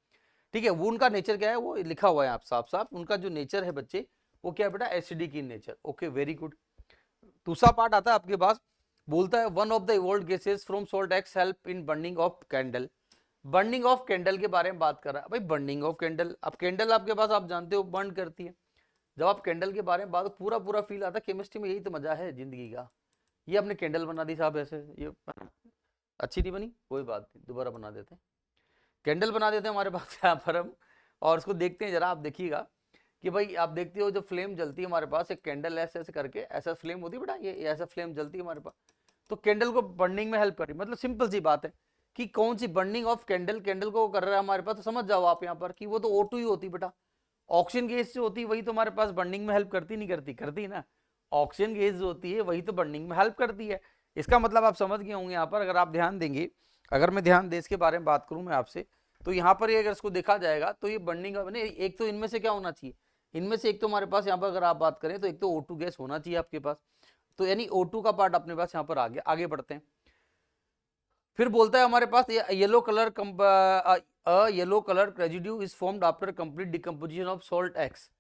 ठीक है, वो उनका नेचर क्या है वो लिखा हुआ है आप साफ साफ, उनका जो नेचर है बच्चे वो क्या है बेटा, acidic in nature. Okay, very good. दूसरा पार्ट आता है आपके पास, बोलता है one of the evolved gases from salt x help in burning of candle. Burning of candle के बारे में बात कर रहा है भाई। बर्निंग ऑफ कैंडल, अब कैंडल आपके पास आप जानते हो बर्न करती है। जब आप कैंडल के बारे में बात, पूरा पूरा फील आता है केमिस्ट्री में, यही तो मजा है जिंदगी का। ये अपने कैंडल बना दी साहब ऐसे, ये अच्छी नहीं बनी, कोई बात नहीं, दोबारा बना देते हैं। कैंडल बना देते हैं हमारे पास यहाँ पर हम, और उसको देखते हैं जरा। आप देखिएगा कि भाई, आप देखते हो जब फ्लेम जलती है हमारे पास, एक कैंडल ऐसे ऐसे करके ऐसा फ्लेम होती है बेटा, ये ऐसा फ्लेम जलती है हमारे पास, तो कैंडल को बर्निंग में हेल्प कर रही है। मतलब सिंपल सी बात है कि कौन सी बर्निंग ऑफ कैंडल, कैंडल को कर रहा है हमारे पास, तो समझ जाओ आप यहाँ पर कि वो तो O2 ही होती बेटा। ऑक्सीजन गैस जो होती है वही तो हमारे पास बर्निंग में हेल्प करती, नहीं करती? करती ना। ऑक्सीजन गैस जो होती है वही तो बर्निंग में हेल्प करती है। इसका मतलब आप समझ गए होंगे यहाँ पर, अगर आप ध्यान देंगे, अगर मैं ध्यान दे इसके बारे में बात करूं मैं आपसे, तो यहाँ पर ये अगर इसको देखा जाएगा तो ये बर्निंग बने, एक तो इनमें से क्या होना चाहिए, इनमें से एक तो हमारे पास यहाँ पर अगर आप बात करें तो एक तो O2 गैस होना चाहिए आपके पास, तो यानी O2 का पार्ट अपने पास यहाँ पर आ गया। आगे बढ़ते हैं, फिर बोलता है हमारे पास yellow colour yellow colour residue is formed after complete decomposition of salt X.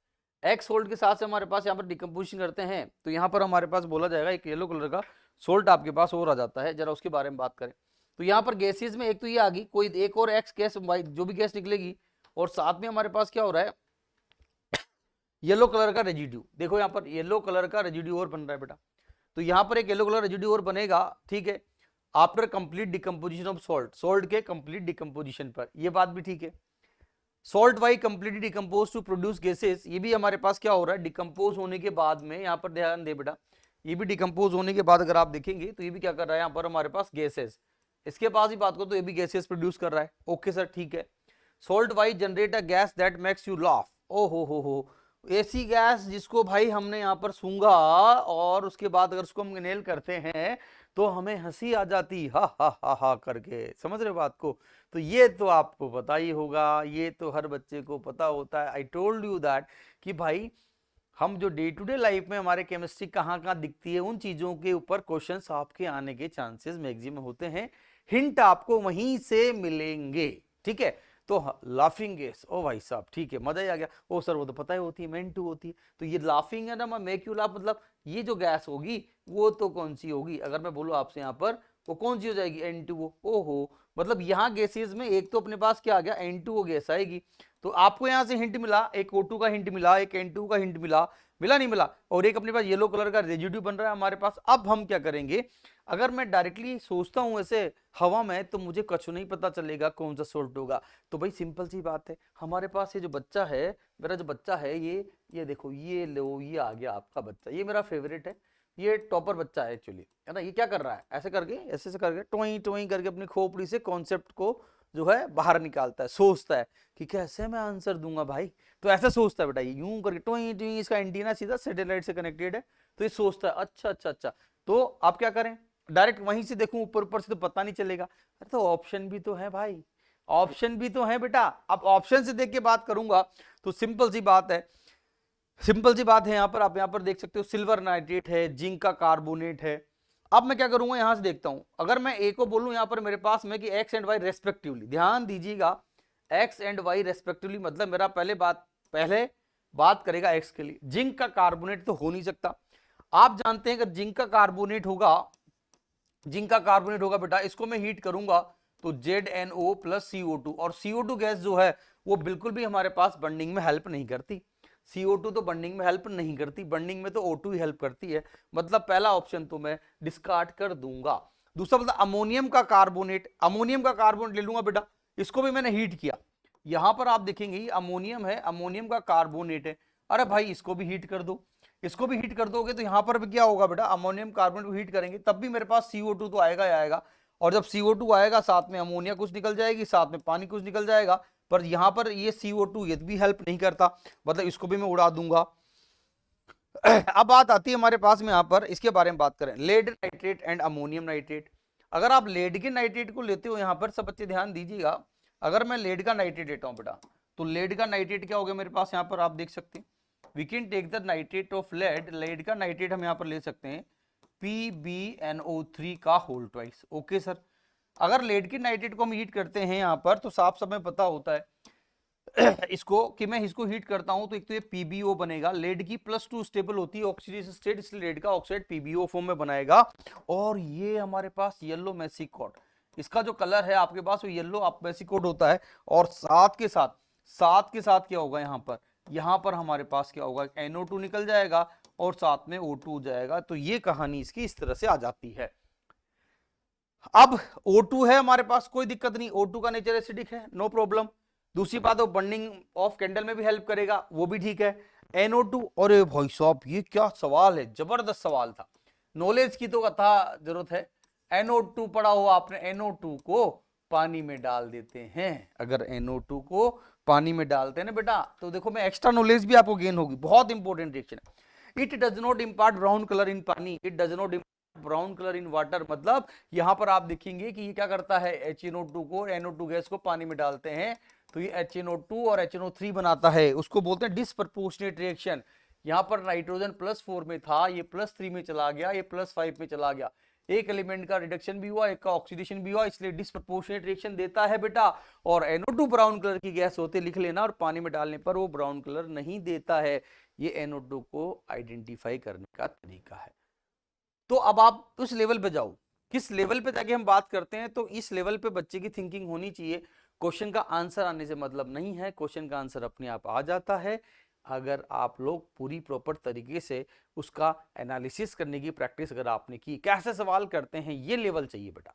X salt के साथ से हमारे पास यहाँ पर डिकम्पोजिशन करते हैं, तो यहाँ पर हमारे पास बोला जाएगा एक येलो कलर का सोल्ट आपके पास और आ जाता है। जरा उसके बारे में बात करें तो यहाँ पर गैसेज में एक तो ये आ गई, कोई एक और एक्स गैस जो भी गैस निकलेगी, और साथ में हमारे पास क्या हो रहा है, येलो कलर का रेजिड्यू। देखो यहाँ पर येलो कलर का रेजिड्यू और बन रहा है बेटा, तो यहाँ पर एक येलो कलर रेजिड्यू और बनेगा, ठीक है, after complete decomposition of salt, salt के कंप्लीट डिकम्पोजिशन पर। ये बात भी ठीक है। Salt Y completely decompose to produce gases, ये भी हमारे पास क्या हो रहा है, डिकम्पोज होने के बाद में, यहाँ पर ध्यान दे बेटा, ये भी डिकम्पोज होने के बाद अगर आप देखेंगे तो ये भी क्या कर रहा है यहाँ पर हमारे पास गैसेस, इसके पास ही बात करो तो ये भी गैसेस प्रोड्यूस कर रहा है। ओके सर, ठीक है। Salt Y generate a gas that makes you laugh. Oh ho, ऐसी गैस जिसको भाई हमने यहाँ पर सूंघा और उसके बाद अगर उसको हम इनहेल करते हैं तो हमें हंसी आ जाती, हा करके। समझ रहे बात को? तो ये तो आपको पता ही होगा, ये तो हर बच्चे को पता होता है। आई टोल्ड यू दैट कि भाई हम जो डे टू डे लाइफ में हमारे केमिस्ट्री कहाँ दिखती है, उन चीजों के ऊपर क्वेश्चंस आपके आने के चांसेस मैक्सिमम होते हैं, हिंट आपको वहीं से मिलेंगे, ठीक है। तो लाफिंग गैस, ओ भाई साहब ठीक है, मजा ही आ गया। ओ सर वो तो पता ही होती है, मेन टू होती है, तो ये लाफिंग है ना, मैं मेक यू लाफ, मतलब ये जो गैस होगी वो तो कौन सी होगी, अगर मैं बोलूँ आपसे यहाँ पर, वो कौन सी हो जाएगी, N2O। ओहो, मतलब यहाँ गैसेज में एक तो अपने पास क्या आ गया, N2O गैस आएगी। तो आपको यहाँ से हिंट मिला, एक O2 का हिंट मिला, एक N2O का हिंट मिला, मिला नहीं मिला, और एक अपने पास येलो कलर का रेजिड्यू बन रहा है हमारे पास। अब हम क्या करेंगे, अगर मैं डायरेक्टली सोचता हूं ऐसे हवा में, तो मुझे कुछ नहीं पता चलेगा कौन सा सोल्ट होगा। तो भाई सिंपल सी बात है, हमारे पास ये जो बच्चा है, मेरा जो बच्चा है, ये देखो, ये लो, ये आ गया आपका बच्चा, ये मेरा फेवरेट है, ये टॉपर बच्चा है एक्चुअली, है ना। ये क्या कर रहा है, ऐसे करके, ऐसे करके टोई टोई करके अपनी खोपड़ी से कॉन्सेप्ट को जो है बाहर निकालता है, सोचता है कि कैसे मैं आंसर दूंगा भाई। तो ऐसा सोचता है बेटा, ये यूं करके टोई टोई, इसका एंटीना सीधा सैटेलाइट से कनेक्टेड है, तो ये सोचता है अच्छा। तो आप क्या करें, डायरेक्ट वहीं से देखूं ऊपर ऊपर से तो पता नहीं चलेगा। अरे तो ऑप्शन भी तो है भाई, ऑप्शन भी तो है बेटा। अब ऑप्शन से देख के बात करूंगा तो सिंपल सी बात है, सिंपल सी बात है, यहाँ पर आप यहाँ पर देख सकते हो सिल्वर नाइट्रेट है, जिंक का कार्बोनेट है। अब मैं क्या करूंगा, यहां से देखता हूं, अगर मैं ए को बोलूं यहाँ पर मेरे पास में कि एक्स एंड वाई रेस्पेक्टिवली, ध्यान दीजिएगा, एक्स एंड वाई रेस्पेक्टिवली, मतलब मेरा पहले बात करेगा एक्स के लिए। जिंक का कार्बोनेट तो हो नहीं सकता। आप जानते हैं अगर जिंक का कार्बोनेट होगा बेटा, इसको मैं हीट करूंगा तो ZnO प्लस CO2, और CO2 गैस जो है वो बिल्कुल भी हमारे पास बर्निंग में हेल्प नहीं करती। CO2 तो बर्निंग में हेल्प नहीं करती, बर्निंग में तो O2 ही हेल्प करती है। मतलब पहला ऑप्शन तो मैं डिस्कार्ड कर दूंगा। दूसरा मतलब अमोनियम का कार्बोनेट ले लूंगा बेटा, इसको भी मैंने हीट किया, यहां पर आप देखेंगे अमोनियम है, अमोनियम का कार्बोनेट है। अरे भाई इसको भी हीट कर दो, इसको भी हीट कर दोगे तो यहां पर भी क्या होगा बेटा, अमोनियम कार्बोनेट को हीट करेंगे तब भी मेरे पास CO2 तो आएगा ही आएगा, और जब CO2 आएगा साथ में अमोनिया कुछ निकल जाएगी, साथ में पानी कुछ निकल जाएगा, पर यहां पर ये CO2 ये भी हेल्प नहीं करता, मतलब इसको भी मैं उड़ा दूंगा। अब बात आती है हमारे पास में यहां पर, इसके बारे में बात करें, lead nitrate and ammonium nitrate. अगर आप लेड के नाइट्रेट को लेते हो, यहां पर सब बच्चे ध्यान दीजिएगा, अगर मैं लेड का नाइट्रेट लेता हूं बेटा, तो लेड का नाइट्रेट क्या हो गया मेरे पास, यहां पर आप देख सकते हैं, we can take the nitrate of lead, lead का नाइट्रेट हम यहां पर ले सकते हैं PbNO3 का होल ट्वाइस। ओके सर, अगर लेड की नाइट्रेट को हम हीट करते हैं यहां पर, तो साफ समय पता होता है इसको कि मैं इसको हीट करता हूं तो एक तो ये PbO बनेगा, लेड की +2 स्टेबल होती है ऑक्सीडेशन स्टेट, इसलिए लेड का ऑक्साइड PbO फॉर्म में बनाएगा। और ये हमारे पास येलो मेसिकोट, इसका जो कलर है आपके पास वो येलो आप मेसिकोट होता है। और साथ के साथ क्या होगा, यहां पर हमारे पास क्या होगा, NO2 निकल जाएगा और साथ में O2 जाएगा। तो ये कहानी इसकी इस तरह से आ जाती है। अब O2 है हमारे पास, कोई दिक्कत नहीं, O2 का नेचर एसिडिक है, नो प्रॉब्लम। दूसरी बात, वो बर्निंग ऑफ कैंडल में भी हेल्प करेगा, वो भी ठीक है। NO2, और भाई साहब ये क्या सवाल है, जबरदस्त सवाल था, नॉलेज की तो कथा जरूरत है। NO2 पढ़ा हो आपने, NO2 को पानी में डाल देते हैं, अगर NO2 को पानी में डालते हैं ना बेटा, तो देखो मैं एक्स्ट्रा नॉलेज भी आपको गेन होगी, बहुत इंपॉर्टेंट रिएक्शन है। It does not impart brown colour in पानी, it does not brown colour in water, मतलब यहां पर आप देखेंगे कि ये क्या करता है, HNO2 को, NO2 गैस को पानी में डालते हैं तो ये HNO2 और HNO3 बनाता है, उसको बोलते हैं डिसप्रपोर्शनेट रिएक्शन। यहां पर नाइट्रोजन +4 में था, ये +3 में चला गया, ये +5 में चला गया, एक एलिमेंट का रिडक्शन भी हुआ, एक का ऑक्सीडेशन भी हुआ, इसलिए डिसप्रपोर्शनेट रिएक्शन देता है बेटा। और NO2 ब्राउन कलर की गैस होते, लिख लेना, और पानी में डालने पर वो ब्राउन कलर नहीं देता है। ये NO2 को आइडेंटिफाई करने का तरीका है। तो अब आप उस लेवल पे जाओ, किस लेवल पे जाके हम बात करते हैं, तो इस लेवल पे बच्चे की थिंकिंग होनी चाहिए। क्वेश्चन का आंसर आने से मतलब नहीं है, क्वेश्चन का आंसर अपने आप आ जाता है अगर आप लोग पूरी प्रॉपर तरीके से उसका एनालिसिस करने की प्रैक्टिस अगर आपने की, कैसे सवाल करते हैं, ये लेवल चाहिए बेटा,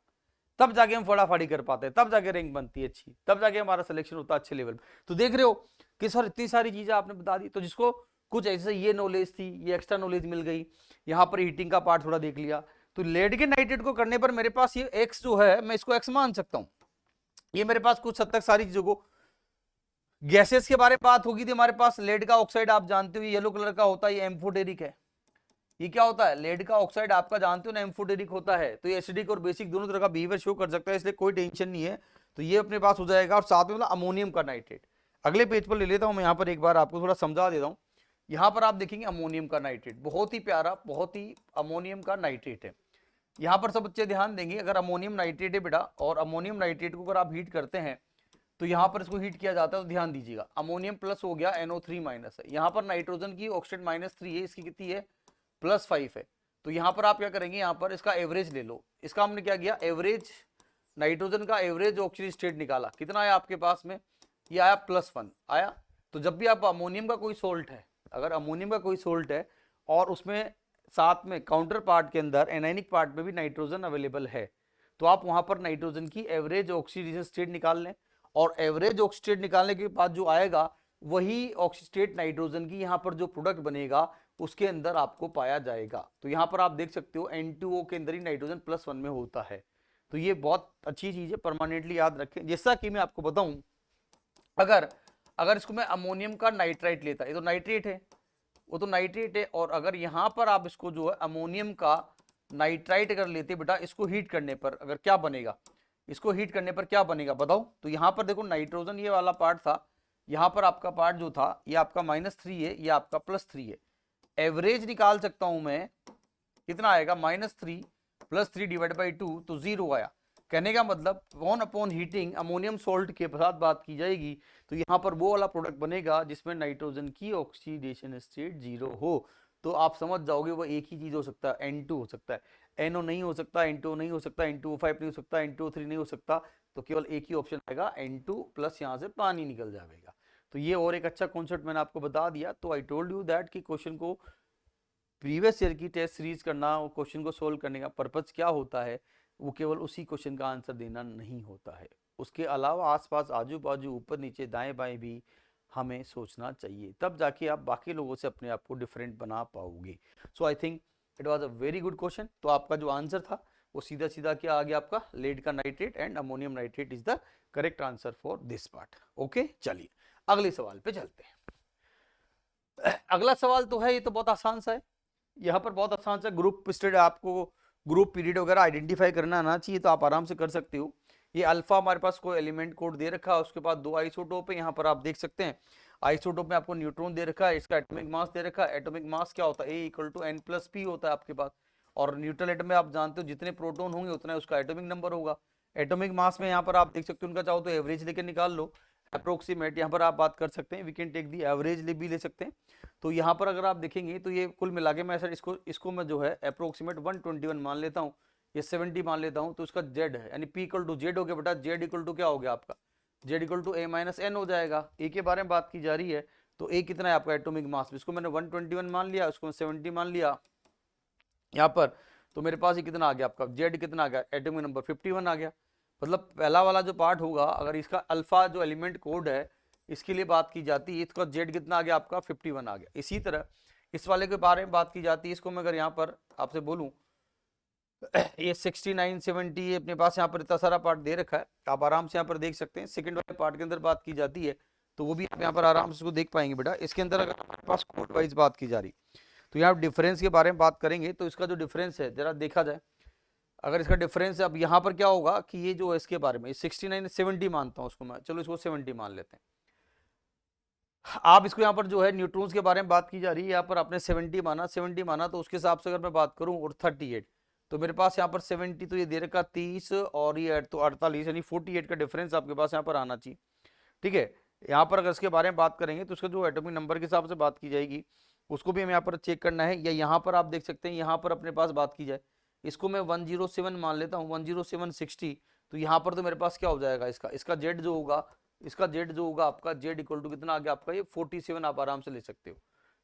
तब जाके हम फटाफटी कर पाते हैं, तब जाके रैंक बनती है अच्छी, तब जाके हमारा सिलेक्शन होता है अच्छे लेवल पे। तो देख रहे हो कि सर इतनी सारी चीजें आपने बता दी, तो जिसको कुछ ऐसे ये नॉलेज थी, ये एक्स्ट्रा नॉलेज मिल गई, यहाँ पर हीटिंग का पार्ट थोड़ा देख लिया, तो लेड के नाइट्रेट को करने पर मेरे पास ये एक्स जो है, मैं इसको एक्स मान सकता हूँ। ये मेरे पास कुछ हद तक सारी चीजों को, गैसेस के बारे में बात होगी थी हमारे पास, लेड का ऑक्साइड आप जानते हो येलो कलर का होता है, ये एम्फोटेरिक है। ये क्या होता है, लेड का ऑक्साइड आपका जानते हो ना, एम्फोटेरिक होता है, तो ये एसिडिक और बेसिक दोनों तरह का बिहेवियर शो कर सकता है, इसलिए कोई टेंशन नहीं है। तो ये अपने पास हो जाएगा। और साथ में मतलब अमोनियम का नाइट्रेट, अगले पेज पर ले लेता हूं मैं, यहाँ पर एक बार आपको थोड़ा समझा देता हूँ। यहाँ पर आप देखेंगे अमोनियम का नाइट्रेट, बहुत ही प्यारा, बहुत ही अमोनियम का नाइट्रेट है। यहाँ पर सब बच्चे ध्यान देंगे, अगर अमोनियम नाइट्रेट है बेटा, और अमोनियम नाइट्रेट को अगर आप हीट करते हैं तो यहाँ पर इसको हीट किया जाता है, तो ध्यान दीजिएगा, अमोनियम प्लस हो गया, NO3 माइनस है, यहाँ पर नाइट्रोजन की ऑक्सीडेट -3 है, इसकी कितनी है, +5 है। तो यहाँ पर आप क्या करेंगे, यहाँ पर इसका एवरेज ले लो, इसका हमने क्या किया, एवरेज नाइट्रोजन का एवरेज ऑक्सीजन स्टेट निकाला, कितना आया आपके पास में, ये आया +1 आया। तो जब भी आप अमोनियम का कोई सोल्ट है, अगर अमोनियम का कोई सोल्ट है और उसमें साथ में काउंटर पार्ट के अंदर एनाइनिक पार्ट में भी नाइट्रोजन अवेलेबल है, तो आप वहां पर नाइट्रोजन की एवरेज ऑक्सीडेशन स्टेट निकाल लें, और एवरेज ऑक्सीडेट निकालने के बाद जो आएगा वही ऑक्सीडेट नाइट्रोजन की यहाँ पर जो प्रोडक्ट बनेगा उसके अंदर आपको पाया जाएगा। तो यहाँ पर आप देख सकते हो N2O के अंदर ही नाइट्रोजन +1 में होता है। तो ये बहुत अच्छी चीज है, परमानेंटली याद रखें। जैसा कि मैं आपको बताऊं, अगर इसको मैं अमोनियम का नाइट्राइट लेता, ये तो नाइट्रेट है, वो तो नाइट्रेट है, और अगर यहाँ पर आप इसको जो है अमोनियम का नाइट्राइट अगर लेते बेटा, इसको हीट करने पर अगर क्या बनेगा, इसको हीट करने पर क्या बनेगा बताओ। तो यहाँ पर देखो नाइट्रोजन ये वाला पार्ट था, यहाँ पर आपका पार्ट जो था ये आपका -3 है, ये आपका +3 है। एवरेज निकाल सकता हूं मैं, कितना आएगा, -3 + 3 / 2, तो 0 आया। कहने का मतलब 1 अपॉन हीटिंग अमोनियम सोल्ट के साथ बात की जाएगी तो यहाँ पर वो वाला प्रोडक्ट बनेगा जिसमें नाइट्रोजन की ऑक्सीडेशन स्टेट 0 हो। तो आप समझ जाओगे वो एक ही चीज हो सकता है, N2 हो सकता है, NO नहीं हो सकता, N2 नहीं हो सकता, N2O5 नहीं हो सकता, N2O3 नहीं हो सकता, तो केवल एक ही ऑप्शन आएगा, N2 प्लस यहाँ से पानी निकल जाएगा। तो ये और एक अच्छा कॉन्सेप्ट मैंने आपको बता दिया। तो आई टोल्ड यू दैट कि क्वेश्चन को प्रीवियस ईयर की टेस्ट सीरीज करना और क्वेश्चन को सोल्व करने का पर्पज क्या होता है, वो केवल उसी क्वेश्चन का आंसर देना नहीं होता है, उसके अलावा आसपास आजू बाजू ऊपर नीचे दाएं बाएं भी हमें सोचना चाहिए, तब जाके आप बाकी लोगों से अपने आप को डिफरेंट बना पाओगे। So I think it was a very good question. तो आपका जो आंसर था वो सीधा सीधा क्या आ गया, आपका लेड का nitrate and ammonium nitrate is the correct answer for this part. Okay, चलिए अगले सवाल पे चलते हैं। अगला सवाल तो है, ये तो बहुत आसान सा है, यहाँ पर बहुत आसान सा ग्रुप स्टडी, आपको ग्रुप पीरियड वगैरह आइडेंटिफाई करना आना चाहिए, तो आप आराम से कर सकते हो। ये अल्फा हमारे पास कोई एलिमेंट कोड दे रखा है, उसके बाद 2 आइसोटोप है, यहाँ पर आप देख सकते हैं आइसोटोप में आपको न्यूट्रॉन दे रखा है, इसका एटॉमिक मास दे रखा है। एटॉमिक मास क्या होता है, A = N+P होता है आपके पास, और न्यूट्रल एटम में आप जानते हो जितने प्रोटॉन होंगे उतना उसका एटॉमिक नंबर होगा। एटॉमिक मास में यहाँ पर आप देख सकते हो उनका, चाहो तो एवरेज लेके निकाल लो, अप्रोक्सीमेट यहाँ पर आप बात कर सकते हैं, we can take the average भी ले सकते हैं। तो यहाँ पर अगर आप देखेंगे तो ये कुल मिला के मैं सर इसको मैं जो है अप्रोक्सीमेट 121 मान लेता हूँ, ये 70 मान लेता हूँ, तो इसका जेड है यानी पी इक्वल टू जेड हो गया बेटा, जेड इक्वल टू क्या हो गया आपका, Z equal to A minus N हो जाएगा। ए के बारे में बात की जा रही है, तो ए कितना है आपका एटॉमिक मास, इसको मैंने 121 मान लिया, उसको 70 मान लिया यहाँ पर, तो मेरे पास ये कितना आ गया आपका, जेड कितना आ गया, एटॉमिक नंबर 51 आ गया। मतलब पहला वाला जो पार्ट होगा, अगर इसका अल्फा जो एलिमेंट कोड है इसके लिए बात की जाती है, इसका जेड कितना आ गया आपका 51 आ गया। इसी तरह इस वाले के बारे में बात की जाती है, इसको मैं अगर यहाँ पर आपसे बोलूँ ये 69 70 अपने पास यहाँ पर इतना सारा पार्ट दे रखा है, आप आराम से यहाँ पर देख सकते हैं। सेकंड वाले पार्ट के अंदर बात की जाती है तो वो भी आप यहाँ पर आराम से इसको देख पाएंगे बेटा। इसके अंदर अगर हमारे पास कोड वाइज बात की जा रही तो यहाँ डिफरेंस के बारे में बात करेंगे, तो इसका जो डिफरेंस है जरा देखा जाए, अगर इसका डिफरेंस है, अब यहाँ पर क्या होगा कि ये जो है इसके बारे में 69 70 मानता हूँ उसको मैं, चलो इसको 70 मान लेते हैं। आप इसको यहाँ पर जो है न्यूट्रॉन्स के बारे में बात की जा रही है, यहाँ पर आपने 70 माना तो उसके हिसाब से अगर मैं बात करूँ और 38, तो मेरे पास यहाँ पर 70 तो ये दे रखा 30 और ये तो 48 यानी 48 का डिफरेंस आपके पास यहाँ पर आना चाहिए। ठीक है, यहाँ पर अगर इसके बारे में बात करेंगे तो उसका जो एटॉमिक नंबर के हिसाब से बात की जाएगी उसको भी हमें यहाँ पर चेक करना है, या यहाँ पर आप देख सकते हैं यहाँ पर अपने पास बात की जाए, इसको मैं 107 मान लेता हूँ, 107 60, तो यहाँ पर तो मेरे पास क्या हो जाएगा, इसका जेड जो होगा आपका जेड इक्वल टू कितना आ गया आपका, ये 47 आप आराम से ले सकते हो।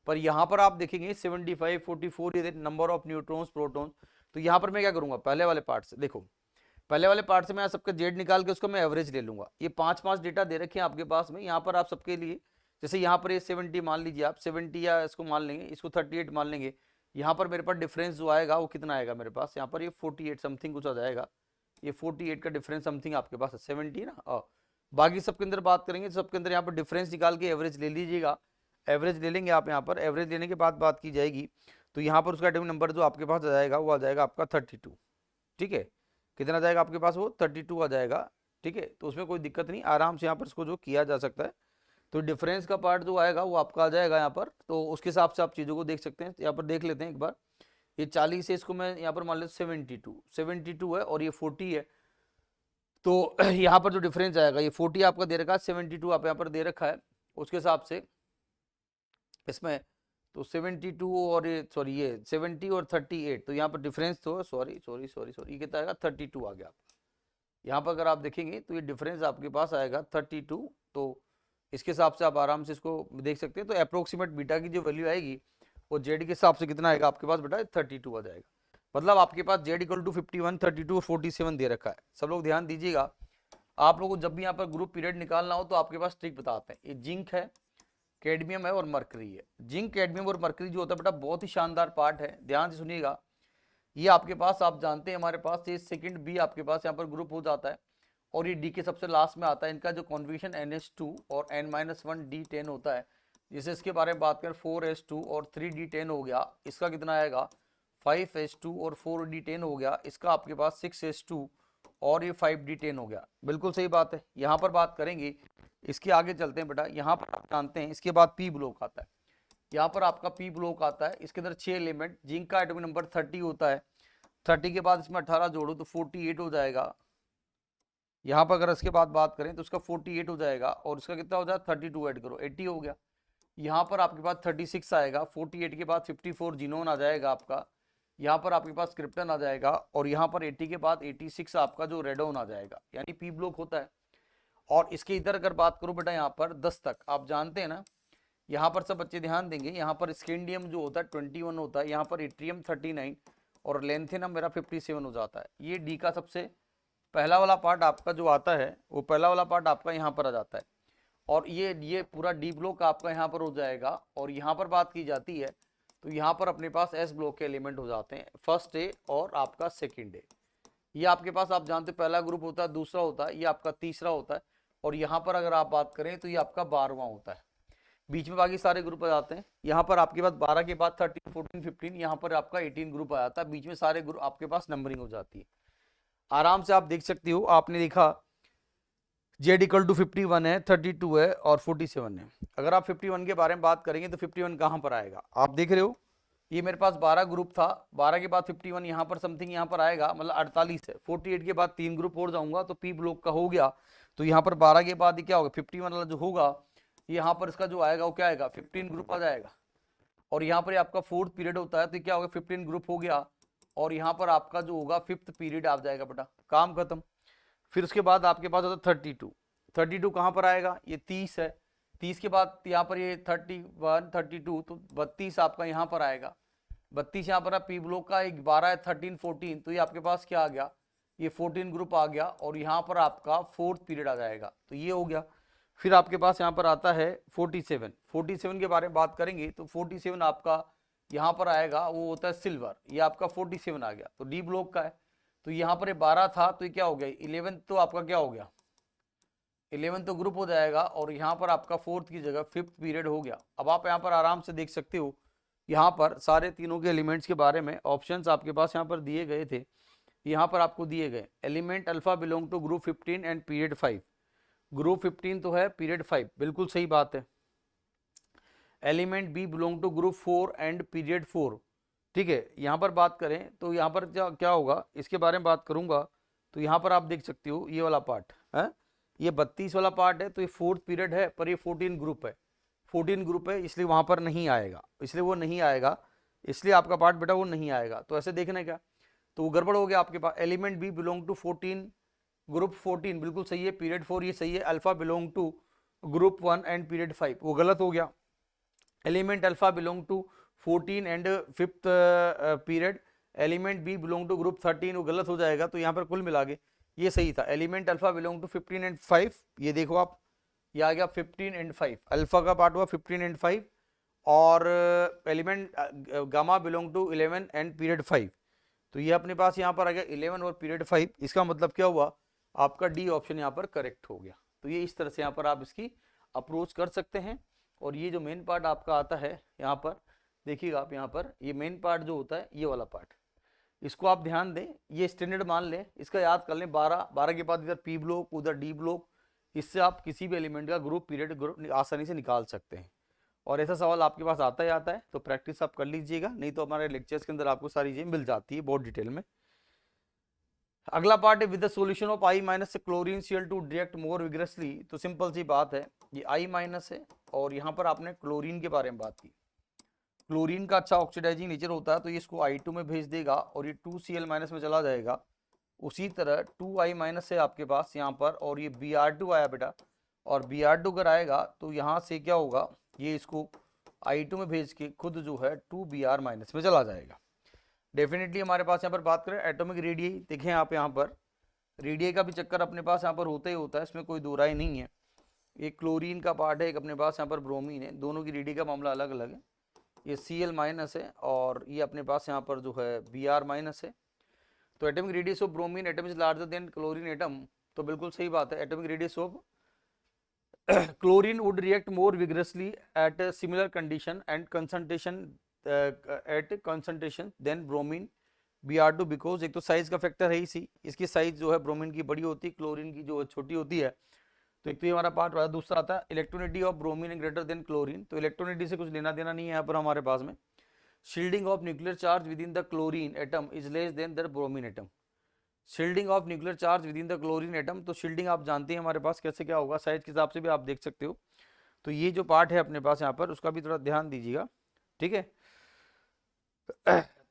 पर यहाँ पर आप देखेंगे 75 44 ये नंबर ऑफ न्यूट्रॉन्स प्रोटॉन्स, तो यहाँ पर मैं क्या करूंगा, पहले वाले पार्ट से देखो, पहले वाले पार्ट से मैं सबका जेड निकाल के उसको मैं एवरेज ले लूंगा। ये 5 डेटा दे रखे हैं आपके पास में, यहाँ पर आप सबके लिए जैसे यहाँ पर ये 70 मान लीजिए आप 70 या इसको मान लेंगे, इसको 38 मान लेंगे, यहाँ पर मेरे पास डिफरेंस जो आएगा वो कितना आएगा मेरे पास, यहाँ पर ये 48 समथिंग कुछ आ जाएगा, ये 48 का डिफरेंस समथिंग आपके पास है, 70 ना। और बाकी सबके अंदर बात करेंगे, सबके अंदर यहाँ पर डिफरेंस निकाल के एवरेज ले लीजिएगा, एवरेज ले लेंगे आप यहाँ पर, एवरेज लेने के बाद बात की जाएगी तो यहाँ पर उसका एटॉमिक नंबर जो आपके पास आ जाएगा वो आ जाएगा आपका 32। ठीक है, कितना आ जाएगा आपके पास, वो 32 आ जाएगा। ठीक है, तो उसमें कोई दिक्कत नहीं, आराम से यहाँ पर इसको जो किया जा सकता है। तो डिफरेंस का पार्ट जो आएगा वो आपका आ जाएगा यहाँ पर, तो उसके हिसाब से आप चीज़ों को देख सकते हैं। यहाँ पर देख लेते हैं एक बार, ये 40 है, इसको मैं यहाँ पर मान लेता हूँ 72 है और ये 40 है, तो यहाँ पर जो डिफरेंस आएगा ये 40 आपका दे रखा है, 72 आप यहाँ पर दे रखा है, उसके हिसाब से इसमें तो 72 और ये सॉरी ये 70 और 38, तो यहाँ पर डिफरेंस तो सॉरी ये कितना आएगा 32 आ गया आपका। यहाँ पर अगर आप देखेंगे तो ये डिफरेंस आपके पास आएगा 32, तो इसके हिसाब से आप आराम से इसको देख सकते हैं। तो अप्रोक्सीमेट बीटा की जो वैल्यू आएगी वो जेड के हिसाब से कितना आएगा आपके पास बेटा, 32 आ जाएगा। मतलब आपके पास जेड इक्वल टू 51 32 और 47 दे रखा है। सब लोग ध्यान दीजिएगा, आप लोगों को जब भी यहाँ पर ग्रुप पीरियड निकालना हो तो आपके पास ट्रिक बताते हैं। ये जिंक है, कैडमियम है और मरकरी है। जिंक कैडमियम और मरकरी जो होता है बेटा बहुत ही शानदार पार्ट है, ध्यान से सुनिएगा। ये आपके पास आप जानते हैं हमारे पास ये सेकंड बी आपके पास यहाँ पर ग्रुप हो जाता है और ये डी के सबसे लास्ट में आता है। इनका जो कॉन्फिगरेशन NH2 और N-1 D10 होता है, जैसे इसके बारे में बात करें 4S2 और 3D10 हो गया, इसका कितना आएगा 5S2 और 4D10 हो गया, इसका आपके पास 6S2 और ये 5D10 हो गया। बिल्कुल सही बात है। यहाँ पर बात करेंगे, इसके आगे चलते हैं बेटा। यहाँ पर आप जानते हैं इसके बाद पी ब्लॉक आता है, यहाँ पर आपका पी ब्लॉक आता है, इसके अंदर 6 एलिमेंट, जिंक का एटॉमिक नंबर 30 होता है। 30 के बाद इसमें 18 जोड़ो तो 48 हो जाएगा। यहाँ पर अगर इसके बाद बात करें तो उसका 48 हो जाएगा और इसका कितना हो जाएगा 32 ऐड करो 80 हो गया। यहाँ पर आपके पास 36 आएगा, 48 के बाद 54 जीनोन आ जाएगा आपका, यहाँ पर आपके पास क्रिप्टन आ जाएगा और यहाँ पर 80 के बाद 86 आपका जो रेडोन आ जाएगा, यानी पी ब्लॉक होता है। और इसके इधर अगर बात करूँ बेटा यहाँ पर 10 तक आप जानते हैं ना, यहाँ पर सब बच्चे ध्यान देंगे, यहाँ पर स्कैंडियम जो होता है 21 होता है, यहाँ पर इट्रियम 39 और लेंथेनम मेरा 57 हो जाता है। ये डी का सबसे पहला वाला पार्ट आपका जो आता है वो पहला वाला पार्ट आपका यहाँ पर आ जाता है और ये पूरा डी ब्लॉक आपका यहाँ पर हो जाएगा। और यहाँ पर बात की जाती है तो यहाँ पर अपने पास एस ब्लॉक के एलिमेंट हो जाते हैं, फर्स्ट ए और आपका सेकेंड ए। ये आपके पास आप जानते पहला ग्रुप होता है, दूसरा होता है, ये आपका तीसरा होता है और यहाँ पर अगर आप बात करें तो ये आपका 12वां होता है। बीच में बाकी सारे ग्रुप आ जाते हैं। यहाँ पर आपके पास 12 के बाद 13 14 15, यहाँ पर आपका 18 ग्रुप आ जाता है, बीच में सारे ग्रुप आपके पास नंबरिंग हो जाती है। आराम से आप देख सकते हो, आपने देखा जेड इक्वल टू 51 है, 32 है और 47 है। अगर आप 51 के बारे में बात करेंगे तो 51 कहाँ पर आएगा, आप देख रहे हो ये मेरे पास 12 ग्रुप था, 12 के बाद 51 यहाँ पर समथिंग यहाँ पर आएगा, मतलब 48 है। 48 के बाद 3 ग्रुप और जाऊंगा तो पी ब्लॉक का हो गया, तो यहाँ पर 12 के बाद ये क्या होगा 15 वाला जो होगा यहाँ पर इसका जो आएगा वो क्या आएगा 15 ग्रुप आ जाएगा। और यहाँ पर आपका 4th पीरियड होता है तो क्या होगा 15 ग्रुप हो गया और यहाँ पर आपका जो होगा 5th पीरियड आ जाएगा बेटा, काम खत्म। फिर उसके बाद आपके पास होता है 32 कहाँ पर आएगा, ये 30 है, 30 के बाद यहाँ पर ये 31 32 तो 32 आपका यहाँ पर आएगा, 32 यहाँ पर पी ब्लॉक का एक 12 है 13 14 तो ये आपके पास क्या आ गया, ये 14 ग्रुप आ गया और यहाँ पर आपका 4th पीरियड आ जाएगा, तो ये हो गया। फिर आपके पास यहाँ पर आता है 47 के बारे में बात करेंगे तो 47 आपका यहाँ पर आएगा वो होता है सिल्वर, ये आपका 47 आ गया तो डी ब्लॉक का है। तो यहाँ पर 12 था तो ये क्या हो गया 11 तो आपका क्या हो गया 11 तो ग्रुप हो जाएगा और यहाँ पर आपका 4th की जगह 5th पीरियड हो गया। अब आप यहाँ पर आराम से देख सकते हो यहाँ पर सारे तीनों के एलिमेंट्स के बारे में ऑप्शंस आपके पास यहाँ पर दिए गए थे, यहाँ पर आपको दिए गए element alpha belong to group 15 and period 5, group 15 तो है पीरियड 5, बिल्कुल सही बात है। Element B belong to group 4 and period 4, ठीक है। यहाँ पर बात करें तो यहाँ पर क्या होगा इसके बारे में बात करूंगा तो यहाँ पर आप देख सकते हो ये वाला पार्ट है, ये 32 वाला पार्ट है तो ये 4th पीरियड है पर ये 14 ग्रुप है, 14 ग्रुप है इसलिए वहां पर नहीं आएगा, इसलिए वो नहीं आएगा, इसलिए आपका पार्ट बेटा वो नहीं आएगा। तो ऐसे देखना क्या, तो वो गड़बड़ हो गया आपके पास। Element B belong to 14 group 14 बिल्कुल सही है, पीरियड 4 ये सही है। Alpha belong to group 1 and period 5 वो गलत हो गया। Element alpha belong to 14 and 5th period, element B belong to group 13 वो गलत हो जाएगा। तो यहाँ पर कुल मिला के ये सही था, element alpha belong to 15 and 5, ये देखो आप ये आ गया 15 एंड 5, अल्फा का पार्ट हुआ 15 एंड 5 और element gamma belong to 11 and period 5, तो ये अपने पास यहाँ पर आ गया 11 और पीरियड 5। इसका मतलब क्या हुआ आपका डी ऑप्शन यहाँ पर करेक्ट हो गया। तो ये इस तरह से यहाँ पर आप इसकी अप्रोच कर सकते हैं। और ये जो मेन पार्ट आपका आता है यहाँ पर देखिएगा आप, यहाँ पर ये मेन पार्ट जो होता है ये वाला पार्ट, इसको आप ध्यान दें, ये स्टैंडर्ड मान लें, इसका याद कर लें 12 के बाद इधर पी ब्लॉक उधर डी ब्लॉक, इससे आप किसी भी एलिमेंट का ग्रुप पीरियड ग्रुप आसानी से निकाल सकते हैं। और ऐसा सवाल आपके पास आता ही आता है तो प्रैक्टिस आप कर लीजिएगा, नहीं तो हमारे लेक्चर्स के अंदर आपको सारी चीजें मिल जाती है बहुत डिटेल में। अगला पार्ट है with the solution of I minus chlorine Cl2 react more vigorously, तो सिंपल सी बात है ये I माइनस है और यहाँ पर आपने क्लोरीन के बारे में बात की, क्लोरीन का अच्छा ऑक्सीडाइजिंग नेचर होता है तो ये इसको I2 में भेज देगा और ये 2Cl माइनस में चला जाएगा। उसी तरह 2I माइनस है आपके पास यहाँ पर और ये Br2 आया बेटा, और Br2 अगर आएगा तो यहाँ से क्या होगा ये इसको I2 में भेज के खुद जो है 2Br माइनस में चला जाएगा। डेफिनेटली हमारे पास यहाँ पर बात करें एटॉमिक रेडियई, देखें आप यहाँ पर रेडियई का भी चक्कर अपने पास यहाँ पर होता ही होता है, इसमें कोई दो राय नहीं है। एक क्लोरीन का पार्ट है, एक अपने पास यहाँ पर ब्रोमीन है, दोनों की रेडियई का मामला अलग अलग है। ये Cl माइनस है और ये अपने पास यहाँ पर जो है Br माइनस है। तो atomic radius of bromine atom is larger than chlorine atom, तो बिल्कुल सही बात है। Atomic radius of chlorine would react more vigorously at similar condition and concentration at concentration than bromine Br2 because एक तो size का फैक्टर है इसी, इसकी साइज जो है ब्रोमीन की बड़ी होती है, क्लोरीन की जो छोटी होती है। तो एक तो ये हमारा पार्ट रहा, दूसरा आता है इलेक्ट्रोनिटी of bromine greater than chlorine, तो इलेक्ट्रोनिटी से कुछ लेना देना नहीं है यहाँ पर हमारे पास में। Shielding of nuclear charge with in the chlorine atom is less than the bromine atom, shielding of nuclear charge with in the chlorine atom, तो शील्डिंग आप जानते हैं हमारे पास कैसे क्या होगा, साइज के हिसाब से भी आप देख सकते हो। तो ये जो पार्ट है अपने पास यहाँ पर उसका भी थोड़ा ध्यान दीजिएगा, ठीक है।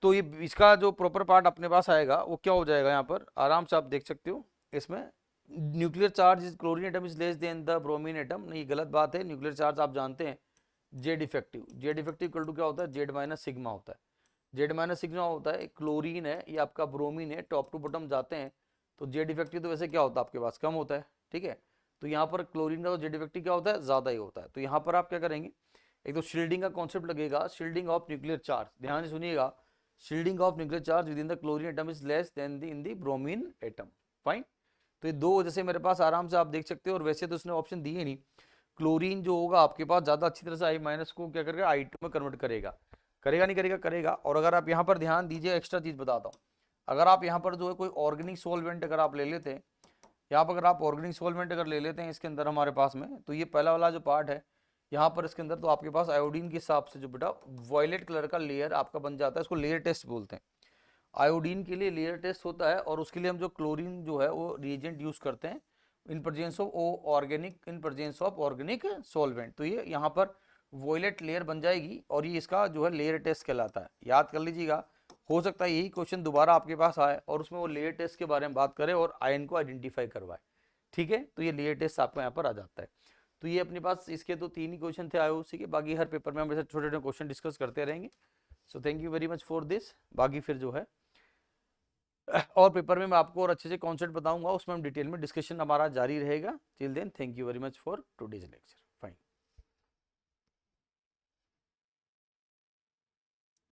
तो ये इसका जो प्रॉपर पार्ट अपने पास आएगा वो क्या हो जाएगा यहाँ पर आराम से आप देख सकते हो, इसमें nuclear charge is chlorine atom is less than the bromine atom, नहीं गलत बात है। न्यूक्लियर चार्ज आप जानते हैं Z effective, Z effective equal to क्या होता है जेड माइनस सिग्मा होता है, जेड माइनस सिग्मा होता है। क्लोरीन है ये आपका ब्रोमीन है, टॉप टू बॉटम जाते हैं तो जेड इफेक्टिव तो वैसे क्या होता है आपके पास कम होता है, ठीक है। तो यहाँ पर क्लोरीन का तो जेड इफेक्टिव क्या होता है ज़्यादा ही होता है। तो यहाँ पर आप क्या करेंगे, एक तो शील्डिंग का कॉन्सेप्ट लगेगा, शील्डिंग ऑफ न्यूक्लियर चार्ज, ध्यान से सुनिएगा, shielding of nuclear charge with in the chlorine atom is less than the in the bromine atom, fine. तो ये दो जैसे मेरे पास आराम से आप देख सकते हो, और वैसे तो उसने ऑप्शन दिए नहीं। क्लोरीन जो होगा आपके पास ज़्यादा अच्छी तरह से I माइनस को क्या करेगा I2 में कन्वर्ट करेगा, करेगा नहीं करेगा करेगा। और अगर आप यहाँ पर ध्यान दीजिए, एक्स्ट्रा चीज़ बताता हूँ, अगर आप यहाँ पर जो है कोई ऑर्गेनिक सोलवेंट अगर आप ले लेते हैं, यहाँ पर अगर आप ऑर्गेनिक सोलवेंट अगर ले लेते हैं इसके अंदर हमारे पास में, तो ये पहला वाला जो पार्ट है यहाँ पर इसके अंदर, तो आपके पास आयोडीन के हिसाब से जो बेटा वॉयलेट कलर का लेयर आपका बन जाता है, इसको लेयर टेस्ट बोलते हैं। आयोडीन के लिए लेयर टेस्ट होता है और उसके लिए हम जो क्लोरीन जो है वो रिएजेंट यूज़ करते हैं in presence of organic solvent. तो ये यहाँ पर वॉयलेट लेयर बन जाएगी और ये इसका जो है लेयर टेस्ट कहलाता है। याद कर लीजिएगा, हो सकता है यही क्वेश्चन दोबारा आपके पास आए और उसमें वो लेयर टेस्ट के बारे में बात करें और आयन को आइडेंटिफाई करवाए। ठीक है, तो ये लेयर टेस्ट आपको यहाँ पर आ जाता है। तो ये अपने पास इसके तो 3 ही क्वेश्चन थे आईओसी के, बाकी हर पेपर में हम ऐसे छोटे छोटे क्वेश्चन डिस्कस करते रहेंगे। So thank you very much for this. बाकी फिर जो है और पेपर में मैं आपको और अच्छे से कॉन्सेप्ट बताऊंगा, उसमें हम डिटेल में डिस्कशन हमारा जारी रहेगा। Till then thank you very much for today's lecture.